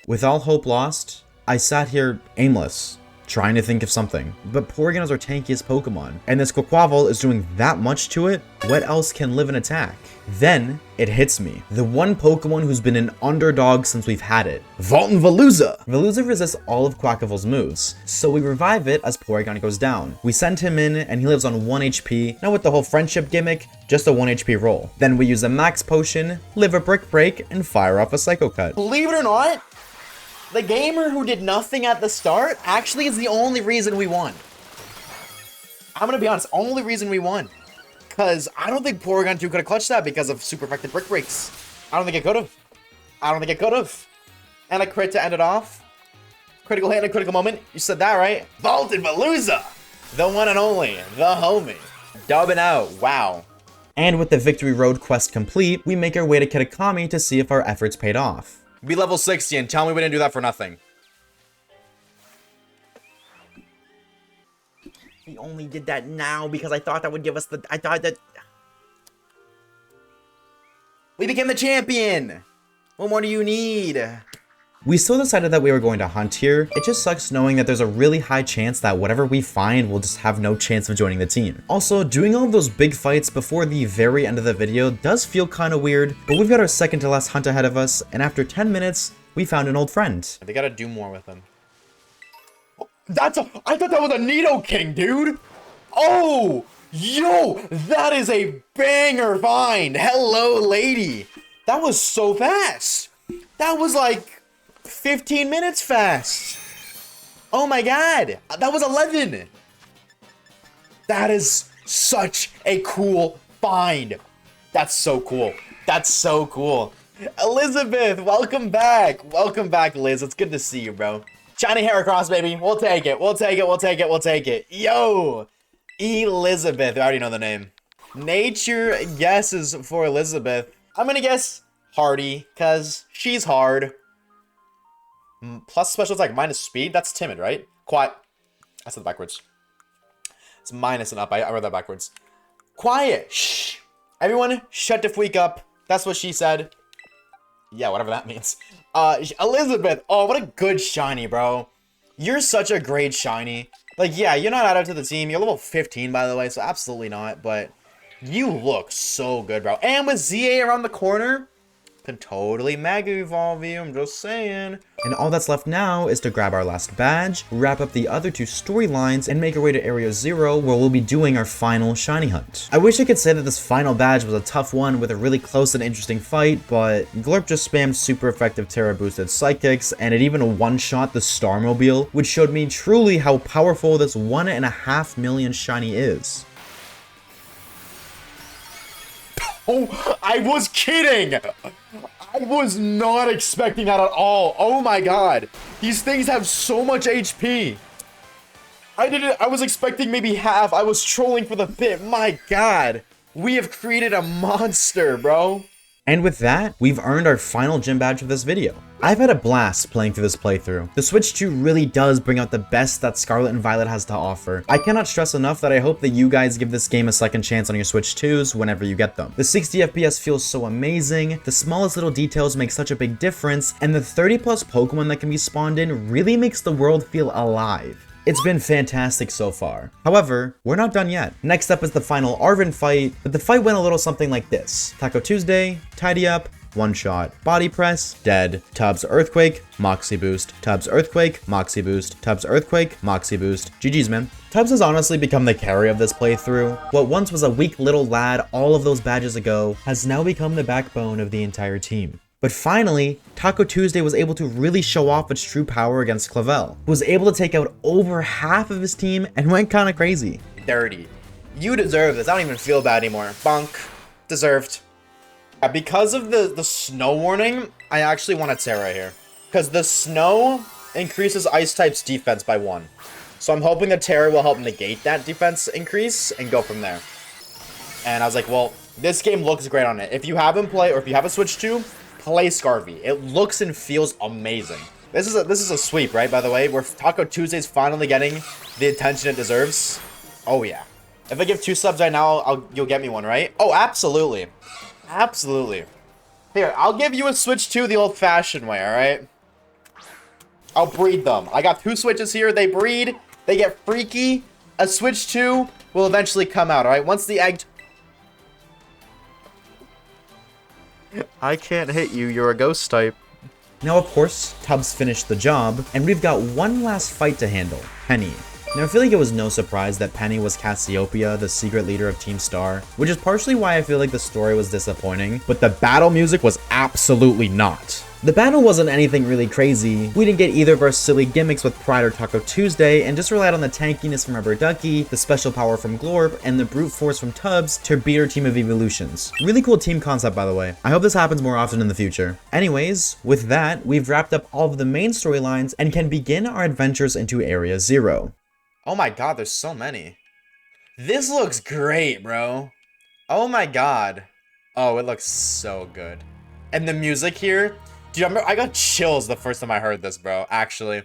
Speaker 1: With all hope lost, I sat here aimless, trying to think of something. But Porygon is our tankiest Pokemon, and this Quaquaval is doing that much to it, what else can live and attack? Then, it hits me. The one Pokemon who's been an underdog since we've had it. Vault and Veluza! Veluza resists all of Quaquaval's moves, so we revive it as Porygon goes down. We send him in, and he lives on 1 HP, not with the whole friendship gimmick, just a 1 HP roll. Then we use a Max Potion, live a Brick Break, and fire off a Psycho Cut.
Speaker 2: Believe it or not, the gamer who did nothing at the start actually is the only reason we won. I'm gonna be honest, only reason we won. Because I don't think Porygon 2 could have clutched that because of super effective Brick Breaks. I don't think it could have. I don't think it could have. And a crit to end it off. Critical hit and a critical moment. You said that, right? Vault and Veluza! The one and only, the homie. Dubbing out, wow.
Speaker 1: And with the Victory Road quest complete, we make our way to Kitakami to see if our efforts paid off.
Speaker 2: Be level 60 and tell me we didn't do that for nothing. We only did that now because I thought that would give us the... I thought that... We became the champion! What more do you need?
Speaker 1: We still decided that we were going to hunt here. It just sucks knowing that there's a really high chance that whatever we find will just have no chance of joining the team. Also, doing all of those big fights before the very end of the video does feel kind of weird, but we've got our second to last hunt ahead of us, and after 10 minutes, we found an old friend.
Speaker 2: They gotta do more with him. I thought that was a Nidoking, dude! Oh! Yo! That is a banger find! Hello, lady! That was so fast! That was like 15 minutes fast! Oh my god! That was 11! That is such a cool find! That's so cool. That's so cool. Elizabeth, welcome back! Welcome back, Liz. It's good to see you, bro. Shiny Heracross, baby. We'll take it. We'll take it. We'll take it. We'll take it. Yo! Elizabeth. I already know the name. Nature guesses for Elizabeth. I'm gonna guess Hardy, because she's hard. Plus special attack minus speed. That's timid, right? Quiet. I said backwards. It's minus and up. I read that backwards. Quiet. Shh. Everyone, shut the freak up. That's what she said. Yeah, whatever that means. Elizabeth. Oh, what a good shiny, bro. You're such a great shiny. Like, yeah, you're not added to the team. You're level 15, by the way, so absolutely not. But you look so good, bro. And with ZA around the corner, can totally Mega Evolve you, I'm just saying.
Speaker 1: And all that's left now is to grab our last badge, wrap up the other 2 storylines, and make our way to Area 0, where we'll be doing our final shiny hunt. I wish I could say that this final badge was a tough one with a really close and interesting fight, but Glurp just spammed super effective Terra boosted Psychics, and it even one-shot the Starmobile, which showed me truly how powerful this 1.5 million shiny is.
Speaker 2: Oh, I was kidding! I was not expecting that at all. Oh my god. These things have so much HP. I was expecting maybe half. I was trolling for the bit. My god. We have created a monster, bro.
Speaker 1: And with that, we've earned our final gym badge for this video. I've had a blast playing through this playthrough. The Switch 2 really does bring out the best that Scarlet and Violet has to offer. I cannot stress enough that I hope that you guys give this game a second chance on your Switch 2s whenever you get them. The 60 FPS feels so amazing, the smallest little details make such a big difference, and the 30+ Pokemon that can be spawned in really makes the world feel alive. It's been fantastic so far. However, we're not done yet. Next up is the final Arven fight, but the fight went a little something like this. Taco Tuesday, Tidy Up, One Shot, Body Press, Dead, Tubbs Earthquake, Moxie Boost, Tubbs Earthquake, Moxie Boost, Tubbs Earthquake, Moxie Boost. GG's, man. Tubbs has honestly become the carry of this playthrough. What once was a weak little lad all of those badges ago has now become the backbone of the entire team. But finally, Taco Tuesday was able to really show off its true power against Clavel, who was able to take out over half of his team and went kinda crazy.
Speaker 2: Dirty. You deserve this. I don't even feel bad anymore. Bonk. Deserved. Because of the snow warning, I actually want to Terra here. Because the snow increases Ice type's defense by 1. So I'm hoping that Terra will help negate that defense increase and go from there. And I was like, well, this game looks great on it. If you haven't played, or if you have a Switch 2, play Scarvy. It looks and feels amazing. This is a sweep, right, by the way? Where Taco Tuesday's finally getting the attention it deserves. Oh, yeah. If I give 2 subs right now, you'll get me one, right? Oh, absolutely. Absolutely. Here, I'll give you a Switch 2 the old-fashioned way, alright? I'll breed them. I got 2 Switches here. They breed. They get freaky. A Switch 2 will eventually come out, alright? Once the egg... I can't hit you. You're a ghost type.
Speaker 1: Now, of course, Tubbs finished the job, and we've got one last fight to handle, Penny. Now, I feel like it was no surprise that Penny was Cassiopeia, the secret leader of Team Star, which is partially why I feel like the story was disappointing, but the battle music was absolutely not. The battle wasn't anything really crazy. We didn't get either of our silly gimmicks with Pride or Taco Tuesday, and just relied on the tankiness from Rubber Ducky, the special power from Glorp, and the brute force from Tubbs to beat our team of evolutions. Really cool team concept, by the way. I hope this happens more often in the future. Anyways, with that, we've wrapped up all of the main storylines and can begin our adventures into Area 0.
Speaker 2: Oh my god, there's so many. This looks great, bro. Oh my god. Oh, it looks so good. And the music here, dude, I got chills the first time I heard this, bro, actually.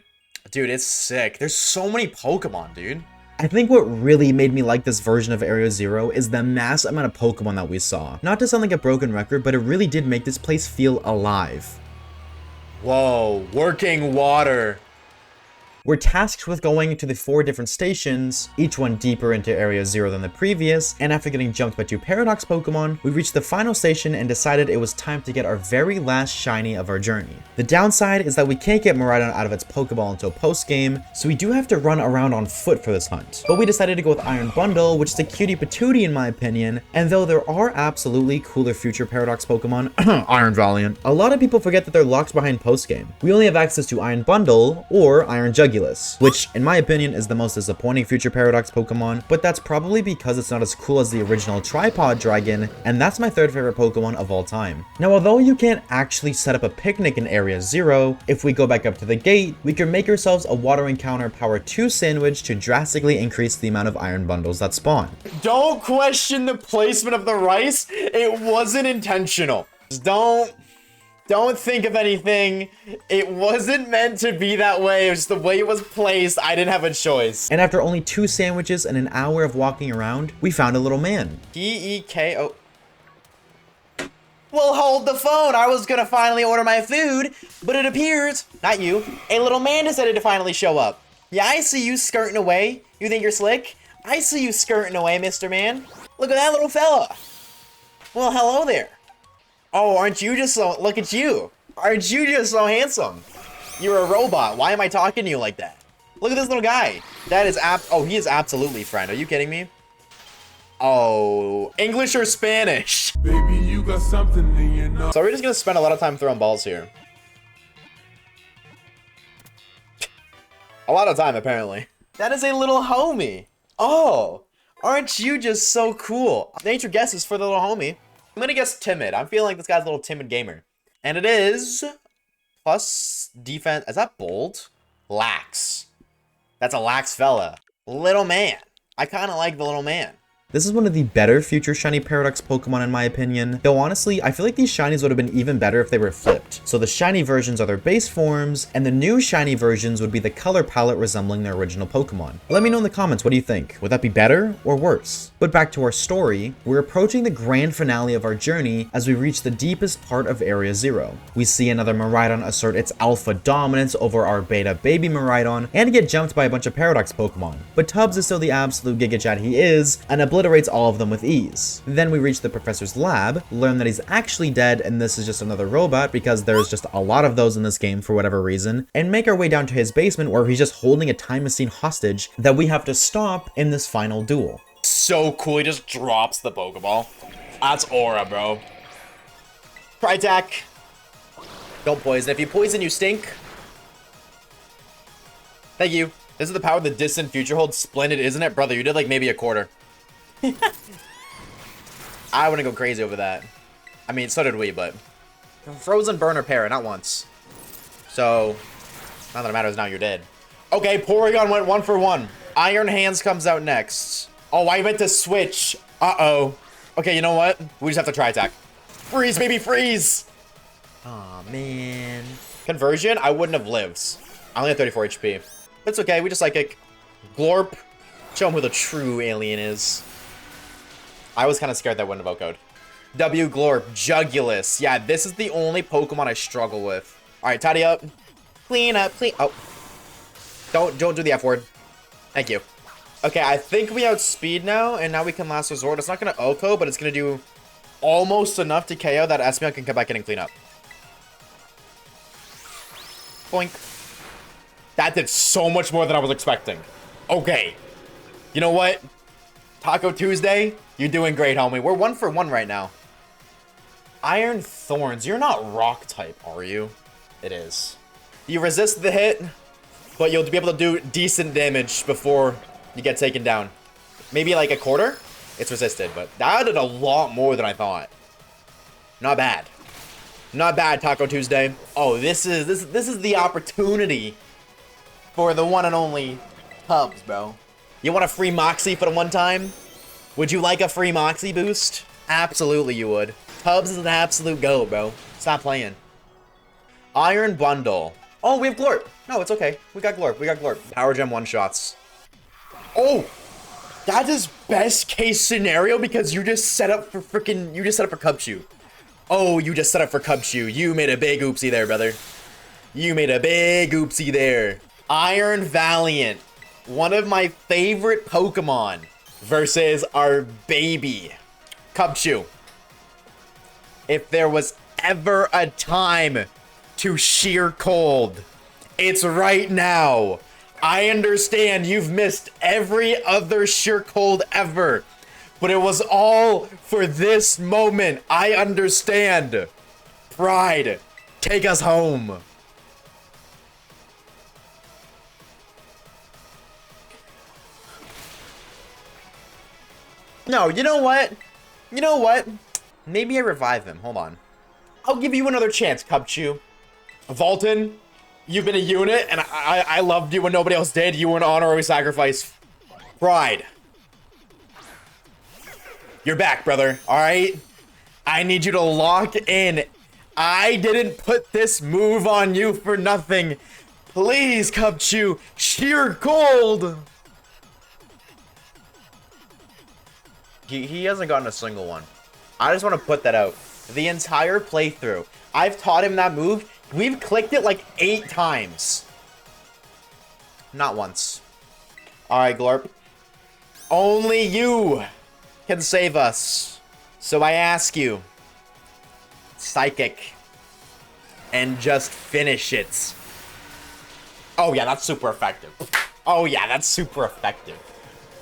Speaker 2: Dude, it's sick. There's so many Pokemon, dude.
Speaker 1: I think what really made me like this version of Area 0 is the mass amount of Pokemon that we saw. Not to sound like a broken record, but it really did make this place feel alive.
Speaker 2: Whoa, working water.
Speaker 1: We're tasked with going to the 4 different stations, each one deeper into Area 0 than the previous, and after getting jumped by 2 Paradox Pokemon, we reached the final station and decided it was time to get our very last shiny of our journey. The downside is that we can't get Miraidon out of its Pokeball until post-game, so we do have to run around on foot for this hunt. But we decided to go with Iron Bundle, which is a cutie patootie in my opinion, and though there are absolutely cooler future Paradox Pokemon, Iron Valiant, a lot of people forget that they're locked behind post-game. We only have access to Iron Bundle or Iron Jugular, which in my opinion is the most disappointing future Paradox Pokemon, but that's probably because it's not as cool as the original Tripod Dragon, and that's my 3rd favorite Pokemon of all time. Now, although you can't actually set up a picnic in Area 0, if we go back up to the gate, we can make ourselves a Water Encounter Power 2 sandwich to drastically increase the amount of Iron Bundles that spawn.
Speaker 2: Don't question the placement of the rice. It wasn't intentional. Just don't. Don't think of anything. It wasn't meant to be that way. It was just the way it was placed. I didn't have a choice.
Speaker 1: And after only 2 sandwiches and an hour of walking around, we found a little man.
Speaker 2: P-E-K-O. Well, hold the phone. I was gonna finally order my food, but it appears, not you, a little man decided to finally show up. Yeah, I see you skirting away. You think you're slick? I see you skirting away, Mr. Man. Look at that little fella. Well, hello there. Oh, aren't you just so, look at you. Aren't you just so handsome? You're a robot. Why am I talking to you like that? Look at this little guy. That is oh, he is absolutely friend. Are you kidding me? Oh, English or Spanish?
Speaker 6: Baby, you got something in your nose.
Speaker 2: So we're just gonna spend a lot of time throwing balls here. A lot of time, apparently. That is a little homie. Oh, aren't you just so cool? Nature guesses for the little homie. I'm gonna guess timid. I'm feeling like this guy's a little timid gamer. And it is plus defense. Is that bold? Lax. That's a lax fella. Little man. I kind of like the little man.
Speaker 1: This is one of the better future shiny Paradox Pokemon in my opinion, though honestly, I feel like these shinies would have been even better if they were flipped. So the shiny versions are their base forms, and the new shiny versions would be the color palette resembling their original Pokemon. Let me know in the comments, what do you think? Would that be better or worse? But back to our story, we're approaching the grand finale of our journey as we reach the deepest part of Area 0. We see another Miraidon assert its alpha dominance over our beta baby Miraidon, and get jumped by a bunch of Paradox Pokemon. But Tubbs is still the absolute Giga Chad he is, and obliterates all of them with ease. Then we reach the professor's lab, learn that he's actually dead and this is just another robot because there's just a lot of those in this game for whatever reason, and make our way down to his basement where he's just holding a time machine hostage that we have to stop in this final duel.
Speaker 2: So cool, he just drops the Pokeball. That's aura, bro. Tri-tac. Don't poison. If you poison, you stink. Thank you. This is the power the distant future holds. Splendid, isn't it? Brother, you did like maybe a quarter. I wouldn't go crazy over that. I mean, so did we, but... Frozen burner para, not once. So, not that it matters now, you're dead. Okay, Porygon went 1 for 1. Iron Hands comes out next. Oh, I meant to switch. Uh-oh. Okay, you know what? We just have to try attack. Freeze, baby, freeze! Aw, man. Conversion? I wouldn't have lived. I only have 34 HP. That's okay, we just psychic. Glorp. Show him who the true alien is. I was kind of scared that wouldn't have vote code. W Glorp, Jugulus. Yeah, this is the only Pokemon I struggle with. All right, tidy up. Clean up, clean. Oh. Don't do the F word. Thank you. Okay, I think we outspeed now, and now we can last resort. It's not going to OHKO, but it's going to do almost enough to KO that Espeon can come back in and clean up. Boink. That did so much more than I was expecting. Okay. You know what? Taco Tuesday, you're doing great, homie. We're 1 for 1 right now. Iron Thorns. You're not rock type, are you? It is. You resist the hit, but you'll be able to do decent damage before you get taken down. Maybe like a quarter? It's resisted, but that did a lot more than I thought. Not bad. Not bad, Taco Tuesday. Oh, this is the opportunity for the one and only Tubbs, bro. You want a free Moxie for the one time? Would you like a free Moxie boost? Absolutely you would. Tubbs is an absolute go, bro. Stop playing. Iron Bundle. Oh, we have Glorp. No, it's okay. We got Glorp. We got Glorp. Power Gem one-shots. Oh! That is best case scenario because you just set up for freaking... You just set up for Cubchoo. Oh, you just set up for Cubchoo. You made a big oopsie there, brother. You made a big oopsie there. Iron Valiant. One of my favorite Pokemon versus our baby Cubchoo. If there was ever a time to sheer cold, it's right now. I understand you've missed every other sheer cold ever, but it was all for this moment. I understand. Pride, take us home. No, you know what? You know what? Maybe I revive him. Hold on. I'll give you another chance, Cubchoo. Volton, you've been a unit, and I loved you when nobody else did. You were an honorary sacrifice. Pride. You're back, brother. All right? I need you to lock in I didn't put this move on you for nothing. Please, Cubchoo, sheer gold. He hasn't gotten a single one. I just want to put that out. The entire playthrough, I've taught him that move. We've clicked it like 8 times. Not once. All right, Glorp. Only you can save us. So I ask you, Psychic, and just finish it. Oh yeah, that's super effective. Oh yeah, that's super effective.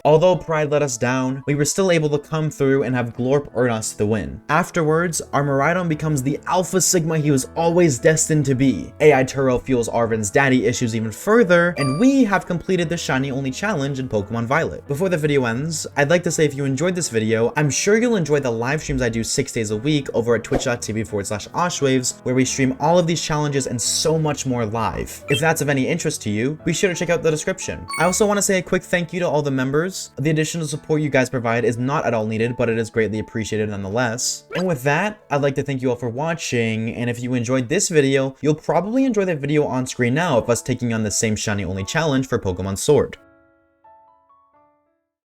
Speaker 1: Although Pride let us down, we were still able to come through and have Glorp earn us the win. Afterwards, our Miraidon becomes the Alpha Sigma he was always destined to be. AI Turo fuels Arven's daddy issues even further, and we have completed the Shiny Only challenge in Pokemon Violet. Before the video ends, I'd like to say if you enjoyed this video, I'm sure you'll enjoy the live streams I do 6 days a week over at twitch.tv/Oshawaves, where we stream all of these challenges and so much more live. If that's of any interest to you, be sure to check out the description. I also want to say a quick thank you to all the members. The additional support you guys provide is not at all needed, but it is greatly appreciated nonetheless. And with that, I'd like to thank you all for watching, and if you enjoyed this video, you'll probably enjoy the video on screen now of us taking on the same Shiny Only challenge for Pokemon Sword.